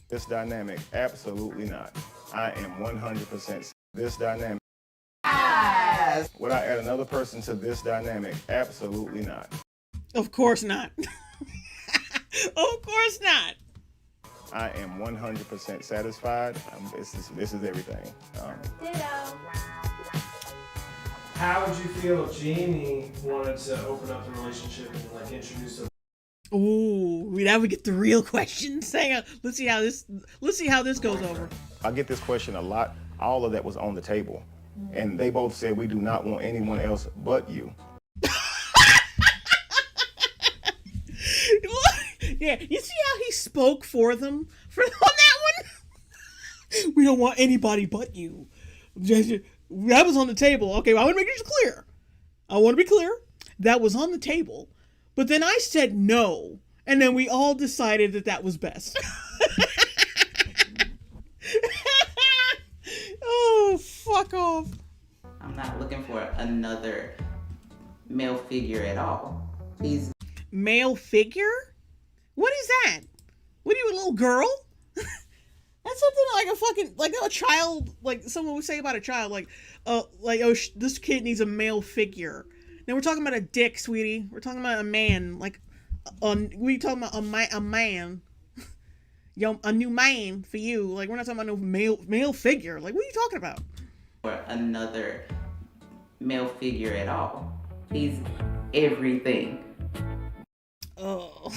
This dynamic, absolutely not. I am 100% this dynamic. Yes. Would I add another person to this dynamic? Absolutely not. Of course not. Of course not. I am 100% satisfied. This is everything. How would you feel if Jamie wanted to open up the relationship and like introduce her? Ooh, now we get the real questions. Hang on. Let's see how this goes over. I get this question a lot. All of that was on the table. And they both said, we do not want anyone else but you. Yeah, you see how he spoke for them on that one? We don't want anybody but you. That was on the table. Okay, well, I want to make it clear. I want to be clear. That was on the table. But then I said no. And then we all decided that was best. Oh, fuck off. I'm not looking for another male figure at all. Male figure? What is that? What are you, a little girl? That's something like a fucking, like a child, like someone would say about a child, like, oh, this kid needs a male figure. Now we're talking about a dick, sweetie. We're talking about a man, like, we talking about a man. Yo, a new man for you. Like, we're not talking about no male figure. Like, what are you talking about? Or another male figure at all. He's everything. Oh.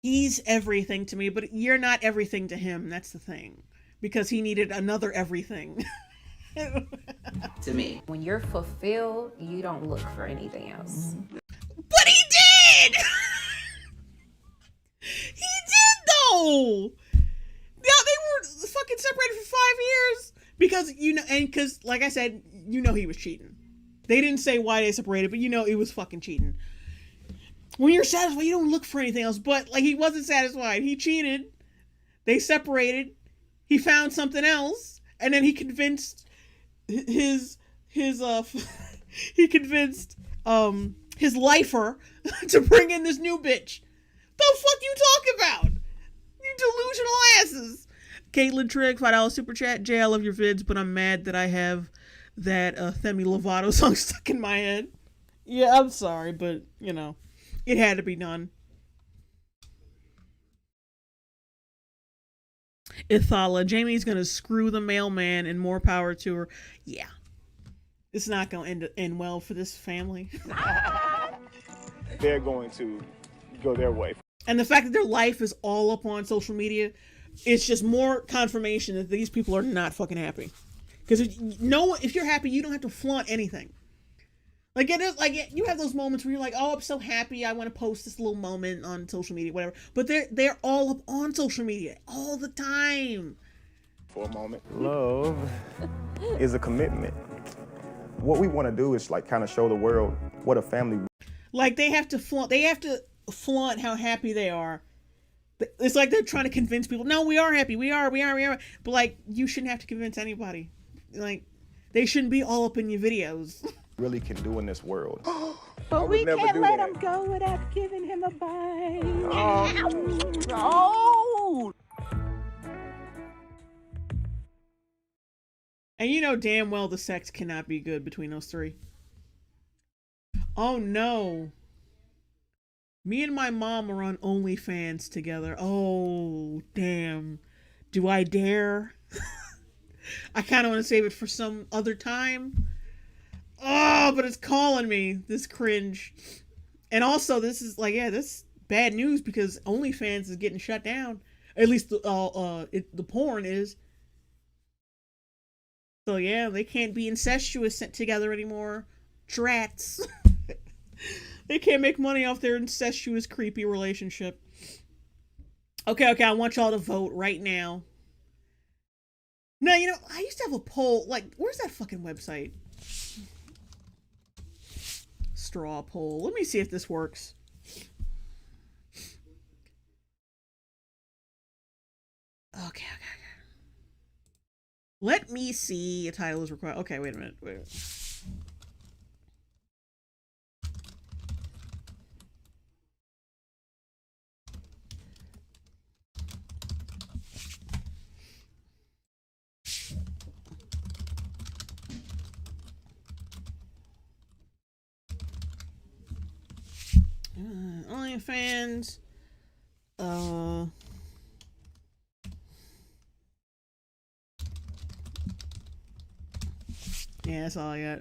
He's everything to me, but you're not everything to him. That's the thing. Because he needed another everything. To me. When you're fulfilled, you don't look for anything else. But he did! He did, though! Yeah, they were fucking separated for 5 years. Because, like I said, he was cheating. They didn't say why they separated, but it was fucking cheating. When you're satisfied, you don't look for anything else. But, like, he wasn't satisfied. He cheated. They separated. He found something else. And then he convinced his his he convinced his lifer to bring in this new bitch. The fuck you talking about? You delusional asses. Caitlin Trigg, $5 super chat. Jay, I love your vids, but I'm mad that I have that Demi Lovato song stuck in my head. Yeah, I'm sorry, but you know, it had to be done. Ithala, Jamie's gonna screw the mailman and more power to her. Yeah. It's not gonna end well for this family. They're going to go their way. And the fact that their life is all up on social media, it's just more confirmation that these people are not fucking happy. Because if you're happy, you don't have to flaunt anything. Like it is, like you have those moments where you're like, oh, I'm so happy, I want to post this little moment on social media, whatever. But they're all up on social media all the time. For a moment, love is a commitment. What we want to do is like kind of show the world what a family. Like they have to flaunt how happy they are. It's like they're trying to convince people, no, we are happy, we are. But like, you shouldn't have to convince anybody. Like, they shouldn't be all up in your videos. Really can do in this world. But we can't let him go without giving him a bite. Oh. And you know damn well the sex cannot be good between those three. Oh no. Me and my mom are on OnlyFans together. Oh, damn. Do I dare? I kind of want to save it for some other time. Oh, but it's calling me. This cringe. And also, this is like, yeah, this bad news because OnlyFans is getting shut down. At least the porn is. So yeah, they can't be incestuous together anymore. Drats. They can't make money off their incestuous, creepy relationship. Okay, I want y'all to vote right now. Now, you know, I used to have a poll. Like, where's that fucking website? Straw poll. Let me see if this works. Okay. Let me see. A title is required. Okay, wait a minute. OnlyFans. Yeah, that's all I got.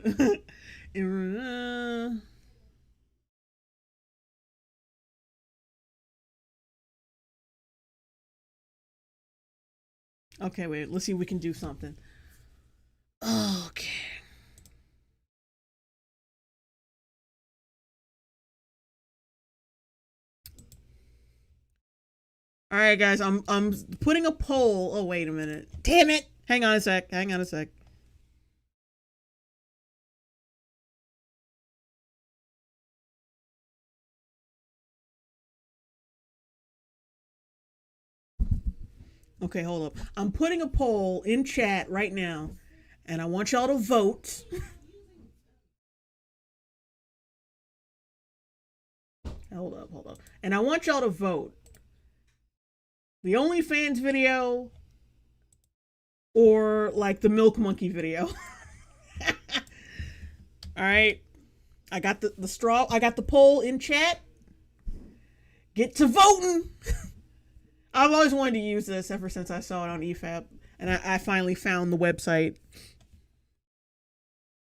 Okay, wait. Let's see if we can do something. Okay. All right, guys. I'm putting a poll. Oh, wait a minute. Damn it. Hang on a sec. Okay, hold up. I'm putting a poll in chat right now, and I want y'all to vote. Hold up. And I want y'all to vote. The OnlyFans video or like the Milk Monkey video. All right. I got the poll in chat. Get to voting. I've always wanted to use this ever since I saw it on EFAP, and I finally found the website.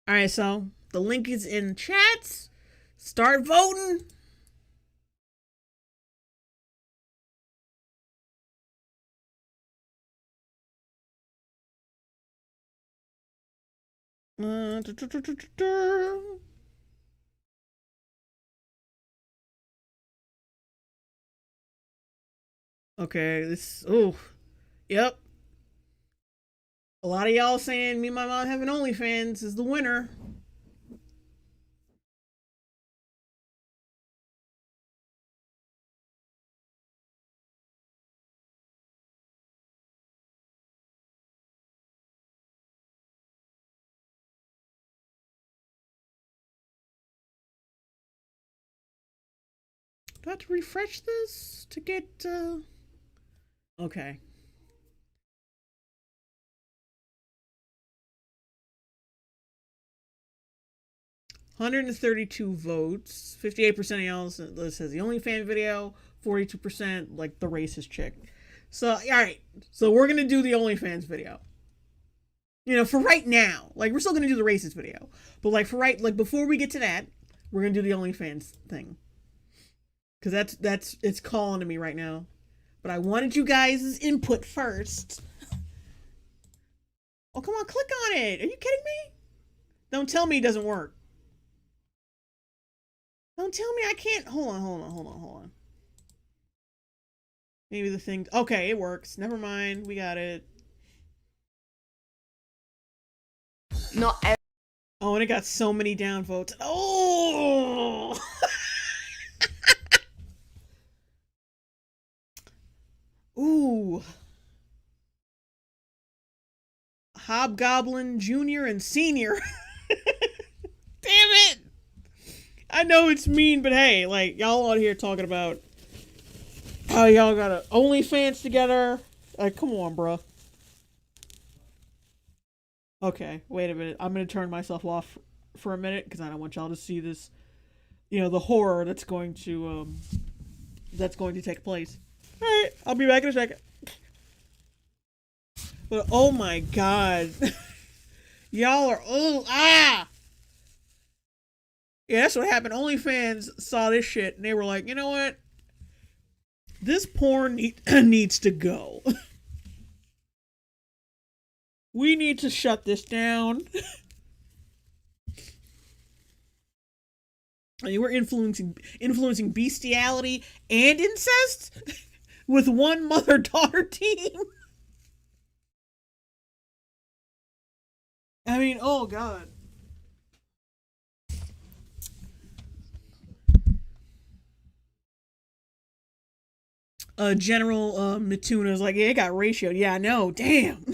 All right, so the link is in chats. Start voting. Okay, yep. A lot of y'all saying me and my mom having OnlyFans is the winner. Do I have to refresh this to get, okay. $132 votes. 58% of y'all says the OnlyFans video. 42% like the racist chick. So, alright. So we're gonna do the OnlyFans video. You know, for right now. Like, we're still gonna do the racist video. But like, for right, like, before we get to that, we're gonna do the OnlyFans thing. Because it's calling to me right now. But I wanted you guys' input first. Oh, come on, click on it. Are you kidding me? Don't tell me it doesn't work. Don't tell me I can't. Hold on. Maybe the thing. Okay, it works. Never mind. We got it. Not every. Oh, and it got so many downvotes. Oh! Ooh. Hobgoblin Jr. and Senior. Damn it! I know it's mean, but hey, like, y'all out here talking about how y'all got a OnlyFans together. Like, come on, bro. Okay, wait a minute. I'm gonna turn myself off for a minute because I don't want y'all to see this. You know, the horror that's going to take place. All right, I'll be back in a second. But oh my god, y'all are Yeah, that's what happened. OnlyFans saw this shit and they were like, you know what? This porn needs to go. We need to shut this down. And you were influencing bestiality and incest with one mother-daughter team. I mean, oh god. General Matuna's like, yeah, it got ratioed. Yeah, I know. Damn.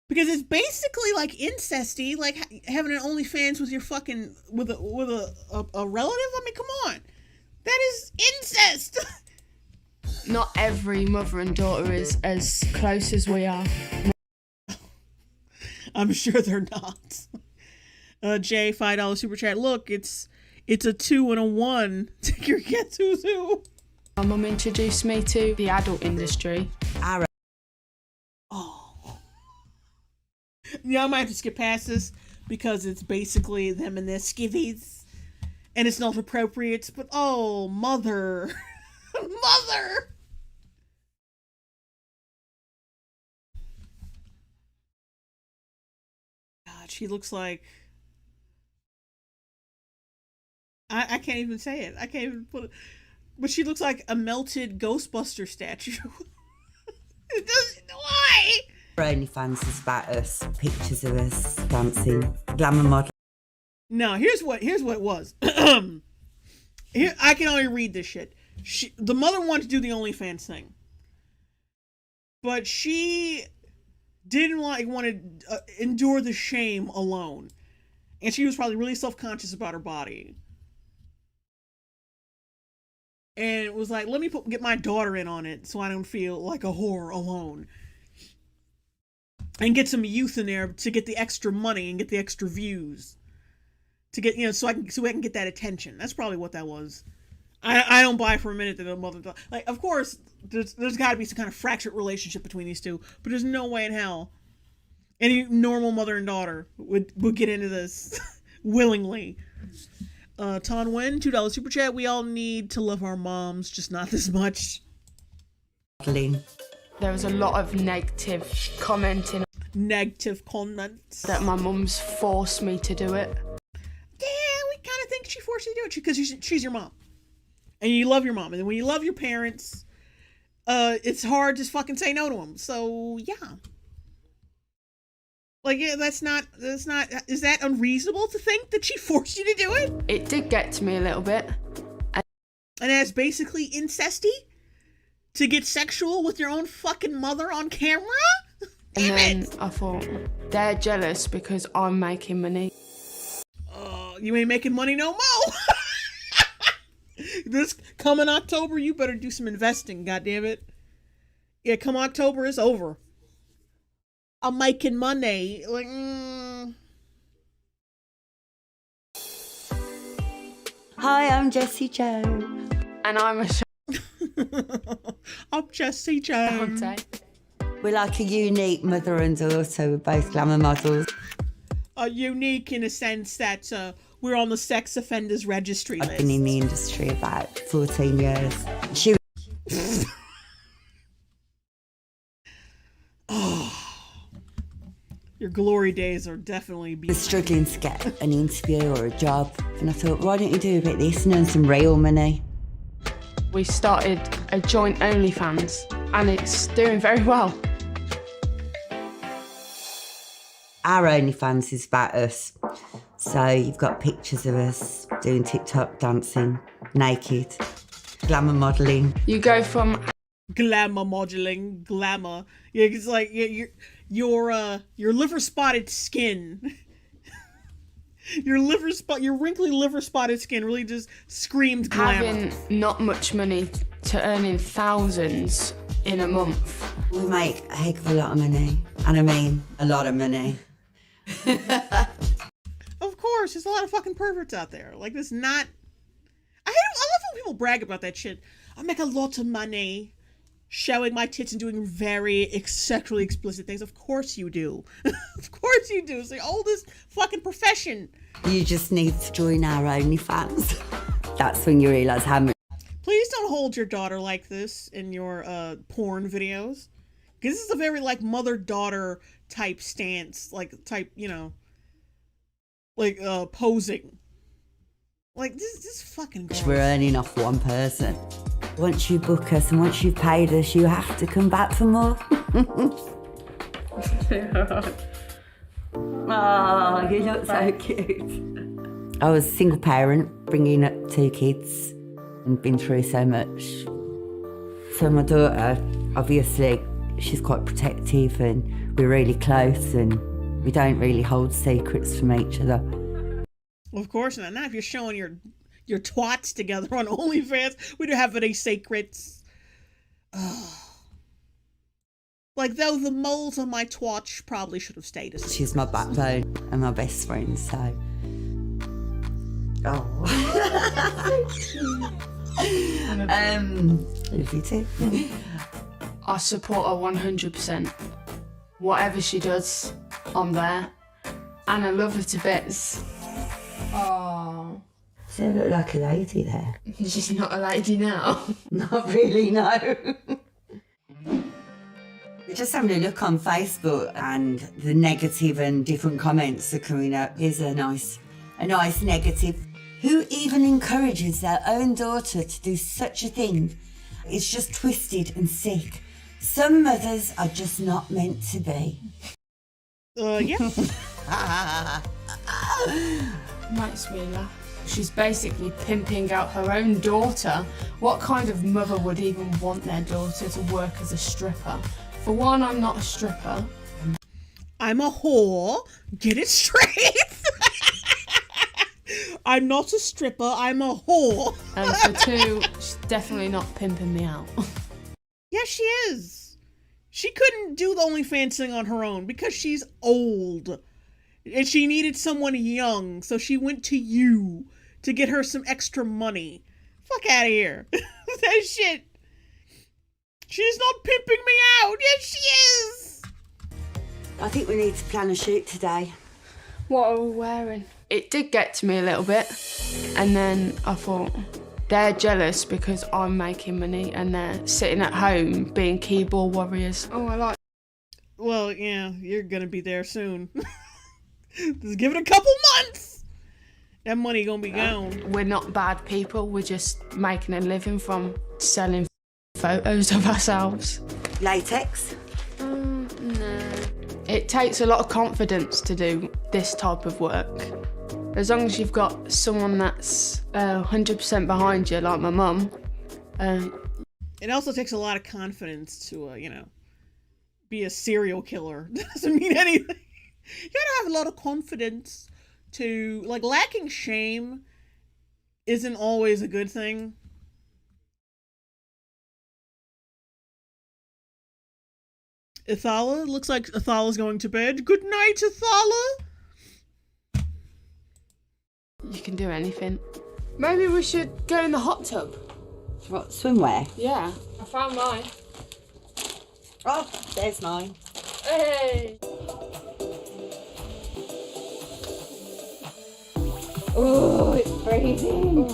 Because it's basically like incesty, like having an OnlyFans with your fucking with a relative. I mean, come on, that is incest. Not every mother and daughter is as close as we are. I'm sure they're not. Jay, $5 super chat. Look, it's a 2 and a 1. Take your Getsuzu. My mum introduced me to the adult industry. Yeah, I might have to skip past this because it's basically them and their skivvies, and it's not appropriate. But oh, mother, mother. God, she looks like. I can't even say it. I can't even put it. But she looks like a melted Ghostbuster statue. It doesn't. Why? OnlyFans is about us, pictures of us dancing, glamour model. No, here's what it was. Here, I can only read this shit. The mother wanted to do the OnlyFans thing, but she didn't want to endure the shame alone, and she was probably really self-conscious about her body. And it was like, let me get my daughter in on it so I don't feel like a whore alone. And get some youth in there to get the extra money and get the extra views. To get, so I can get that attention. That's probably what that was. I don't buy for a minute that a mother, like, of course, there's got to be some kind of fractured relationship between these two, but there's no way in hell any normal mother and daughter would get into this willingly. Ton Wen, $2 super chat. We all need to love our moms, just not this much. There was a lot of negative commenting. Negative comments. That my mum's forced me to do it. Yeah, we kind of think she forced you to do it because she's your mom. And you love your mom. And when you love your parents, it's hard to fucking say no to them. So, yeah. Like, yeah, that's not, is that unreasonable to think that she forced you to do it? It did get to me a little bit. And that's basically incesty? To get sexual with your own fucking mother on camera? And then I thought, they're jealous because I'm making money. You ain't making money no more. This coming October, you better do some investing, goddammit. Yeah, come October, it's over. I'm making money. Like, Hi, I'm Jessie Joe. And I'm a I'm Jessie Joe. We're like a unique mother and daughter. We're both glamour models. Unique in a sense that we're on the sex offenders registry list. I've been in the industry about 14 years. She Your glory days are definitely was struggling to get an interview or a job, and I thought, why don't you do a bit of this and earn some real money? We started a joint OnlyFans, and it's doing very well. Our OnlyFans is about us. So you've got pictures of us doing TikTok, dancing, naked, glamour modelling. You go from glamour modeling, glamour. Yeah, it's like your liver spotted skin. Your wrinkly liver spotted skin really just screams glamour. having not much money to earning thousands in a month. We make a heck of a lot of money. And I mean, a lot of money. Of course, there's a lot of fucking perverts out there. Like, this not... I love when people brag about that shit. I make a lot of money showing my tits and doing very sexually explicit things. Of course you do. Of course you do. It's the oldest fucking profession. You just need to join our OnlyFans. That's when you realise how much... Please don't hold your daughter like this in your porn videos. Because this is a very, like, mother-daughter type stance. Like, type, you know... Like, posing. Like, this fucking gross. We're earning off one person. Once you book us and once you've paid us, you have to come back for more. Oh, you look so cute. I was a single parent, bringing up 2 kids and been through so much. So my daughter, obviously, she's quite protective and we're really close and we don't really hold secrets from each other. Of course not. Not if you're showing your twats together on OnlyFans. We don't have any secrets. Like, though the moles on my twatch probably should have stayed as She's my backbone and my best friend, so... Oh. Love you too. I support her 100%. Whatever she does, I'm there. And I love her to bits. Oh. She don't look like a lady there. She's not a lady now. Not really, no. Just having a look on Facebook and the negative and different comments are coming up is a nice negative. Who even encourages their own daughter to do such a thing? It's just twisted and sick. Some mothers are just not meant to be. Yeah. Makes me laugh. She's basically pimping out her own daughter. What kind of mother would even want their daughter to work as a stripper? For one, I'm not a stripper. I'm a whore. Get it straight. I'm not a stripper. I'm a whore. And for two, she's definitely not pimping me out. Yeah, she is. She couldn't do the OnlyFans thing on her own because she's old. And she needed someone young, so she went to you to get her some extra money. Fuck out of here. That shit. She's not pimping me out. Yes, she is. I think we need to plan a shoot today. What are we wearing? It did get to me a little bit. And then I thought, they're jealous because I'm making money and they're sitting at home being keyboard warriors. Oh, I like... Well, yeah, you're gonna be there soon. Just give it a couple months. That money gonna be gone. We're not bad people. We're just making a living from selling photos of ourselves. Latex? No. It takes a lot of confidence to do this type of work. As long as you've got someone that's 100% behind you, like my mum. It also takes a lot of confidence to, be a serial killer. Doesn't mean anything. You gotta have a lot of confidence to, lacking shame isn't always a good thing. Ithala, looks like Ithala's going to bed. Good night, Ithala. You can do anything. Maybe we should go in the hot tub. What, swimwear? Yeah, I found mine. Oh, there's mine. Hey! Oh, it's freezing.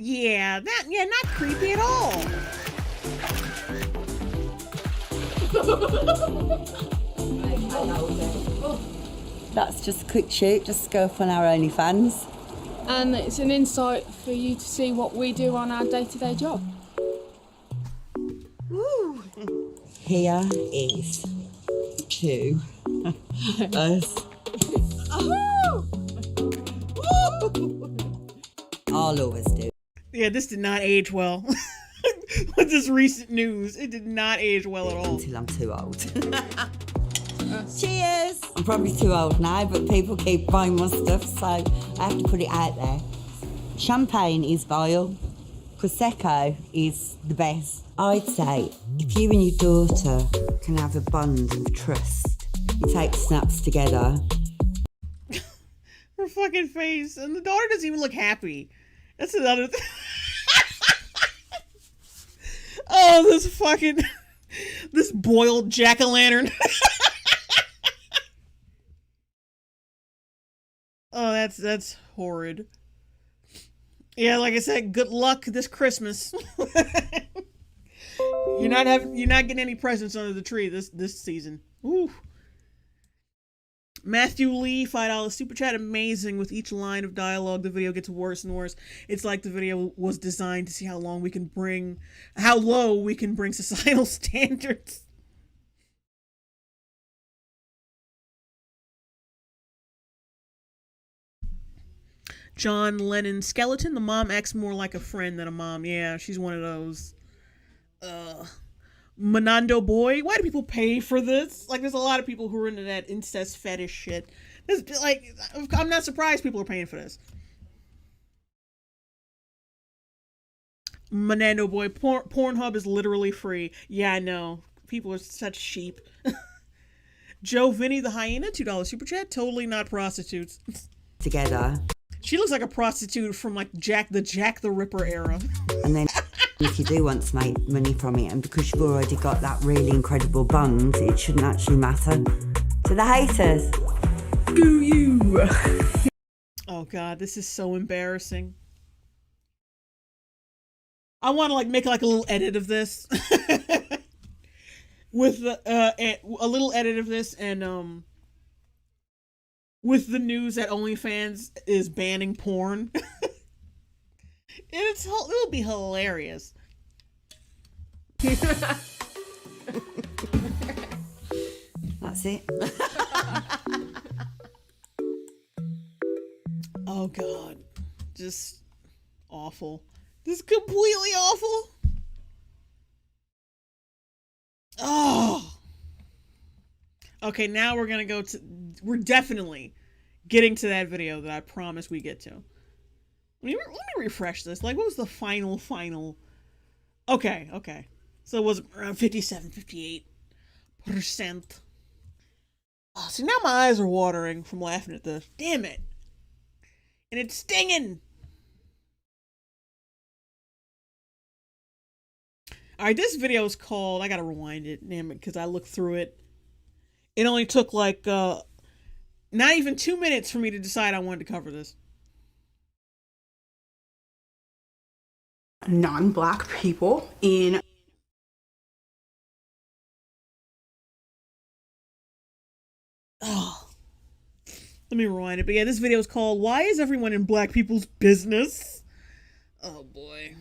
Yeah, not creepy at all. That's just a quick shoot, just to go up on our OnlyFans. And it's an insight for you to see what we do on our day-to-day job. Woo. Here is to us. I'll always do. Yeah, this did not age well. With this recent news, it did not age well at all. Until I'm too old. Cheers! I'm probably too old now, but people keep buying my stuff, so I have to put it out there. Champagne is vile. Prosecco is the best. I'd say if you and your daughter can have a bond of trust, you take snaps together. Her fucking face. And the daughter doesn't even look happy. That's another thing. Oh, this boiled jack-o'-lantern. Oh, that's horrid. Yeah, like I said, good luck this Christmas. You're not getting any presents under the tree this season. Ooh. Matthew Lee, $5 super chat. Amazing. With each line of dialogue, the video gets worse and worse. It's like the video was designed to see how low we can bring societal standards. John Lennon skeleton. The mom acts more like a friend than a mom. Yeah, she's one of those. Monando boy. Why do people pay for this? Like, there's a lot of people who are into that incest fetish shit. I'm not surprised people are paying for this. Monando boy. Pornhub is literally free. Yeah, I know. People are such sheep. Joe Vinny the hyena, $2 super chat. Totally not prostitutes. Together. She looks like a prostitute from like Jack the Ripper era. And then if you do want to make money from it, and because you've already got that really incredible bond, it shouldn't actually matter to the haters. Do you? Oh God, this is so embarrassing. I want to like make like a little edit of this. With a little edit of this and with the news that OnlyFans is banning porn. It'll be hilarious. That's it. Oh God, just awful. This is completely awful. Oh. Okay, now we're definitely getting to that video that I promised we get to. Let me refresh this. Like, what was the final? Okay. So it was around 57, 58%. Oh, see, now my eyes are watering from laughing at this. Damn it. And it's stinging. Alright, this video is called, I gotta rewind it, damn it, because I looked through it. It only took like, not even 2 minutes for me to decide I wanted to cover this. Non-black people in Let me rewind it. But yeah, this video is called Why is Everyone in Black People's Business? Oh boy.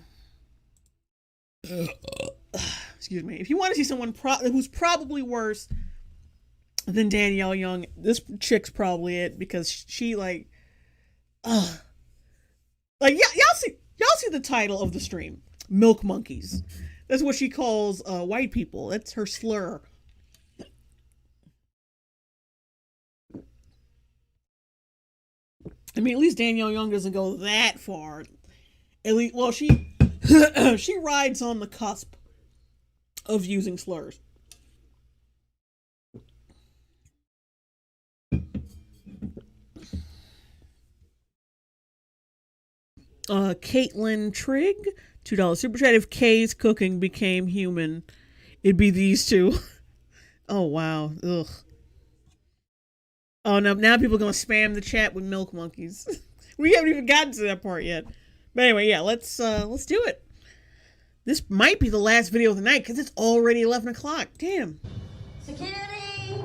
Excuse me. If you want to see someone who's probably worse than Danielle Young, this chick's probably it, because she like y'all see the title of the stream, Milk Monkeys. That's what she calls white people. That's her slur. I mean, at least Danielle Young doesn't go that far. At least, well, she she rides on the cusp of using slurs. Caitlin Trigg, $2 super chat. If Kay's cooking became human, it'd be these two. Oh wow. Ugh. Oh no, now people are gonna spam the chat with milk monkeys. We haven't even gotten to that part yet. But anyway, yeah, let's do it. This might be the last video of the night because it's already 11 o'clock. Damn. Security,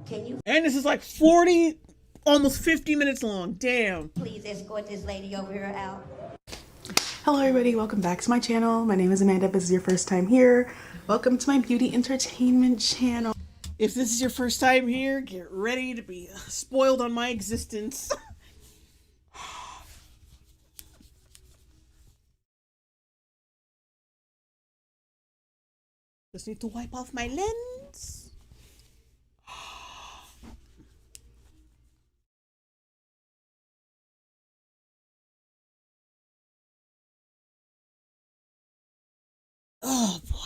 can you And this is like 40, almost 50 minutes long. Damn. please escort this lady over here out? Hello everybody, welcome back to my channel. My name is Amanda. If this is your first time here, welcome to my beauty entertainment channel. If this is your first time here, get ready to be spoiled on my existence. Just need to wipe off my lens. Oh boy.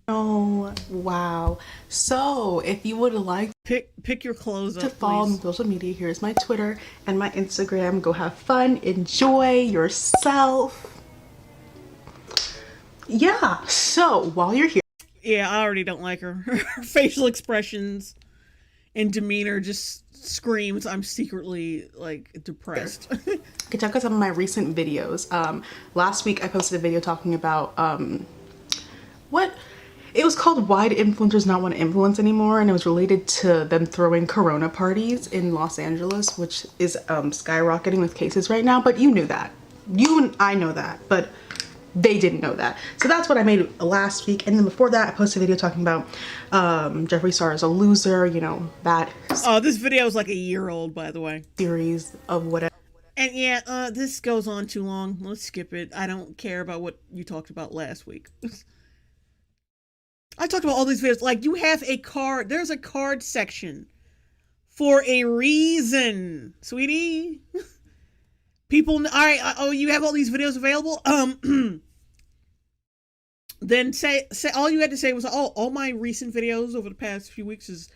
Oh wow. So if you would like pick your clothes up to follow me on please. social media, here's my Twitter and my Instagram. Go have fun, enjoy yourself. Yeah, so while you're here. Yeah, I already don't like her. Her facial expressions and demeanor just screams I'm secretly like depressed. You can check out some of my recent videos. Last week I posted a video talking about what it was called Why Do Influencers Not Want to Influence Anymore, and it was related to them throwing corona parties in Los Angeles, which is skyrocketing with cases right now. But you knew that. You and I know that, but they didn't know that. So that's what I made last week. And then before that I posted a video talking about Jeffree Star is a loser, you know, that Oh, this video is like a year old, by the way. Series of whatever. And yeah, this goes on too long. Let's skip it. I don't care about what you talked about last week. I talked about all these videos. Like, you have a card. There's a card section for a reason, sweetie. People, all right. Oh, you have all these videos available. Then say all you had to say was, oh, all my recent videos over the past few weeks is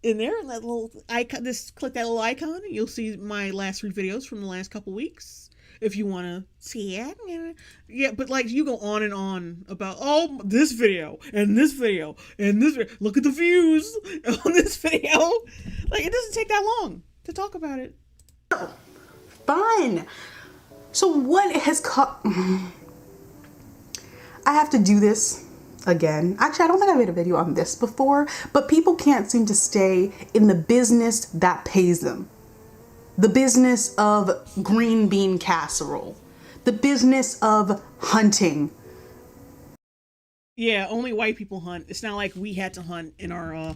in there. And that little icon. Just click that little icon, and you'll see my last 3 videos from the last couple weeks. If you want to see it. Yeah, but like you go on and on about, oh, this video and this video and this video. Look at the views on this video. Like, it doesn't take that long to talk about it. Fun. So what has caught... I have to do this again. Actually, I don't think I made a video on this before, but people can't seem to stay in the business that pays them. The business of green bean casserole. The business of hunting. Yeah, only white people hunt. It's not like we had to hunt in our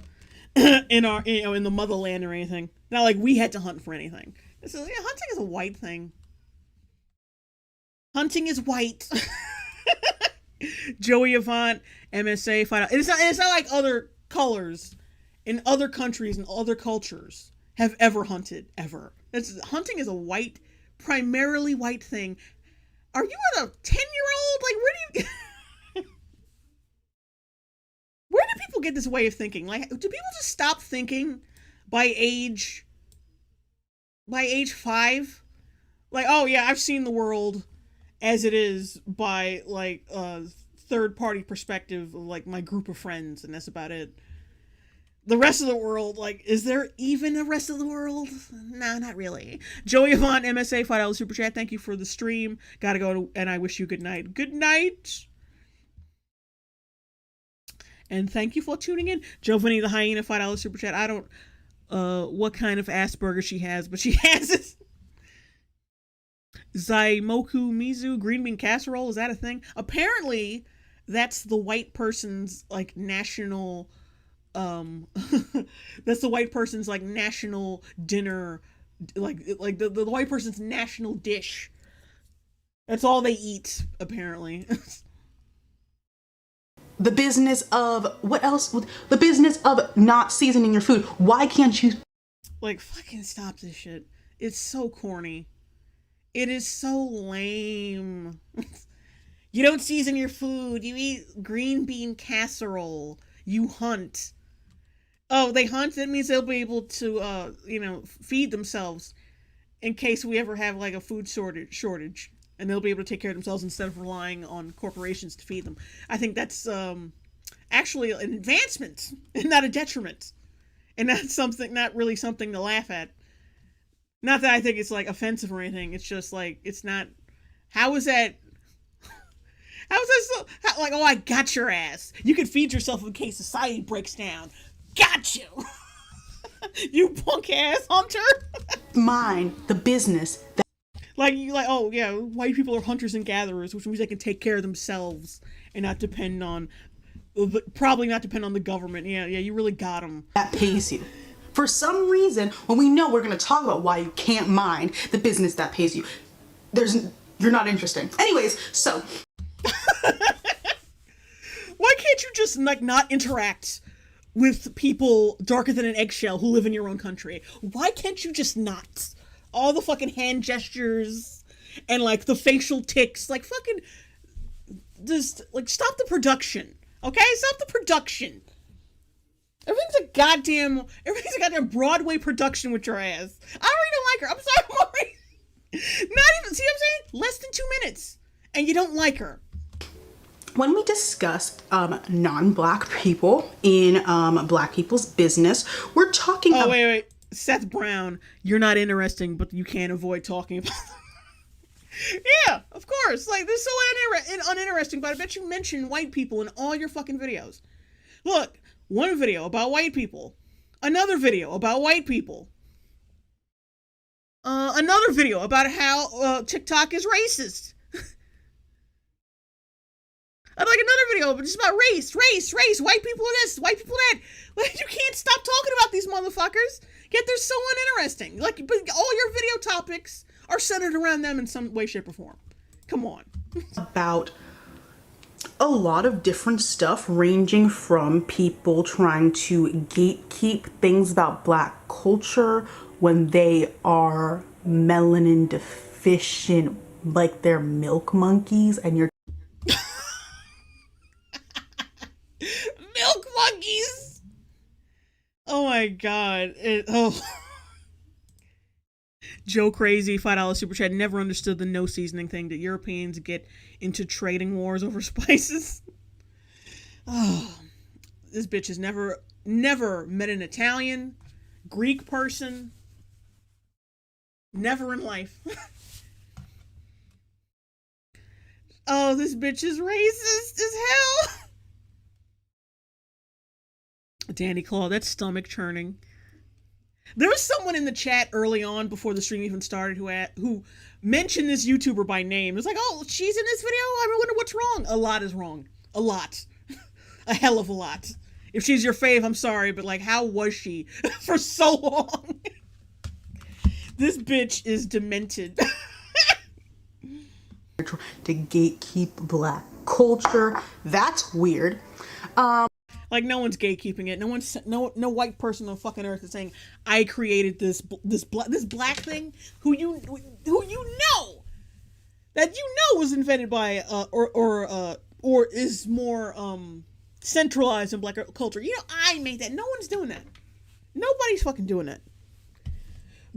in the motherland or anything. Not like we had to hunt for anything. Hunting is a white thing. Hunting is white. Joey Avant, MSA, find out. It's not like other colors in other countries and other cultures have ever hunted, ever. Hunting is a white, primarily white thing. Are you a 10-year-old? Like, where do people get this way of thinking? Like, do people just stop thinking by age 5? Like, oh yeah, I've seen the world as it is by like third-party perspective of like my group of friends, and that's about it. The rest of the world, like, is there even a rest of the world? No, not really. Joey Avant, MSA, $5 super chat. Thank you for the stream. Gotta go, and I wish you good night. Good night. And thank you for tuning in. Giovanni the Hyena, $5 super chat. I don't, what kind of Asperger she has, but she has it. Zaimoku Mizu, green bean casserole, is that a thing? Apparently, that's the white person's, like, national... that's the white person's like national dinner, like the white person's national dish. That's all they eat, apparently. The business of what else? The business of not seasoning your food. Why can't you? Like, fucking stop this shit. It's so corny. It is so lame. You don't season your food. You eat green bean casserole. You hunt. Oh, they hunt? That means they'll be able to, feed themselves in case we ever have, like, a food shortage. And they'll be able to take care of themselves instead of relying on corporations to feed them. I think that's actually an advancement and not a detriment. And that's not really something to laugh at. Not that I think it's, like, offensive or anything. It's just, like, it's not... How is that so... like, oh, I got your ass. You can feed yourself in case society breaks down. Got you! You punk-ass hunter! Mind the business. Oh, yeah, white people are hunters and gatherers, which means they can take care of themselves and not depend on... Probably not depend on the government. Yeah, you really got them. That pays you. For some reason, when we know we're going to talk about why you can't mind the business that pays you, you're not interesting. Anyways, so... Why can't you just, like, not interact with people darker than an eggshell who live in your own country? Why can't you just not? All the fucking hand gestures and, like, the facial tics, like, fucking... Just, like, stop the production, okay? Stop the production. Everything's a goddamn Broadway production with your ass. I already don't like her. I'm sorry, I'm already... Not even... See what I'm saying? Less than 2 minutes. And you don't like her. When we discuss non-black people in black people's business, we're talking about... Oh, wait. Seth Brown, you're not interesting, but you can't avoid talking about them. Yeah, of course. Like, this is so uninteresting, but I bet you mention white people in all your fucking videos. Look, one video about white people. Another video about white people. Another video about how TikTok is racist. I'd like another video just about race, white people this, white people that. Like, you can't stop talking about these motherfuckers, yet they're so uninteresting. Like, but all your video topics are centered around them in some way, shape, or form. Come on. About a lot of different stuff, ranging from people trying to gatekeep things about black culture when they are melanin deficient, like they're milk monkeys, and you're milk monkeys. Oh my god. Joe Crazy, $5 super chat. Never understood the no seasoning thing that Europeans get into trading wars over spices. Oh, this bitch has never met an Italian, Greek person. Never in life. Oh, this bitch is racist as hell. Danny Claw, that's stomach churning. There was someone in the chat early on before the stream even started who mentioned this YouTuber by name. It was like, oh, she's in this video? I wonder what's wrong. A lot is wrong. A lot. A hell of a lot. If she's your fave, I'm sorry, but like, how was she for so long? This bitch is demented. to gatekeep black culture. That's weird. Like, no one's gatekeeping it. No white person on fucking earth is saying, I created this black thing who you know was invented by or is more centralized in black culture. You know, I made that. No one's doing that. Nobody's fucking doing that.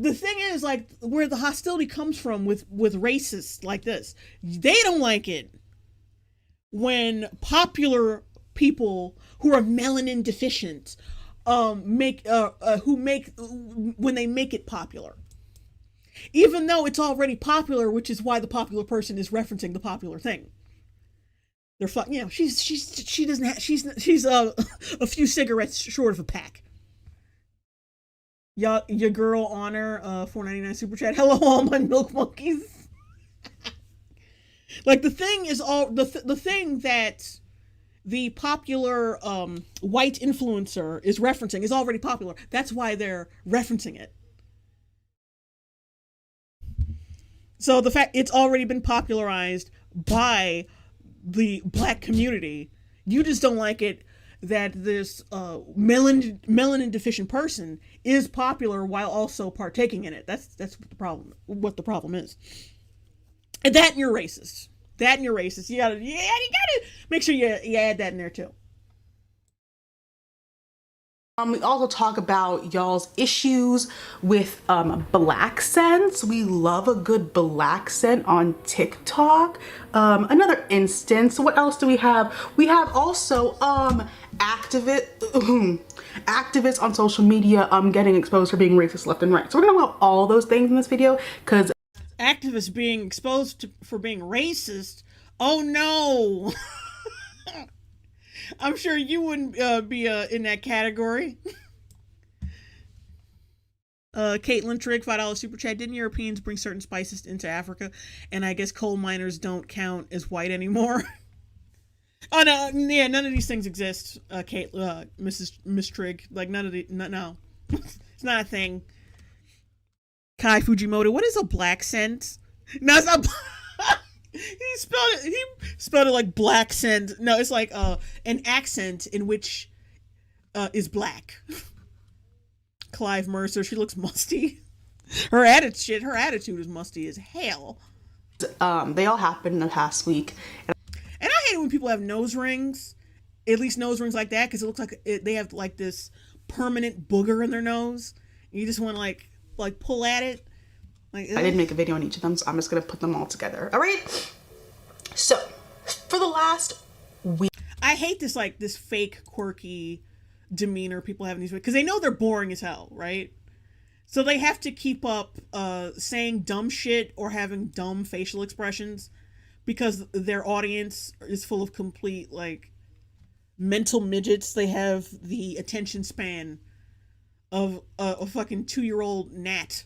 The thing is, like, where the hostility comes from with racists like this, they don't like it when popular people who are melanin deficient when they make it popular, even though it's already popular, which is why the popular person is referencing the popular thing. They're she's a few cigarettes short of a pack. Your girl Honor, $4.99 super chat. Hello, all my milk monkeys. Like, the thing is the thing that the popular white influencer is referencing is already popular. That's why they're referencing it. So the fact it's already been popularized by the black community, you just don't like it that this melanin deficient person is popular while also partaking in it. That's what the problem is. And that and you're racist. That and you're racist. You gotta make sure you add that in there too. We also talk about y'all's issues with black scents. We love a good black scent on TikTok. Another instance, what else do we have? We have also activists on social media getting exposed for being racist left and right. So we're gonna talk about all those things in this video because activists being exposed for being racist. Oh no. I'm sure you wouldn't be in that category. Caitlin Trigg, $5 super chat. Didn't Europeans bring certain spices into Africa? And I guess coal miners don't count as white anymore. Oh no, yeah, none of these things exist. Kate, Miss Trigg, like none of the no, it's not a thing. Kai Fujimoto, what is a black scent? No, it's not. He spelled it like black scent. No, it's like an accent in which is black. Clive Mercer, she looks musty. Her attitude is musty as hell. They all happened in the past week. And I hate it when people have nose rings. At least nose rings like that, because it looks like they have like this permanent booger in their nose. You just want to like pull at it. Like, I did make a video on each of them, so I'm just gonna put them all together. All right. So for the last week, I hate this fake quirky demeanor people have in these videos because they know they're boring as hell, right? So they have to keep up saying dumb shit or having dumb facial expressions because their audience is full of complete like mental midgets. They have the attention span of a fucking 2-year-old gnat.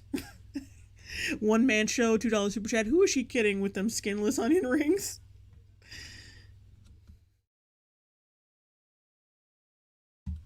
One man show, $2 super chat. Who is she kidding with them skinless onion rings?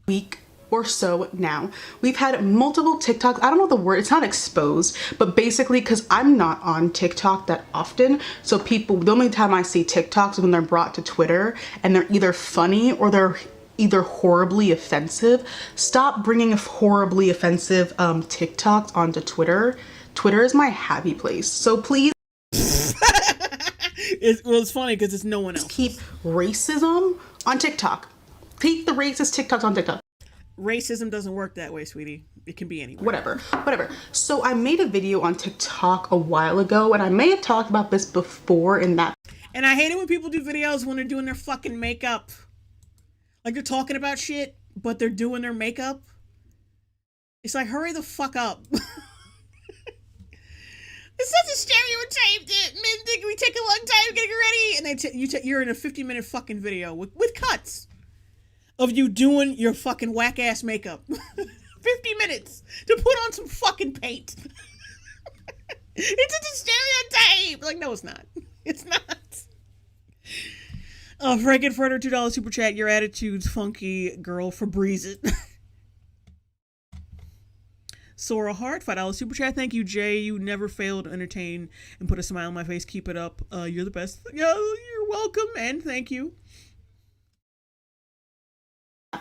Week or so now, we've had multiple TikToks. I don't know the word, it's not exposed, but basically because I'm not on TikTok that often, so the only time I see TikToks is when they're brought to Twitter and they're either funny or they're either horribly offensive. Stop bringing horribly offensive TikToks onto Twitter. Twitter is my happy place, so please. It's funny because it's no one else. Keep racism on TikTok. Keep the racist TikToks on TikTok. Racism doesn't work that way, sweetie. It can be anywhere. Whatever. So I made a video on TikTok a while ago, and I may have talked about this before in that. And I hate it when people do videos when they're doing their fucking makeup. Like they're talking about shit, but they're doing their makeup. It's like, hurry the fuck up. It's such a stereotype that men think we take a long time getting ready, and you're in a 50-minute fucking video with cuts of you doing your fucking whack-ass makeup. 50 minutes to put on some fucking paint. It's such a stereotype. Like, no, it's not. It's not. Frankenfurter, $2 super chat. Your attitude's funky, girl. Febreze it. Sora Hart, $5 super chat. Thank you, Jay. You never fail to entertain and put a smile on my face. Keep it up. You're the best. Yeah, you're welcome, and thank you.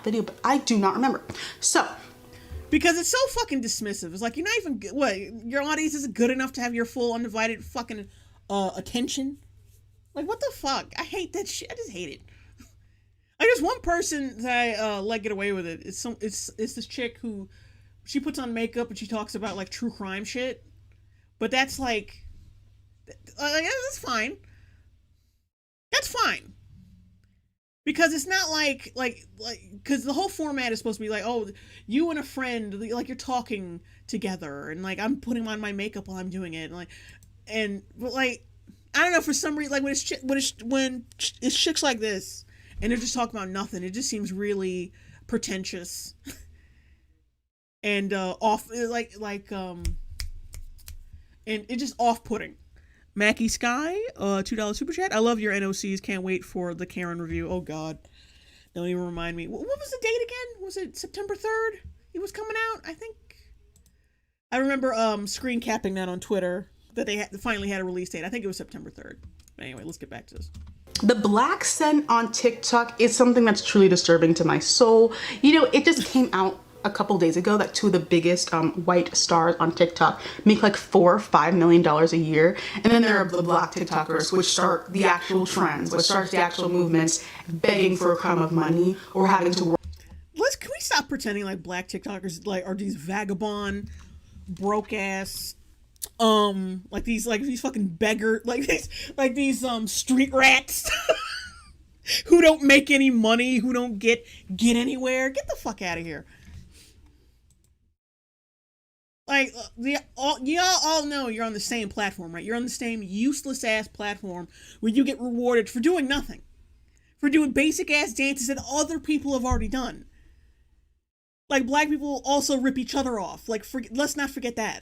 Video, but I do not remember. So, because it's so fucking dismissive. It's like, you're not even, what, your audience isn't good enough to have your full undivided fucking attention? Like, what the fuck? I hate that shit. I just hate it. Like, there's one person that I let get away with it. It's this chick who, she puts on makeup and she talks about like true crime shit, but that's like that's fine. That's fine. Because it's not like because the whole format is supposed to be like, oh, you and a friend, like you're talking together, and like I'm putting on my makeup while I'm doing it, but like I don't know, for some reason, like when it's chicks like this and they're just talking about nothing, it just seems really pretentious. And off and it's just off-putting. Mackie Sky, $2 super chat. I love your NOCs. Can't wait for the Karen review. Oh God, don't even remind me. What was the date again? Was it September 3rd? It was coming out. I think. I remember screen capping that on Twitter that they finally had a release date. I think it was September 3rd. Anyway, let's get back to this. The black scent on TikTok is something that's truly disturbing to my soul. You know, it just came out a couple days ago that two of the biggest white stars on TikTok make like $4 or $5 million a year. And then there are the black TikTokers, which start the actual trends, which starts the actual movements, begging for a crumb of money or having to work. Can we stop pretending like black TikTokers like are these vagabond, broke ass, like these fucking beggar, like these street rats who don't make any money, who don't get anywhere. Get the fuck out of here. Like y'all all know you're on the same platform, right? You're on the same useless ass platform where you get rewarded for doing nothing, for doing basic ass dances that other people have already done. Like, black people also rip each other off. Like, let's not forget that.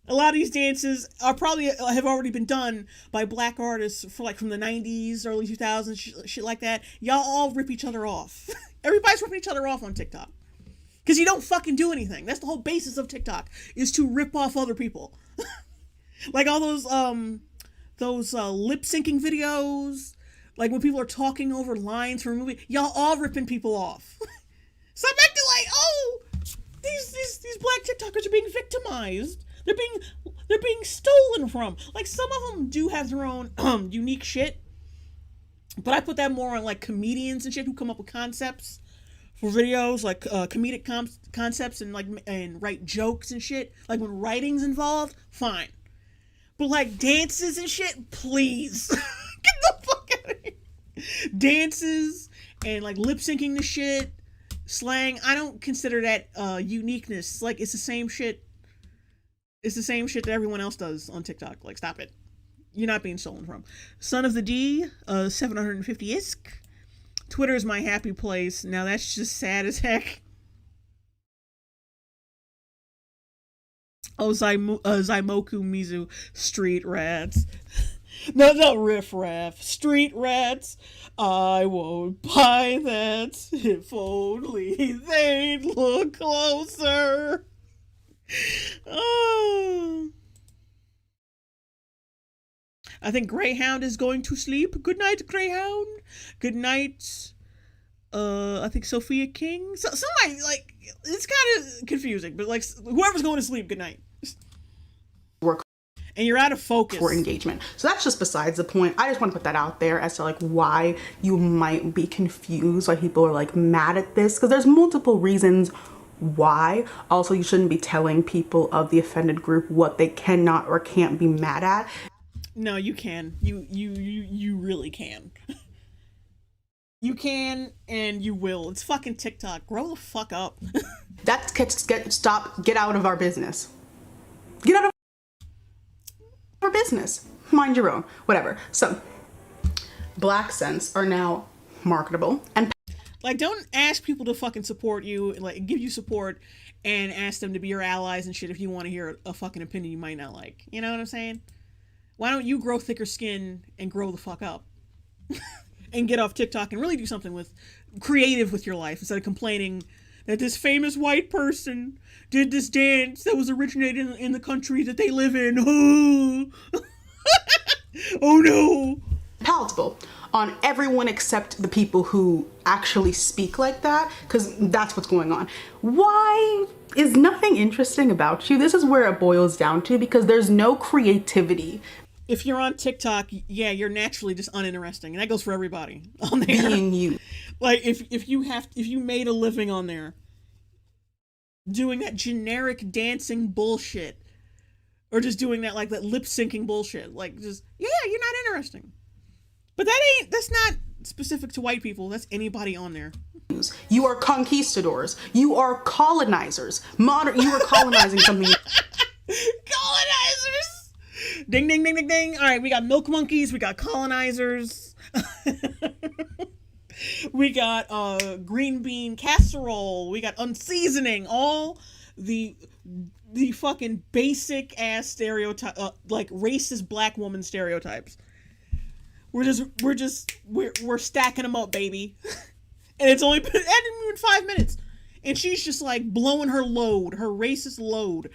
A lot of these dances are probably have already been done by black artists for like from the 90s, early 2000s, shit like that. Y'all all rip each other off. Everybody's ripping each other off on TikTok. Because you don't fucking do anything. That's the whole basis of TikTok, is to rip off other people. Like all those lip syncing videos, like when people are talking over lines from a movie, y'all all ripping people off. Stop acting like, oh, these black TikTokers are being victimized. They're being stolen from. Like, some of them do have their own unique shit, but I put that more on like comedians and shit who come up with concepts for videos, like comedic concepts and write jokes and shit. Like when writing's involved, fine. But like dances and shit, please get the fuck out of here. Dances and like lip syncing the shit. Slang, I don't consider that uniqueness. Like, it's the same shit. It's the same shit that everyone else does on TikTok. Like, stop it. You're not being stolen from. Son of the D, 750 isk. Twitter is my happy place. Now that's just sad as heck. Oh, Zaimoku Mizu, street rats. No, riff raff. Street rats. I won't buy that. If only they'd look closer. Oh. I think Greyhound is going to sleep. Good night, Greyhound. Good night. I think Sophia King. Somebody, like, it's kind of confusing, but like whoever's going to sleep, good night. Work. And you're out of focus for engagement. So that's just besides the point. I just want to put that out there as to like why you might be confused, why people are like mad at this, because there's multiple reasons why. Also, you shouldn't be telling people of the offended group what they cannot or can't be mad at. No, you can. You really can. You can and you will. It's fucking TikTok. Grow the fuck up. Get out of our business. Get out of our business. Mind your own. Whatever. So, black scents are now marketable and like, don't ask people to fucking support you, like give you support and ask them to be your allies and shit if you want to hear a fucking opinion you might not like. You know what I'm saying? Why don't you grow thicker skin and grow the fuck up? And get off TikTok and really do something creative with your life instead of complaining that this famous white person did this dance that was originated in the country that they live in. Oh no. Palatable on everyone except the people who actually speak like that, because that's what's going on. Why is nothing interesting about you? This is where it boils down to, because there's no creativity. If you're on TikTok, yeah, you're naturally just uninteresting, and that goes for everybody on there. Being you, like if you made a living on there, doing that generic dancing bullshit, or just doing that like that lip syncing bullshit, like just you're not interesting. But that's not specific to white people. That's anybody on there. You are conquistadors. You are colonizers. You are colonizing something. Colonizers. Ding, ding, ding, ding, ding. All right, we got milk monkeys. We got colonizers. We got green bean casserole. We got unseasoning. All the fucking basic ass stereotype, like racist black woman stereotypes. We're stacking them up, baby. And it's only been 5 minutes. And she's just like blowing her load, her racist load.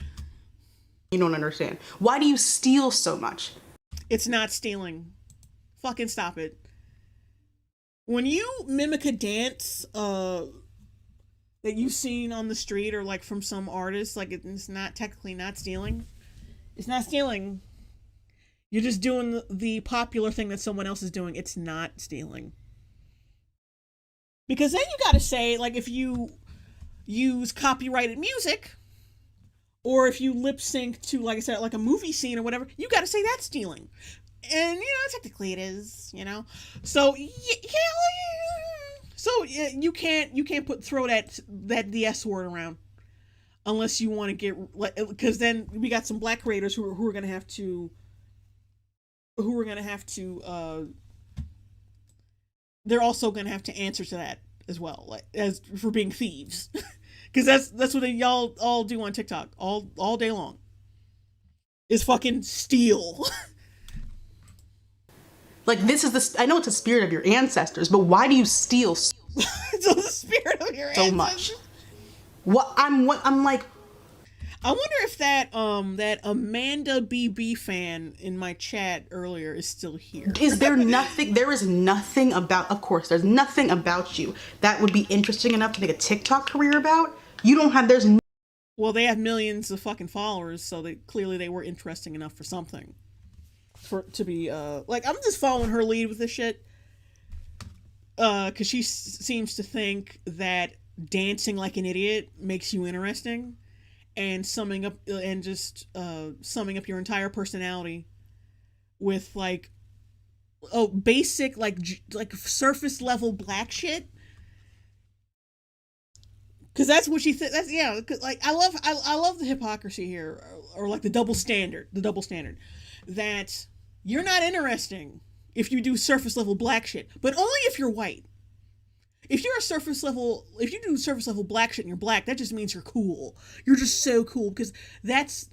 You don't understand. Why do you steal so much? It's not stealing. Fucking stop it. When you mimic a dance, that you've seen on the street or like from some artist, like it's not technically not stealing. It's not stealing. You're just doing the popular thing that someone else is doing. It's not stealing. Because then you gotta say, like, if you use copyrighted music, or if you lip sync to, like I said, like a movie scene or whatever, you gotta say that's stealing. And, technically it is, So, so you can't throw the S word around. Unless you want to get, because then we got some black creators who are gonna have to, they're also gonna have to answer to that as well, like as for being thieves, because that's what y'all all do on TikTok all day long. Is fucking steal. Like, this is I know it's the spirit of your ancestors, but why do you steal It's the spirit of your so ancestors. much? I'm like, I wonder if that Amanda BB fan in my chat earlier is still here. Is there nothing? There is nothing about. Of course, there's nothing about you that would be interesting enough to make a TikTok career about. You don't have. Well, they have millions of fucking followers, so they were interesting enough for something. To be like, I'm just following her lead with this shit. Because she seems to think that dancing like an idiot makes you interesting. And summing up your entire personality with basic like surface level black shit, because that's what she thinks. That's like I love the hypocrisy here, or like the double standard that you're not interesting if you do surface level black shit, but only if you're white. If you do surface level black shit and you're black, that just means you're cool. You're just so cool, because that's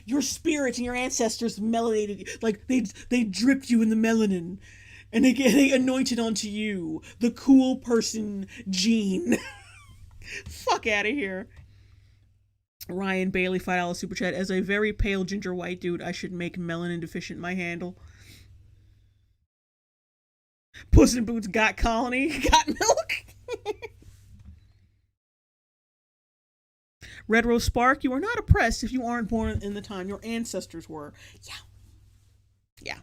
your spirits and your ancestors melanated, like they dripped you in the melanin, and they anointed onto you the cool person gene. Fuck out of here. Ryan Bailey, $5 super chat. As a very pale ginger white dude, I should make melanin deficient my handle. Puss in Boots got colony, got milk. Red Rose Spark, you are not oppressed if you aren't born in the time your ancestors were. Yeah.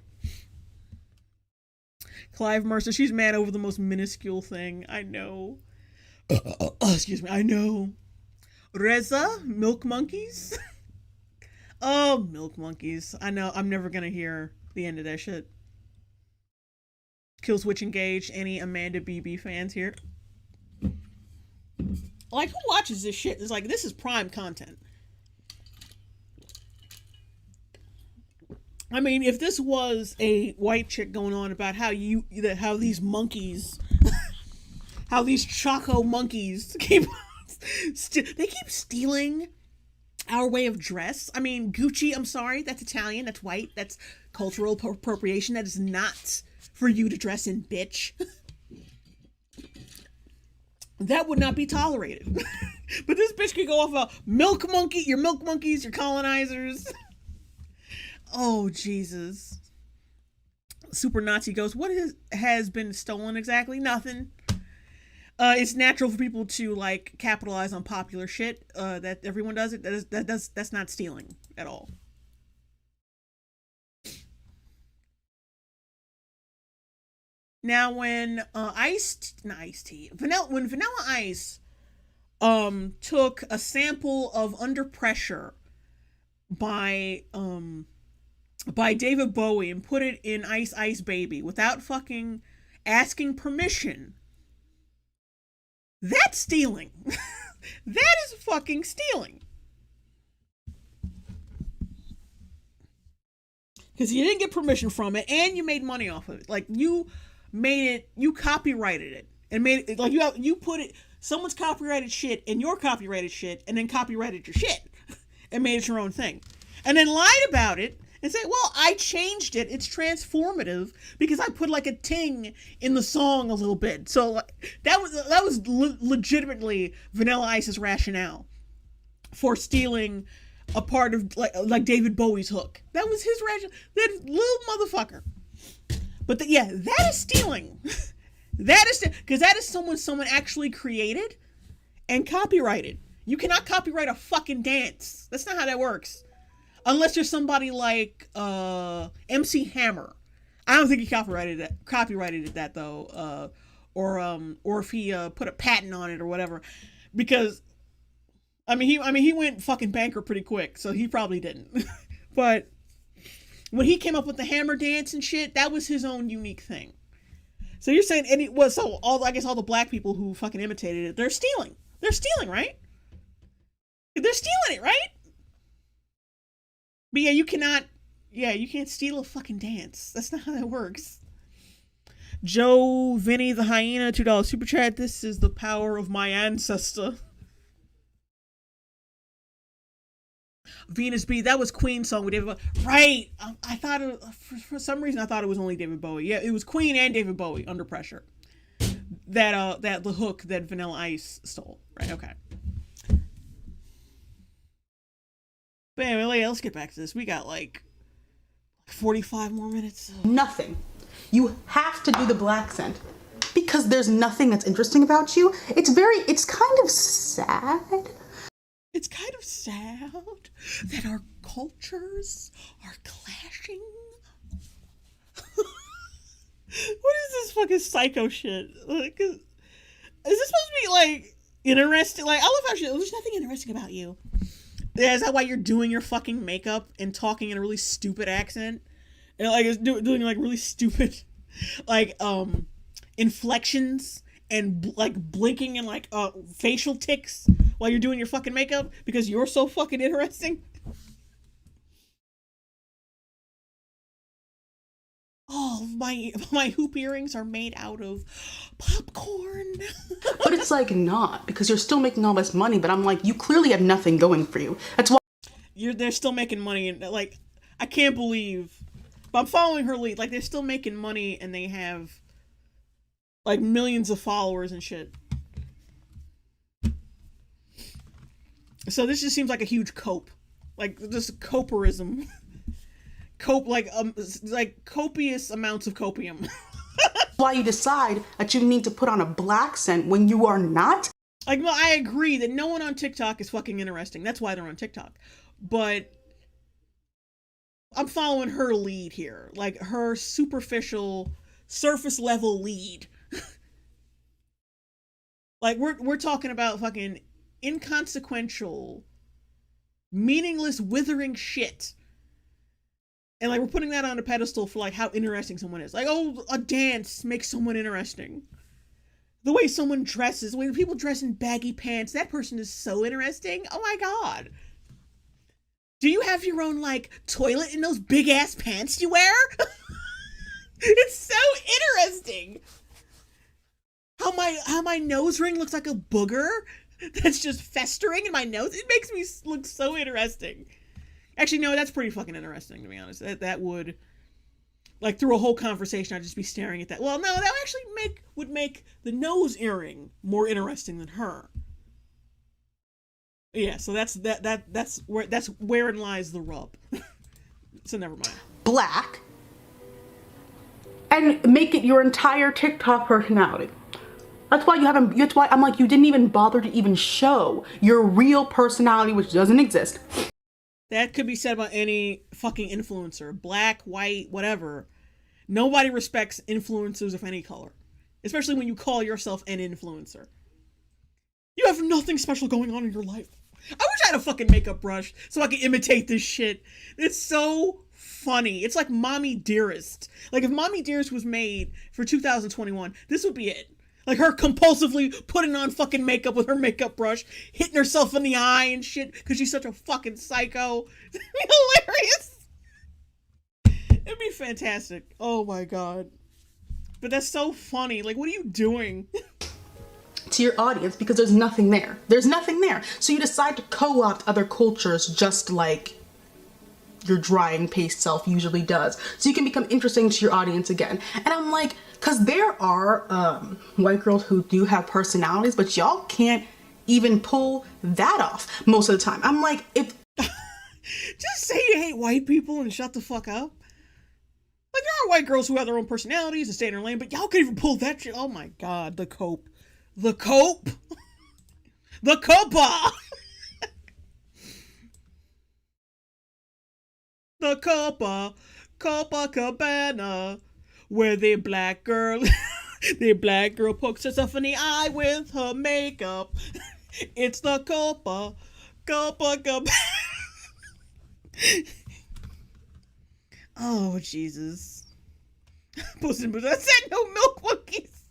Clive Mercer, she's mad over the most minuscule thing. I know. Excuse me, I know. Reza, Milk Monkeys. Oh, Milk Monkeys. I know, I'm never gonna hear the end of that shit. Killswitch engaged. Any Amanda BB fans here? Like, who watches this shit? It's like, this is prime content. I mean, if this was a white chick going on about how these monkeys, how these choco monkeys keep stealing our way of dress. I mean, Gucci, I'm sorry, that's Italian, that's white, that's cultural appropriation. That is not for you to dress in, bitch. That would not be tolerated. But this bitch could go off a milk monkey, your milk monkeys, your colonizers. Oh, Jesus. Super Nazi goes, what has been stolen exactly? Nothing. It's natural for people to like capitalize on popular shit. That everyone does it. That's not stealing at all. Now, when Vanilla Ice took a sample of Under Pressure by David Bowie and put it in Ice Ice Baby without fucking asking permission, that's stealing. That is fucking stealing. Because you didn't get permission from it, and you made money off of it. Like, you copyrighted it, and made it, like, you put it, someone's copyrighted shit in your copyrighted shit, and then copyrighted your shit, and made it your own thing. And then lied about it, and say, well, I changed it, it's transformative, because I put, like, a ting in the song a little bit. So, like, that was legitimately Vanilla Ice's rationale for stealing a part of, like David Bowie's hook. That was his rationale. That little motherfucker. But that is stealing. That is, because that is someone actually created, and copyrighted. You cannot copyright a fucking dance. That's not how that works. Unless you're somebody like MC Hammer. I don't think he copyrighted that though. Or if he put a patent on it or whatever. Because he went fucking bankrupt pretty quick, so he probably didn't. But when he came up with the hammer dance and shit, that was his own unique thing. So you're saying I guess all the black people who fucking imitated it, they're stealing. They're stealing, right? They're stealing it, right? But you can't steal a fucking dance. That's not how that works. Joe Vinny the Hyena, $2 super chat. This is the power of my ancestor. Venus B, that was Queen's song with David Bowie. Right. I thought for some reason I thought it was only David Bowie. Yeah, it was Queen and David Bowie, Under Pressure. That the hook that Vanilla Ice stole. Right, okay. But anyway, let's get back to this. We got like 45 more minutes. Nothing. You have to do the black scent because there's nothing that's interesting about you. It's kind of sad. It's kind of sad that our cultures are clashing. What is this fucking psycho shit? Like, is this supposed to be like interesting? Like, I love how there's nothing interesting about you. Yeah, is that why you're doing your fucking makeup and talking in a really stupid accent? And like doing like really stupid like inflections and like blinking and like facial tics while you're doing your fucking makeup because you're so fucking interesting. Oh, my hoop earrings are made out of popcorn. But it's like not, because you're still making all this money, but I'm like, you clearly have nothing going for you. That's why they're still making money, and like I can't believe, but I'm following her lead. Like they're still making money and they have like millions of followers and shit. So this just seems like a huge cope. Like just coperism. Like copious amounts of copium. why you decide that you need to put on a black scent when you are not. Like, well, I agree that no one on TikTok is fucking interesting. That's why they're on TikTok. But I'm following her lead here. Like, her superficial, surface level lead. Like, we're talking about fucking inconsequential, meaningless, withering shit. And, like, we're putting that on a pedestal for, like, how interesting someone is. Like, oh, a dance makes someone interesting. The way someone dresses, when people dress in baggy pants, that person is so interesting. Oh, my God. Do you have your own, like, toilet in those big-ass pants you wear? It's so interesting. How my nose ring looks like a booger that's just festering in my nose. It makes me look so interesting. Actually, no, that's pretty fucking interesting, to be honest. That would, like, through a whole conversation, I'd just be staring at that. Well, no, that actually would make the nose earring more interesting than her. Yeah, so that's wherein lies the rub. So never mind. Black. And make it your entire TikTok personality. That's why that's why I'm like, you didn't even bother to even show your real personality, which doesn't exist. That could be said about any fucking influencer. Black, white, whatever. Nobody respects influencers of any color. Especially when you call yourself an influencer. You have nothing special going on in your life. I wish I had a fucking makeup brush so I could imitate this shit. It's so funny. It's like Mommy Dearest. Like, if Mommy Dearest was made for 2021, this would be it. Like, her compulsively putting on fucking makeup with her makeup brush, hitting herself in the eye and shit because she's such a fucking psycho. It'd be hilarious. It'd be fantastic. Oh my God. But that's so funny. Like, what are you doing? To your audience, because there's nothing there. There's nothing there. So you decide to co-opt other cultures just like your dry and paste self usually does. So you can become interesting to your audience again. And I'm like, because there are white girls who do have personalities, but y'all can't even pull that off most of the time. I'm like, if... Just say you hate white people and shut the fuck up. Like, there are white girls who have their own personalities and stay in their lane, but y'all can't even pull that shit. Oh my God, the cope. The cope? The Copa. The Copa. Copacabana. Where the black girl pokes herself in the eye with her makeup. It's the Copacabana. Oh, Jesus. Puss in Boots. I said no milk cookies.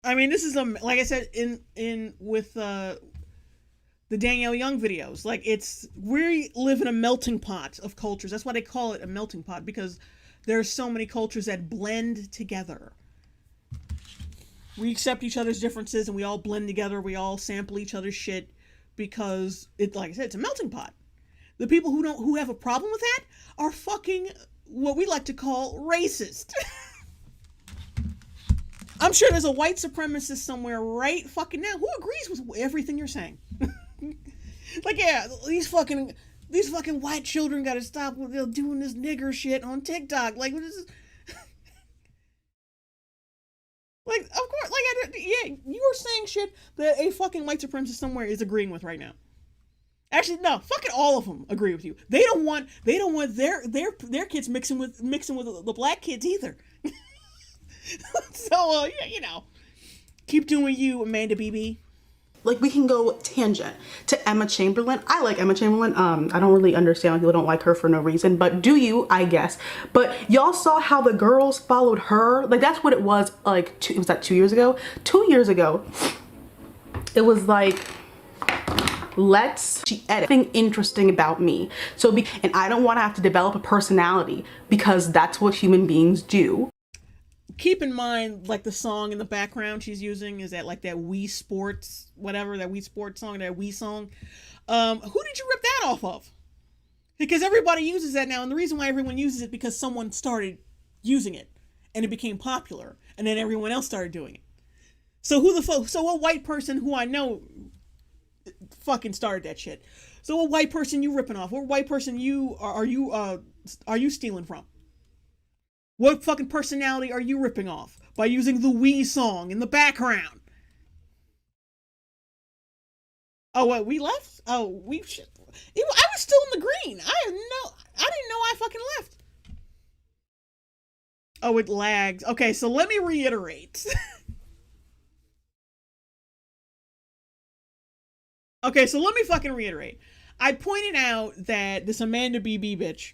I mean, this is like I said in with the Danielle Young videos. Like, we live in a melting pot of cultures. That's why they call it a melting pot, because there's so many cultures that blend together. We accept each other's differences and we all blend together. We all sample each other's shit because like I said, it's a melting pot. The people who have a problem with that are fucking what we like to call racist. I'm sure there's a white supremacist somewhere right fucking now who agrees with everything you're saying. Like, yeah, these fucking white children gotta stop doing this nigger shit on TikTok. Like, what is this? Like, of course, like, yeah, you are saying shit that a fucking white supremacist somewhere is agreeing with right now. Actually, no, fucking all of them agree with you. They don't want their kids mixing with the black kids either. So, yeah, you know, keep doing you, Amanda BB. Like, we can go tangent to Emma Chamberlain. I like Emma Chamberlain. I don't really understand why people don't like her for no reason, but do you, I guess. But y'all saw how the girls followed her? Like, that's what it was, like, was that 2 years ago? 2 years ago, it was like, she edit something interesting about me. So, and I don't want to have to develop a personality because that's what human beings do. Keep in mind, like, the song in the background she's using is that, like, that Wii Sports, whatever, that Wii Sports song, that Wii song. Who did you rip that off of? Because everybody uses that now, and the reason why everyone uses it because someone started using it, and it became popular, and then everyone else started doing it. So what white person who I know fucking started that shit? So what white person you ripping off? What white person are you stealing from? What fucking personality are you ripping off by using the Wii song in the background? Oh, what, we left? Oh, I was still in the green. I didn't know I fucking left. Oh, it lags. Okay, so let me reiterate. Okay, so let me fucking reiterate. I pointed out that this Amanda BB bitch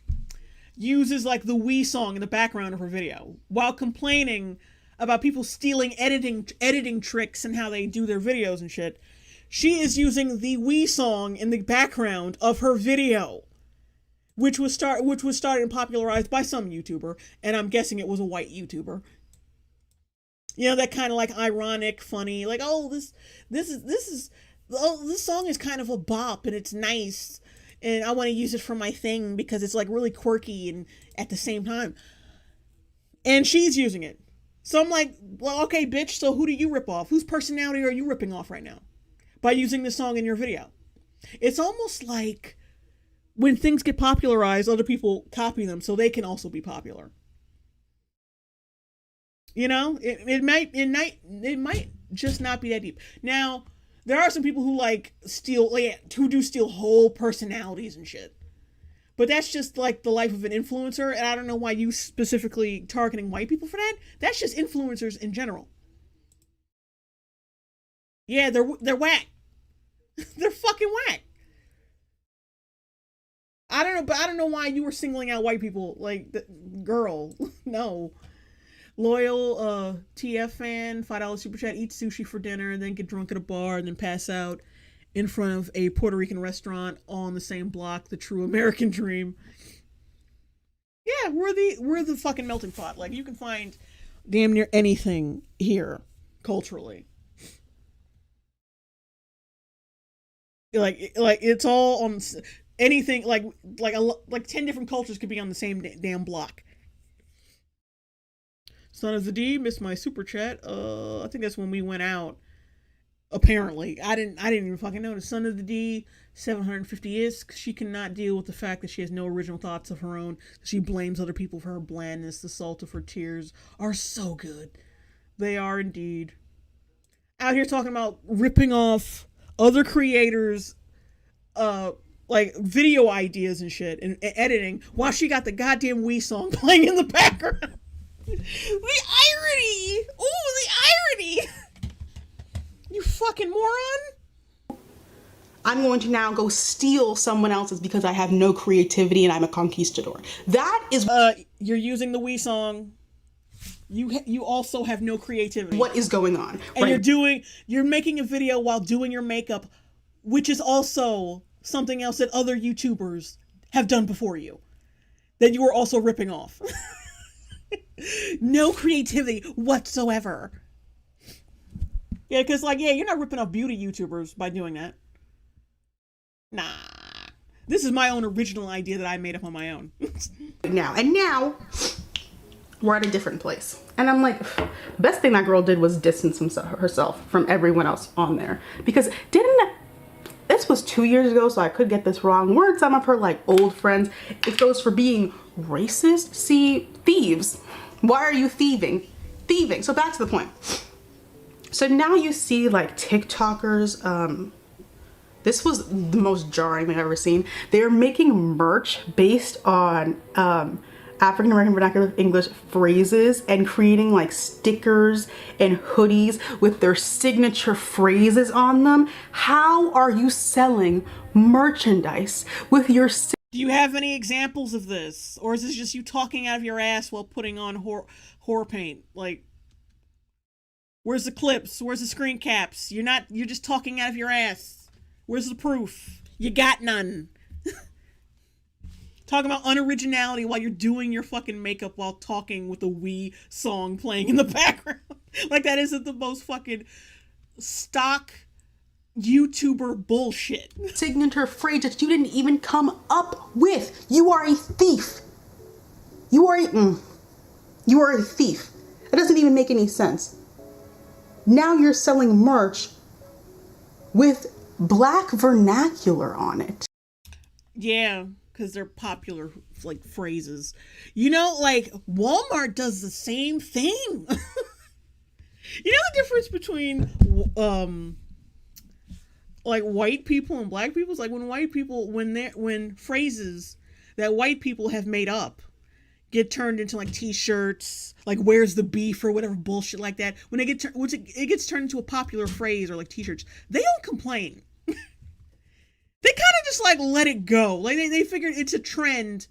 uses, like, the Wii song in the background of her video while complaining about people stealing editing tricks and how they do their videos and shit. She is using the Wii song in the background of her video, which was started and popularized by some YouTuber, and I'm guessing it was a white YouTuber. You know, that kind of, like, ironic, funny, like, oh, this song is kind of a bop and it's nice. And I want to use it for my thing because it's, like, really quirky and at the same time. And she's using it. So I'm like, well, okay, bitch, so who do you rip off? Whose personality are you ripping off right now by using this song in your video? It's almost like when things get popularized, other people copy them so they can also be popular. You know, it might just not be that deep. Now, there are some people who, like, who do steal whole personalities and shit. But that's just, like, the life of an influencer, and I don't know why you specifically targeting white people for that. That's just influencers in general. Yeah, they're whack. They're fucking whack. I don't know, but I don't know why you were singling out white people. Like, girl, no. Loyal TF fan, $5 super chat, eat sushi for dinner, and then get drunk at a bar, and then pass out in front of a Puerto Rican restaurant on the same block. The true American dream. Yeah, we're the fucking melting pot. Like, you can find damn near anything here culturally. Like it's all on anything. Like 10 different cultures could be on the same damn block. Son of the D, missed my super chat. I think that's when we went out. Apparently, I didn't even fucking know. The Son of the D 750 is she cannot deal with the fact that she has no original thoughts of her own. She blames other people for her blandness. The salt of her tears are so good. They are indeed. Out here talking about ripping off other creators, like video ideas and shit and editing while she got the goddamn Wii song playing in the background. The irony! Oh, the irony! You fucking moron! I'm going to now go steal someone else's because I have no creativity and I'm a conquistador. That is you're using the Wii song. You also have no creativity. What is going on? And you're making a video while doing your makeup, which is also something else that other YouTubers have done before you. That you were also ripping off. No creativity whatsoever. Yeah, because, like, yeah, you're not ripping off beauty YouTubers by doing that. Nah. This is my own original idea that I made up on my own. Now, we're at a different place. And I'm like, the best thing that girl did was distance herself from everyone else on there. Because this was 2 years ago, so I could get this wrong. Weren't some of her, like, old friends exposed for being racist? See, thieves. Why are you thieving? Thieving. So back to the point. So now you see like TikTokers, this was the most jarring thing I've ever seen. They're making merch based on African American vernacular English phrases and creating like stickers and hoodies with their signature phrases on them. How are you selling merchandise with your... Do you have any examples of this? Or is this just you talking out of your ass while putting on horror paint? Like... Where's the clips? Where's the screen caps? You're just talking out of your ass. Where's the proof? You got none. Talking about unoriginality while you're doing your fucking makeup while talking with a Wii song playing in the background. Like that isn't the most fucking stock YouTuber bullshit. Signature phrase that you didn't even come up with. You are a thief. You are a thief. That doesn't even make any sense. Now you're selling merch with black vernacular on it. Yeah, because they're popular, like, phrases. You know, like, Walmart does the same thing. You know the difference between, like, white people and black people? It's like when white people, when phrases that white people have made up get turned into like t-shirts, like where's the beef or whatever bullshit like that. When it gets turned into a popular phrase or like t-shirts, they don't complain. They kind of just like let it go. Like they figured it's a trend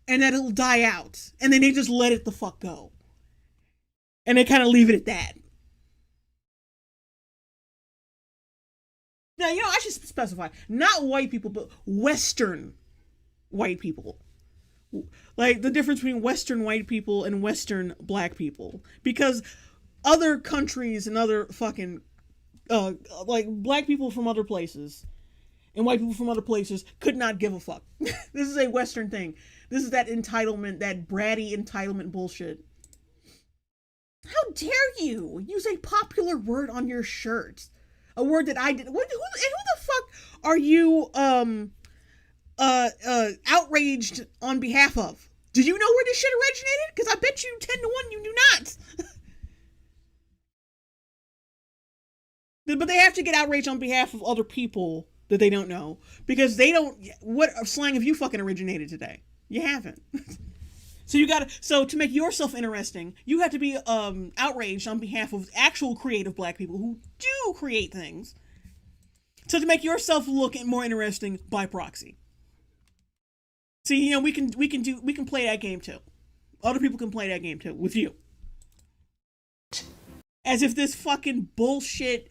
and that it'll die out. And then they just let it the fuck go. And they kind of leave it at that. Now, you know, I should specify, not white people, but Western white people. Like the difference between Western white people and Western black people, because other countries and other fucking like black people from other places and white people from other places could not give a fuck. This is a Western thing. This is that entitlement, that bratty entitlement bullshit. How dare you use a popular word on your shirt? A word that I did. Who the fuck are you outraged on behalf of? Do you know where this shit originated? Because I bet you 10 to 1 you do not. But they have to get outraged on behalf of other people that they don't know. Because they don't... What slang have you fucking originated today? You haven't. So to make yourself interesting, you have to be outraged on behalf of actual creative black people who do create things. So to make yourself look more interesting by proxy. See, you know, we can play that game too. Other people can play that game too with you. As if this fucking bullshit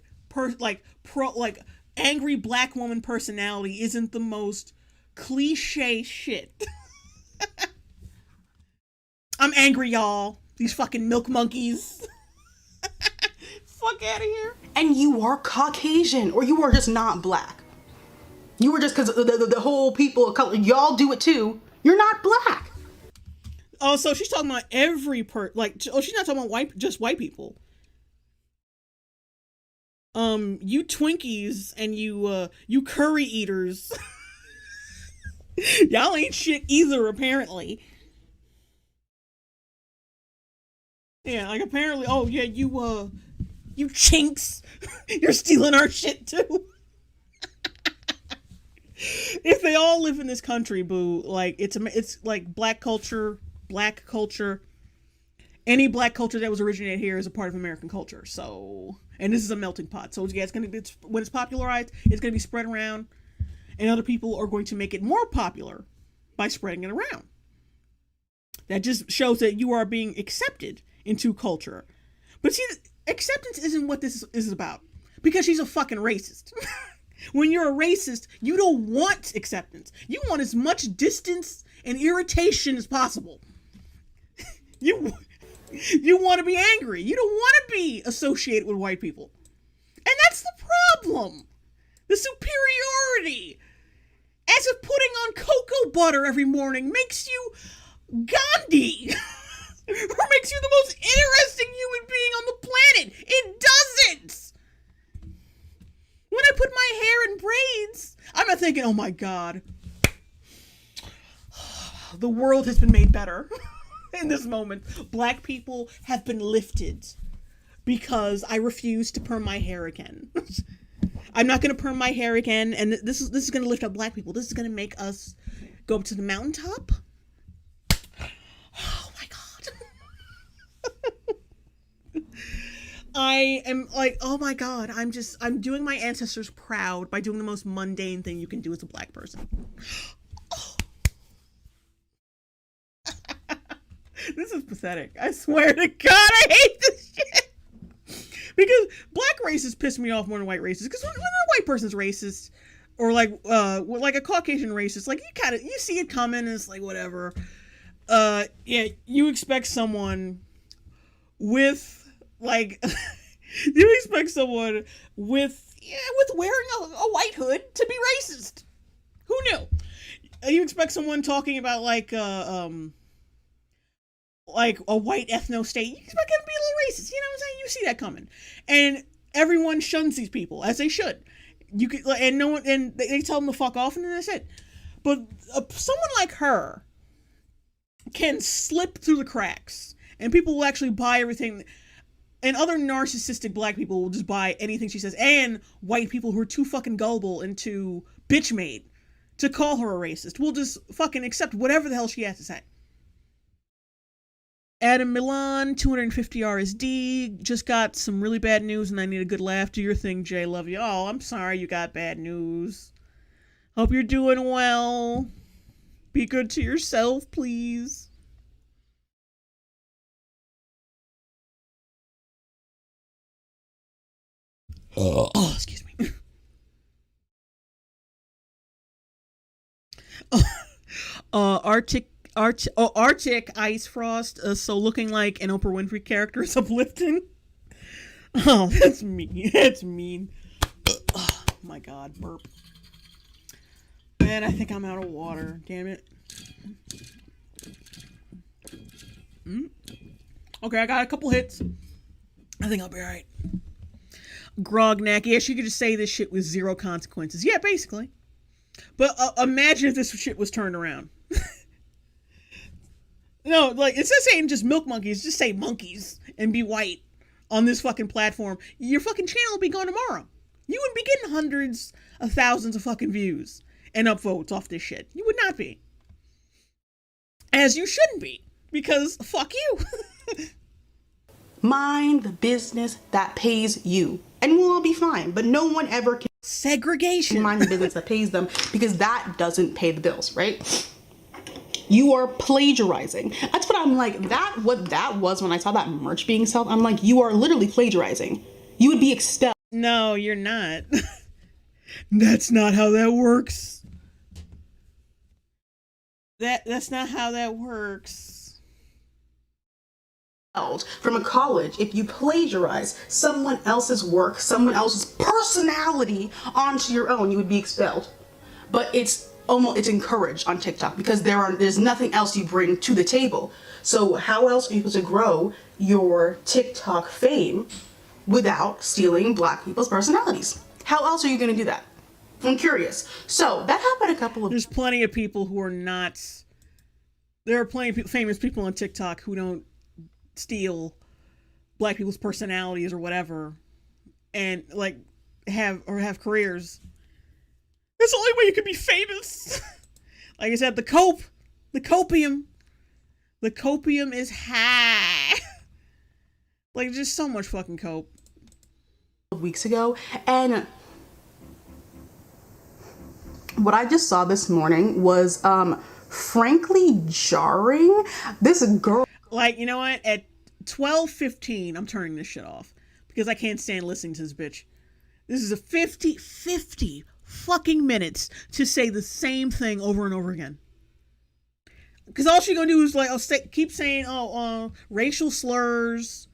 angry black woman personality isn't the most cliche shit. I'm angry, y'all. These fucking milk monkeys. Fuck out of here. And you are Caucasian, or you are just not black. You were just, because the whole people of color, y'all do it too. You're not black. Oh, so she's talking about every she's not talking about just white people. You Twinkies and you curry eaters, y'all ain't shit either, apparently. Yeah, like apparently, oh yeah, you chinks, you're stealing our shit too. If they all live in this country, boo, like it's like black culture, any black culture that was originated here is a part of American culture. So, and this is a melting pot. So yeah, when it's popularized, it's gonna be spread around, and other people are going to make it more popular by spreading it around. That just shows that you are being accepted into culture. But see, acceptance isn't what this is about, because she's a fucking racist. When you're a racist, you don't want acceptance. You want as much distance and irritation as possible. You want to be angry. You don't want to be associated with white people. And that's the problem. The superiority. As if putting on cocoa butter every morning makes you Gandhi. Or makes you the most interesting human being on the planet. It doesn't. When I put my hair in braids, I'm not thinking, oh my God, the world has been made better. In this moment, black people have been lifted because I refuse to perm my hair again. I'm not going to perm my hair again, and this is going to lift up black people. This is going to make us go up to the mountaintop. Oh my God. I am like, oh my God, I'm doing my ancestors proud by doing the most mundane thing you can do as a black person. Oh. This is pathetic. I swear to God, I hate this shit. Because black racists piss me off more than white racists. Because when a white person's racist, or like a Caucasian racist, like you see it coming, and it's like whatever. Yeah, you expect someone with like you expect someone with wearing a white hood to be racist. Who knew? You expect someone talking about like a white ethno state. You expect him to be a little racist. You know what I'm saying? You see that coming, and everyone shuns these people, as they should. You could, and no one, and they tell them to fuck off, and then that's it. But someone like her can slip through the cracks, and people will actually buy everything. And other narcissistic black people will just buy anything she says. And white people who are too fucking gullible and too bitch-made to call her a racist will just fucking accept whatever the hell she has to say. Adam Milan, 250 RSD, just got some really bad news and I need a good laugh. Do your thing, Jay. Love you. Oh, I'm sorry you got bad news. Hope you're doing well. Be good to yourself, please. Oh, excuse me. Arctic ice frost. So looking like an Oprah Winfrey character is uplifting. Oh, that's mean. That's mean. Oh my God, burp. Man, I think I'm out of water. Damn it. Okay, I got a couple hits. I think I'll be alright. Grognack. Yeah, she could just say this shit with zero consequences. Yeah, basically. But imagine if this shit was turned around. No, like, instead of saying just milk monkeys, just say monkeys and be white on this fucking platform. Your fucking channel will be gone tomorrow. You wouldn't be getting hundreds of thousands of fucking views and upvotes off this shit. You would not be. As you shouldn't be. Because fuck you. Mind the business that pays you, and we'll all be fine. But no one ever can segregation mind the business that pays them, because that doesn't pay the bills, right? You are plagiarizing. That's what I'm like. What that was when I saw that merch being sold. I'm like, you are literally plagiarizing. You would be expelled. No, you're not. That's not how that works. That's not how that works. From a college, if you plagiarize someone else's work, someone else's personality onto your own, you would be expelled. But it's encouraged on TikTok because there's nothing else you bring to the table. So how else are you supposed to grow your TikTok fame without stealing black people's personalities. How else are you going to do that? I'm curious. So that happened a couple of... There's plenty of people who are not... There are plenty of famous people on TikTok who don't steal black people's personalities or whatever, and like have careers. That's the only way you can be famous. Like I said, the copium is high. Like, just so much fucking cope. Weeks ago, and what I just saw this morning was frankly jarring. This girl, like, you know what, at 12:15 I'm turning this shit off because I can't stand listening to this bitch. This is a 50 fucking minutes to say the same thing over and over again, because all she gonna do is like keep saying racial slurs.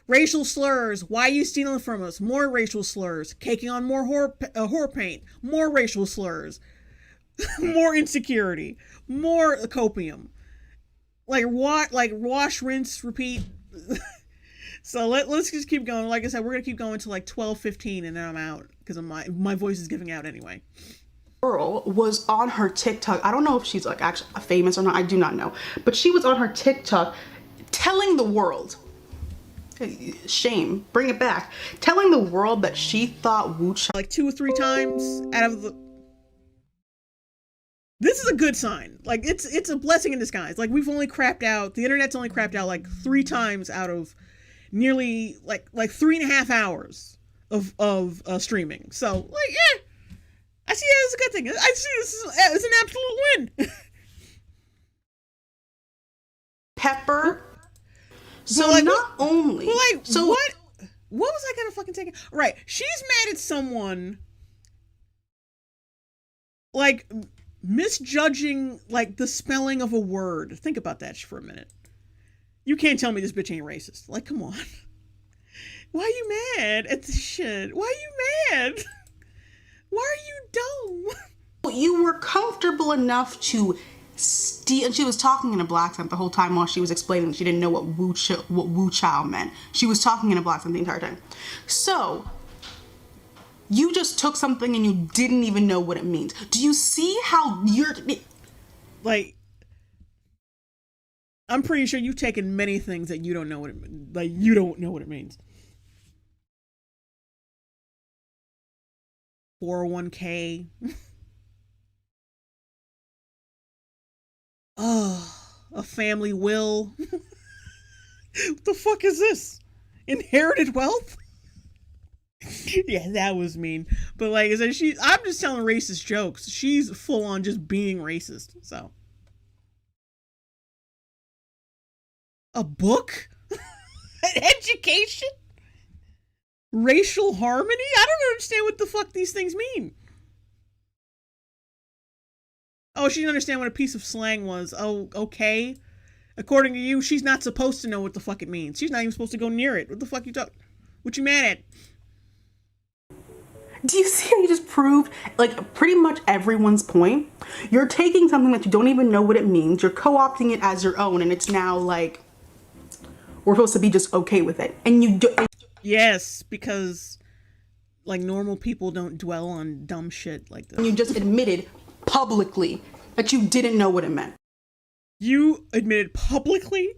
Why are you stealing from us? More racial slurs. Caking on more whore paint. More racial slurs. More insecurity. More copium. Like what? Like wash, rinse, repeat. So let's just keep going. Like I said, we're gonna keep going to like 12:15, and then I'm out because my voice is giving out anyway. Girl was on her TikTok. I don't know if she's like actually famous or not. I do not know, but she was on her TikTok telling the world. Shame, bring it back. Telling the world that she thought Wu Child like 2 or 3 times out of the. This is a good sign. Like it's a blessing in disguise. Like we've only crapped out. The internet's only crapped out like 3 times out of nearly like 3.5 hours of streaming. So like yeah, I see it as a good thing. I see this as an absolute win. Pepper. So like, not only like so what was I gonna fucking take? Right, she's mad at someone like misjudging like the spelling of a word. Think about that for a minute. You can't tell me this bitch ain't racist. Like, come on. Why are you mad at this shit? Why are you mad? Why are you dumb? You were comfortable enough to steal, and she was talking in a black accent the whole time while she was explaining. She didn't know what Wu Child meant. She was talking in a black accent the entire time. So you just took something and you didn't even know what it means. Do you see how you're like? I'm pretty sure you've taken many things that you don't know what it like. You don't know what it means. 401k. Oh, a family will. What the fuck is this? Inherited wealth? Yeah, that was mean. But like I said, I'm just telling racist jokes. She's full on just being racist. So. A book? An education? Racial harmony? I don't understand what the fuck these things mean. Oh, she didn't understand what a piece of slang was. Oh, okay. According to you, she's not supposed to know what the fuck it means. She's not even supposed to go near it. What the fuck you talking? What you mad at? Do you see how you just proved like pretty much everyone's point? You're taking something that you don't even know what it means. You're co-opting it as your own, and it's now like we're supposed to be just okay with it. And you do. Yes, because like normal people don't dwell on dumb shit like this. And you just admitted publicly that you didn't know what it meant. You admitted publicly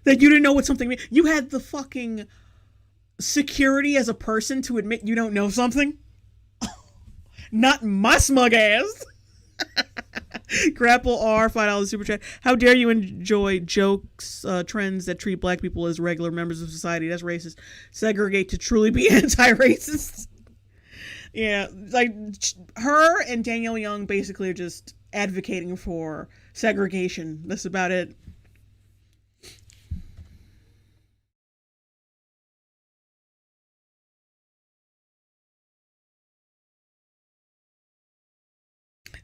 that you didn't know what something meant. You had the fucking security as a person to admit you don't know something? Not my smug ass. Grapple R, $5 super chat. How dare you enjoy jokes, trends that treat black people as regular members of society? That's racist. Segregate to truly be anti-racist. Yeah, like her and Danielle Young basically are just advocating for segregation. That's about it.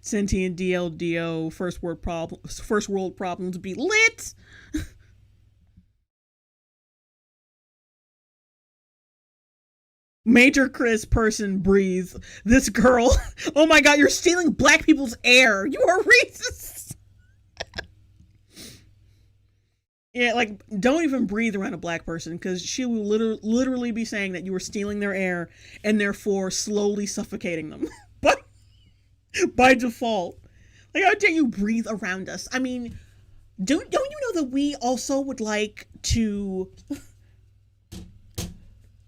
Sentient DLDO, first world problems be lit. Major Chris person breathe. This girl. Oh my god, you're stealing black people's air. You are racist. Yeah, like, don't even breathe around a black person, because she will literally be saying that you were stealing their air and therefore slowly suffocating them. But by default. Like, how dare you breathe around us? I mean, don't you know that we also would like to...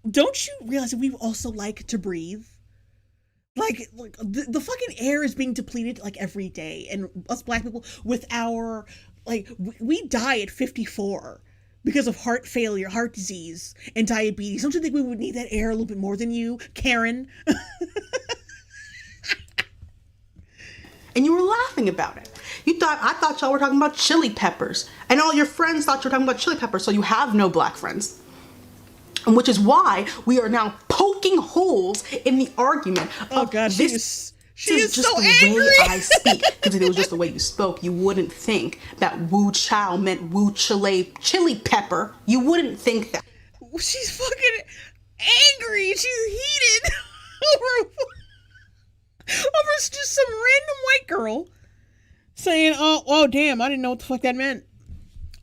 Don't you realize that we also like to breathe? Like the fucking air is being depleted like every day, and us black people with our like we die at 54 because of heart failure, heart disease, and diabetes. Don't you think we would need that air a little bit more than you, Karen? And you were laughing about it. I thought y'all were talking about chili peppers, and all your friends thought you were talking about chili peppers, so you have no black friends. And which is why we are now poking holes in the argument. Oh God, she is just so the angry. way I speak. Because if it was just the way you spoke, you wouldn't think that Wu Chow meant Wu chili pepper. You wouldn't think that. She's fucking angry. She's heated over just some random white girl saying, "Oh, damn, I didn't know what the fuck that meant."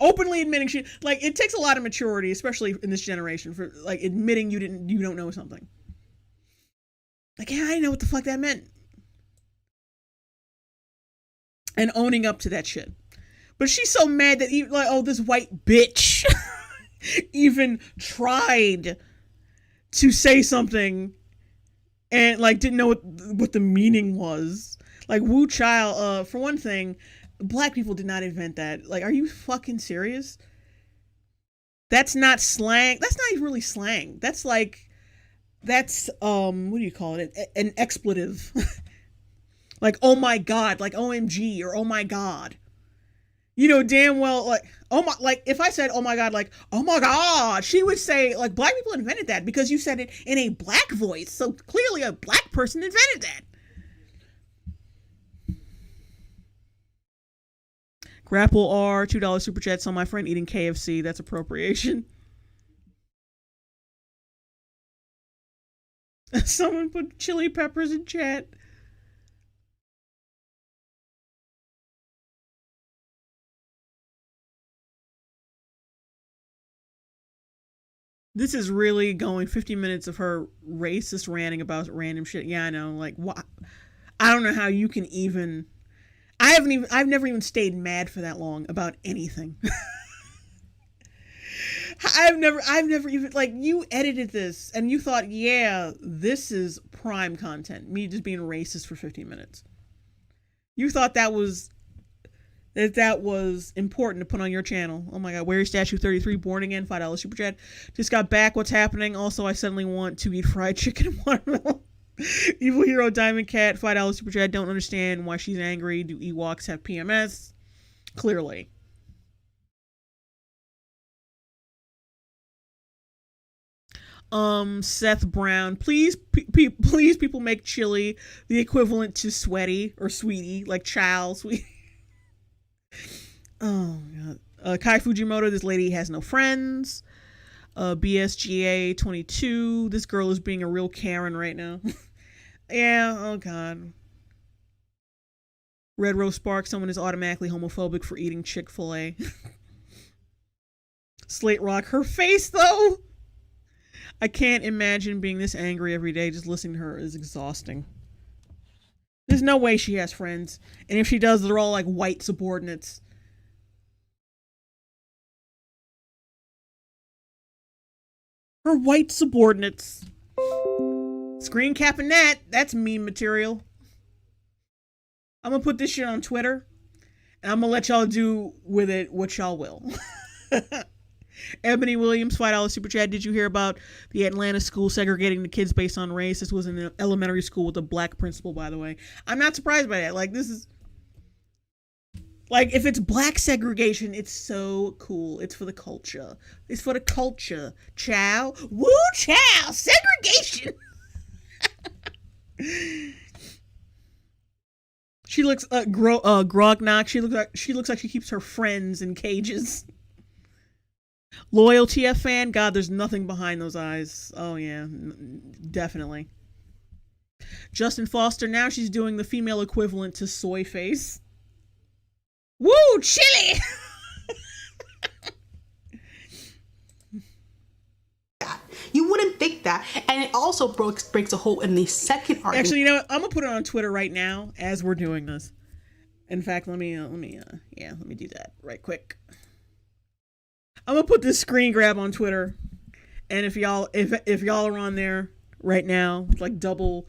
Openly admitting she, like, it takes a lot of maturity, especially in this generation, for like admitting you don't know something. Like, yeah, I didn't know what the fuck that meant. And owning up to that shit. But she's so mad that even like, oh, this white bitch even tried to say something and like didn't know what the meaning was. Like Wu Child, for one thing, black people did not invent that. Like, are you fucking serious? That's not slang. That's not even really slang. That's what do you call it? An expletive. Like, oh my God, like OMG or oh my God. You know damn well, like, oh my, like if I said oh my God, like, oh my God, she would say, like, black people invented that because you said it in a black voice. So clearly a black person invented that. Grapple R, $2 super chat. Saw my friend eating KFC. That's appropriation. Someone put chili peppers in chat. This is really going 50 minutes of her racist ranting about random shit. Yeah, I know. Like, what? I don't know how you can even... I've never even stayed mad for that long about anything. I've never even, like, you edited this and you thought, yeah, this is prime content. Me just being racist for 15 minutes. You thought that was important to put on your channel. Oh my God, Wary Statue 33, born again, $5 super chat. Just got back. What's happening? Also, I suddenly want to eat fried chicken and watermelon. Evil Hero Diamond Cat, $5 super chat. Don't understand why she's angry. Do Ewoks have PMS? Clearly. Seth Brown, please people make chili the equivalent to sweaty or sweetie, like child sweetie. Oh God. Kai Fujimoto, this lady has no friends. BSGA 22, this girl is being a real Karen right now. Yeah, oh God. Red Rose Spark, someone is automatically homophobic for eating Chick-fil-A. Slate Rock, her face though. I can't imagine being this angry every day. Just listening to her is exhausting. There's no way she has friends. And if she does, they're all like white subordinates. Her white subordinates. Screen capping that. That's meme material. I'm gonna put this shit on Twitter. And I'm gonna let y'all do with it what y'all will. Ebony Williams, $5 super chat. Did you hear about the Atlanta school segregating the kids based on race? This was in an elementary school with a black principal, by the way. I'm not surprised by that. Like, this is... Like, if it's black segregation, it's so cool. It's for the culture. It's for the culture. Chow. Woo chow! Segregation! She looks, Grognock. She looks like she keeps her friends in cages. Loyal TF fan, God, there's nothing behind those eyes. Oh yeah, definitely. Justin Foster, now she's doing the female equivalent to soy face. Woo, chili! take that, and it also breaks a hole in the second argument. Actually, you know what? I'm gonna put it on Twitter right now as we're doing this. In fact, let me do that right quick. I'm gonna put this screen grab on Twitter, and if y'all are on there right now, like double,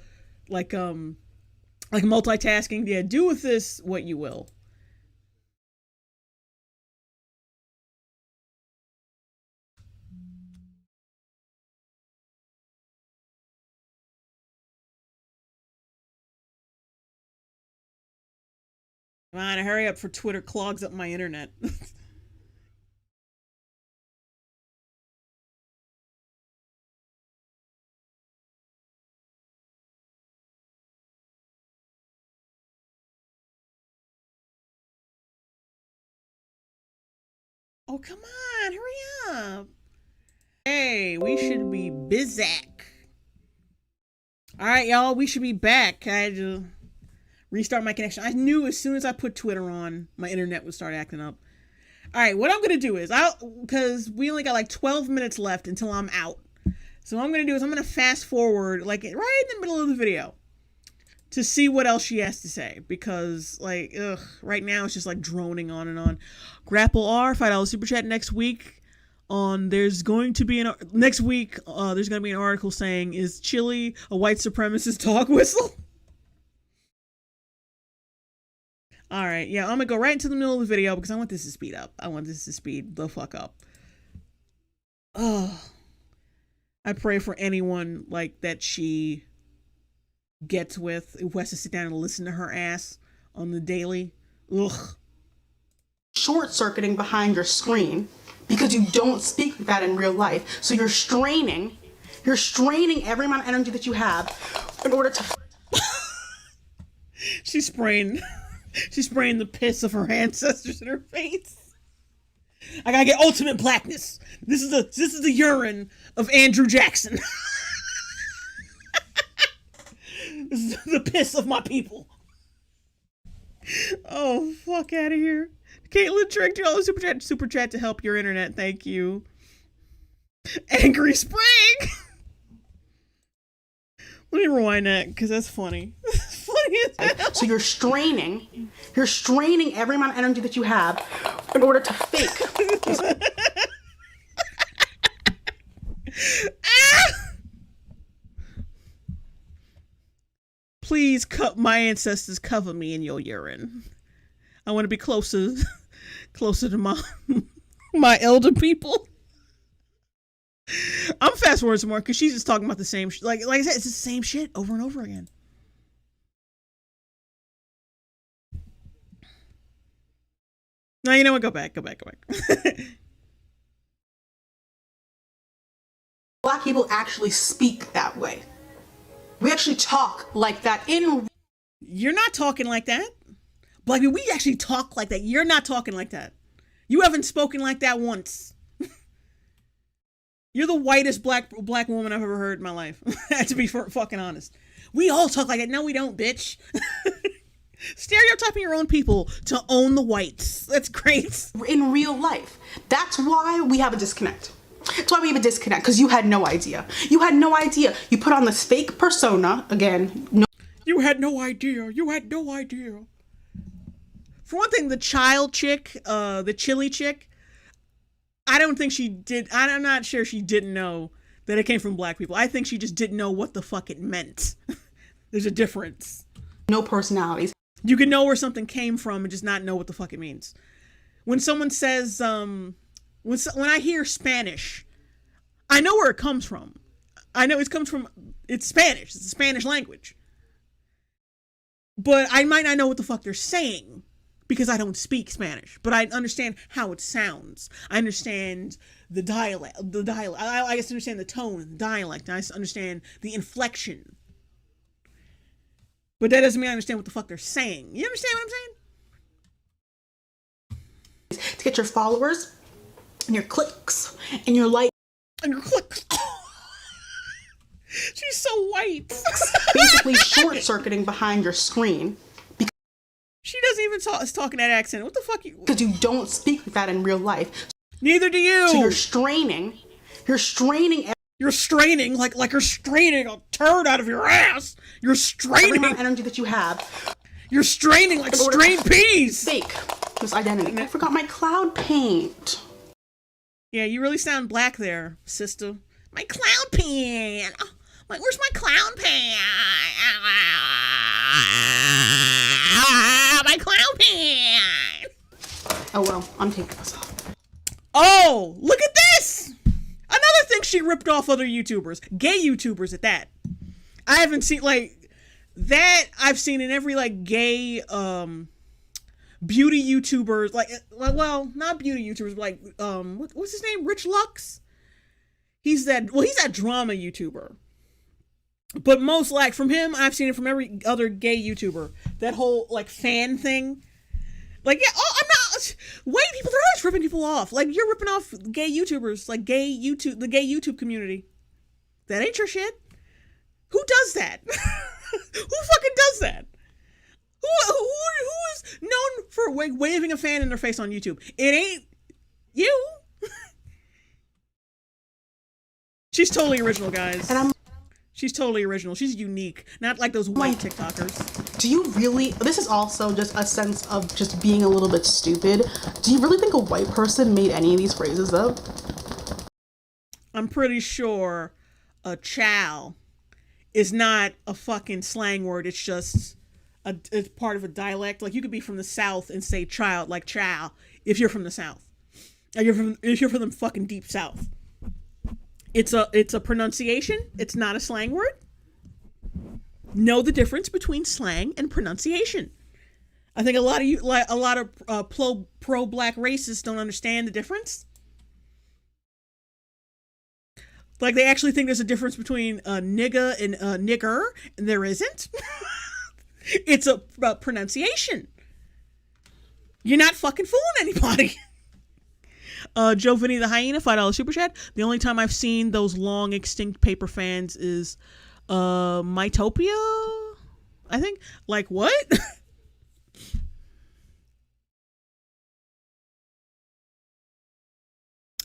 like multitasking, yeah, do with this what you will. Come on, hurry up for Twitter clogs up my internet. Oh, come on, hurry up. Hey, we should be Baaack. All right, y'all, we should be back. I had to restart my connection. I knew as soon as I put Twitter on, my internet would start acting up. All right, what I'm going to do is, because we only got like 12 minutes left until I'm out. So what I'm going to do is I'm going to fast forward, like right in the middle of the video, to see what else she has to say. Because, like, right now it's just like droning on and on. Grapple R, $5 super chat next week. There's going to be an article saying, is Chili a white supremacist dog whistle? All right, yeah, I'm gonna go right into the middle of the video because I want this to speed up. I want this to speed the fuck up. Oh, I pray for anyone like that she gets with who has to sit down and listen to her ass on the daily. Ugh. Short-circuiting behind your screen because you don't speak that in real life. So you're straining every amount of energy that you have in order to... She's spraying the piss of her ancestors in her face. I gotta get ultimate blackness. This is the urine of Andrew Jackson. This is the piss of my people. Oh, fuck out of here. Caitlin tricked you all the super chat to help your internet. Thank you. Angry Spring. Let me rewind that because that's funny. It's funny as hell. So you're straining every amount of energy that you have in order to fake. Please, my ancestors, cover me in your urine. I want to be closer to my elder people. I'm fast forwarding some more because she's just talking about the same like I said, it's the same shit over and over again. No, you know what? Go back. Black people actually speak that way. We actually talk like that in... You're not talking like that. Black people, we actually talk like that. You're not talking like that. You haven't spoken like that once. You're the whitest black woman I've ever heard in my life. To be fucking honest. We all talk like that. No, we don't, bitch. Stereotyping your own people to own the whites. That's great. In real life. That's why we have a disconnect. That's why we have a disconnect, because you had no idea. You had no idea. You put on this fake persona, again. No. You had no idea. You had no idea. For one thing, the child chick, the chili chick, I don't think she did. I'm not sure she didn't know that it came from black people. I think she just didn't know what the fuck it meant. There's a difference. No personalities. You can know where something came from and just not know what the fuck it means. When someone says, when I hear Spanish, I know where it comes from. I know it comes from, it's Spanish. It's the Spanish language. But I might not know what the fuck they're saying because I don't speak Spanish. But I understand how it sounds. I understand the dialect. I guess understand the tone, the dialect. I understand the inflection. But that doesn't mean I understand what the fuck they're saying. You understand what I'm saying? To get your followers and your clicks and your likes. And your clicks. She's so white. Basically short-circuiting behind your screen. She doesn't even talk in that accent. What the fuck? Because you don't speak that in real life. Neither do you. So you're straining. You're You're straining like you're straining a turd out of your ass. You're straining. Every amount of energy that you have. You're straining like strained peas. Fake this identity. I forgot my cloud paint. Yeah, you really sound black there, sister. My cloud paint. Oh, where's my cloud paint? My cloud paint. Oh well, I'm taking this off. Oh, look at this! Another thing she ripped off other YouTubers. Gay YouTubers at that. I haven't seen, like, that I've seen in every, like, gay, beauty YouTubers, like, well, not beauty YouTubers, but like, what's his name? Rich Lux? He's that drama YouTuber. But most, like, from him, I've seen it from every other gay YouTuber. That whole, like, fan thing. Like, yeah, oh, I'm not, white people, they're always ripping people off. Like, you're ripping off gay YouTubers, like, the gay YouTube community. That ain't your shit. Who does that? Who fucking does that? Who is known for waving a fan in their face on YouTube? It ain't you. She's totally original, guys. She's totally original. She's unique. Not like those white TikTokers. Do you really, this is also just a sense of just being a little bit stupid. Do you really think a white person made any of these phrases up? I'm pretty sure a chow is not a fucking slang word. It's just it's part of a dialect. Like, you could be from the South and say child like chow if you're from the South. Like, if you're from the fucking deep South. It's a pronunciation. It's not a slang word. Know the difference between slang and pronunciation. I think a lot of pro black racists don't understand the difference. Like, they actually think there's a difference between nigga and nigger, and there isn't. It's a pronunciation. You're not fucking fooling anybody. Joe Vinny the Hyena, $5 super chat. The only time I've seen those long extinct paper fans is Mytopia, I think. Like, what?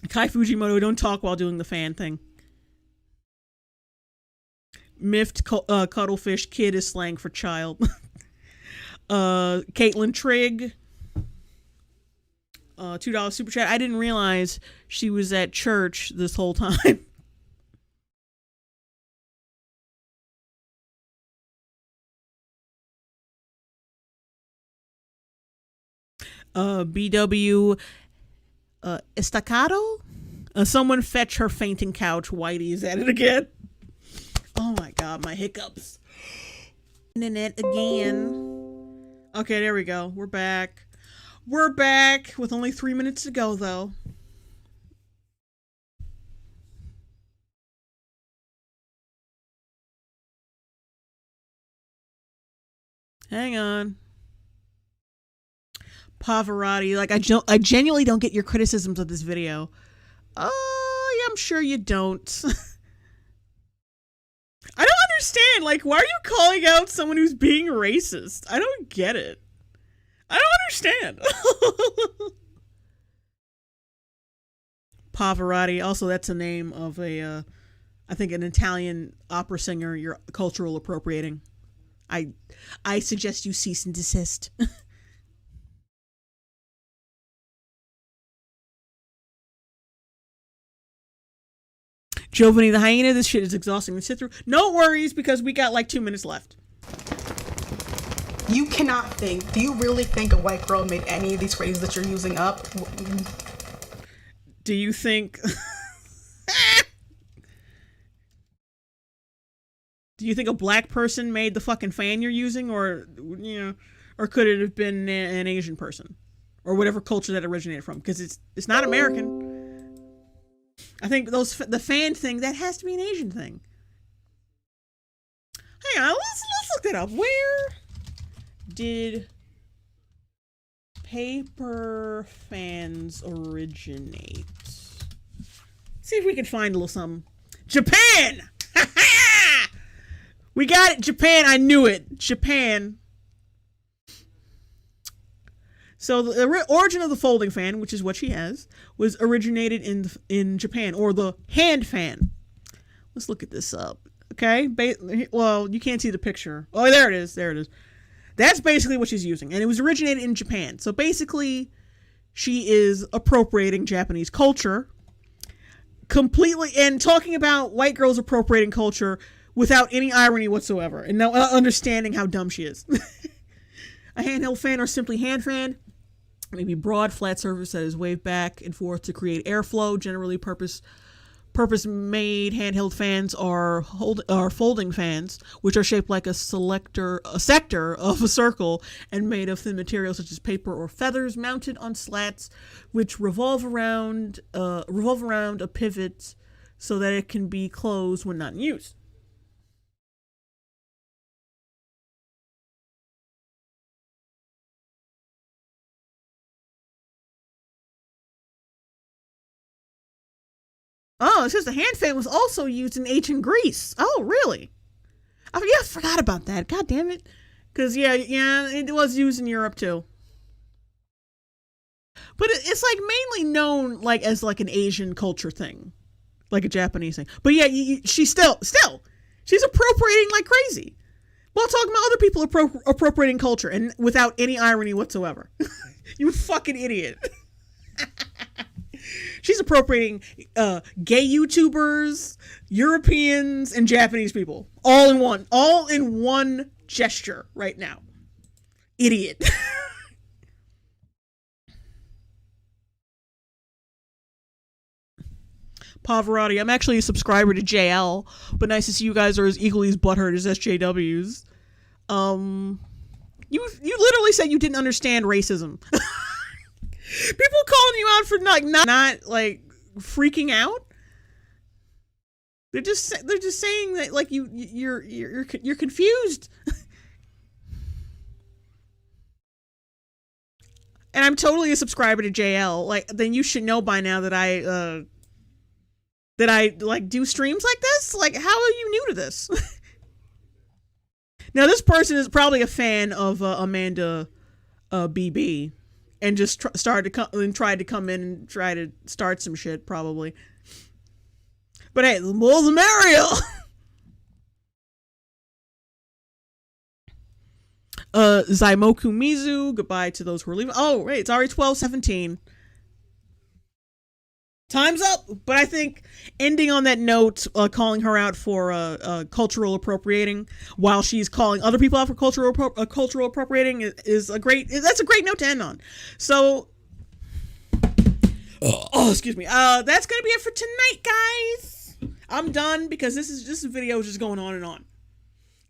Kai Fujimoto, don't talk while doing the fan thing. Miffed cuttlefish kid is slang for child. Caitlin Trigg, $2 super chat. I didn't realize she was at church this whole time. BW Estacado. Someone fetch her fainting couch. Whitey is at it again. Oh my god, my hiccups. Internet again. Okay, there we go. We're back. We're back with only 3 minutes to go, though. Hang on. Pavarotti, like, I genuinely don't get your criticisms of this video. Oh, yeah, I'm sure you don't. I don't understand. Like, why are you calling out someone who's being racist? I don't get it. I don't understand. Pavarotti, also that's a name of a, I think an Italian opera singer you're cultural appropriating. I suggest you cease and desist. Giovanni the Hyena, this shit is exhausting to sit through. No worries, because we got like 2 minutes left. You cannot think. Do you really think a white girl made any of these phrases that you're using up? Do you think... Do you think a black person made the fucking fan you're using, or, you know, or could it have been an Asian person, or whatever culture that originated from? Because it's not American. I think the fan thing, that has to be an Asian thing. Hang on, let's look that up. Where did paper fans originate? See if we can find a little something. Japan! We got it, Japan. I knew it. Japan. So the origin of the folding fan, which is what she has, was originated in Japan, or the hand fan. Let's look at this up. Okay. Well, you can't see the picture. Oh, there it is. There it is. That's basically what she's using. And it was originated in Japan. So basically, she is appropriating Japanese culture completely and talking about white girls appropriating culture without any irony whatsoever and no understanding how dumb she is. A handheld fan or simply hand fan may be broad, flat surface that is waved back and forth to create airflow. Generally purpose-made handheld fans are folding fans, which are shaped like a sector of a circle and made of thin materials such as paper or feathers, mounted on slats, which revolve around a pivot so that it can be closed when not in use. Oh, it says the hand fan was also used in ancient Greece. Oh, really? I forgot about that. God damn it. Because, yeah, it was used in Europe, too. But it's, like, mainly known, like, as, like, an Asian culture thing. Like a Japanese thing. But, yeah, she's still, she's appropriating like crazy. While talking about other people appropriating culture and without any irony whatsoever. You fucking idiot. She's appropriating gay YouTubers, Europeans, and Japanese people. All in one gesture right now. Idiot. Pavarotti, I'm actually a subscriber to JL, but nice to see you guys are as equally as butthurt as SJWs. You literally said you didn't understand racism. People calling you out for not like freaking out. They're just saying that like you're confused. And I'm totally a subscriber to JL. Like then you should know by now that I like do streams like this. Like how are you new to this? Now this person is probably a fan of Amanda BB. And just tried to come in and try to start some shit, probably. But hey, the more the merrier. Zaimoku Mizu, goodbye to those who are leaving. Oh, wait, it's already 12:17. Time's up. But I think ending on that note, calling her out for cultural appropriating while she's calling other people out for cultural appropriating is a great note to end on. So, excuse me. That's gonna be it for tonight, guys. I'm done because this video is just going on and on.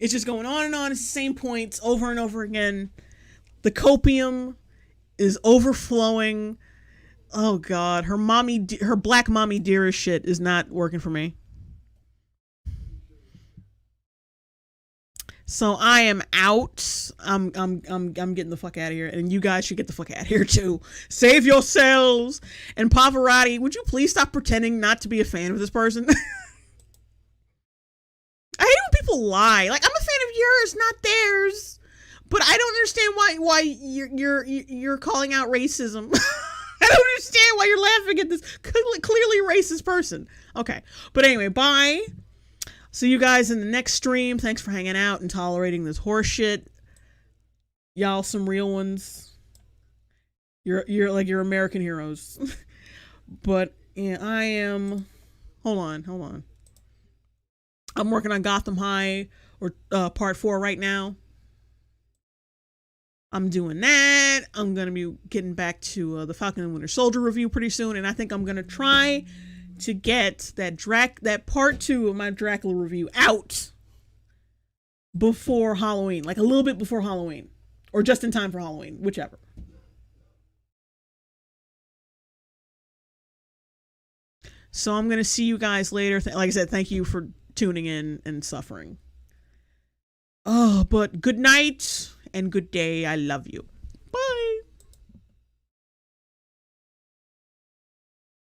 It's just going on and on. It's the same points over and over again. The copium is overflowing. Oh God, her black mommy dearest shit is not working for me. So I am out. I'm getting the fuck out of here, and you guys should get the fuck out of here too. Save yourselves. And Pavarotti, would you please stop pretending not to be a fan of this person? I hate when people lie. Like I'm a fan of yours, not theirs. But I don't understand why you're calling out racism. I don't understand why you're laughing at this clearly racist person. Okay. But anyway, bye. See you guys in the next stream. Thanks for hanging out and tolerating this horse shit. Y'all some real ones. You're like your American heroes. But yeah, I am hold on. I'm working on Gotham High or part 4 right now. I'm doing that. I'm going to be getting back to the Falcon and Winter Soldier review pretty soon. And I think I'm going to try to get that part 2 of my Dracula review out before Halloween. Like a little bit before Halloween. Or just in time for Halloween. Whichever. So I'm going to see you guys later. Like I said, thank you for tuning in and suffering. Oh, but good night and good day. I love you.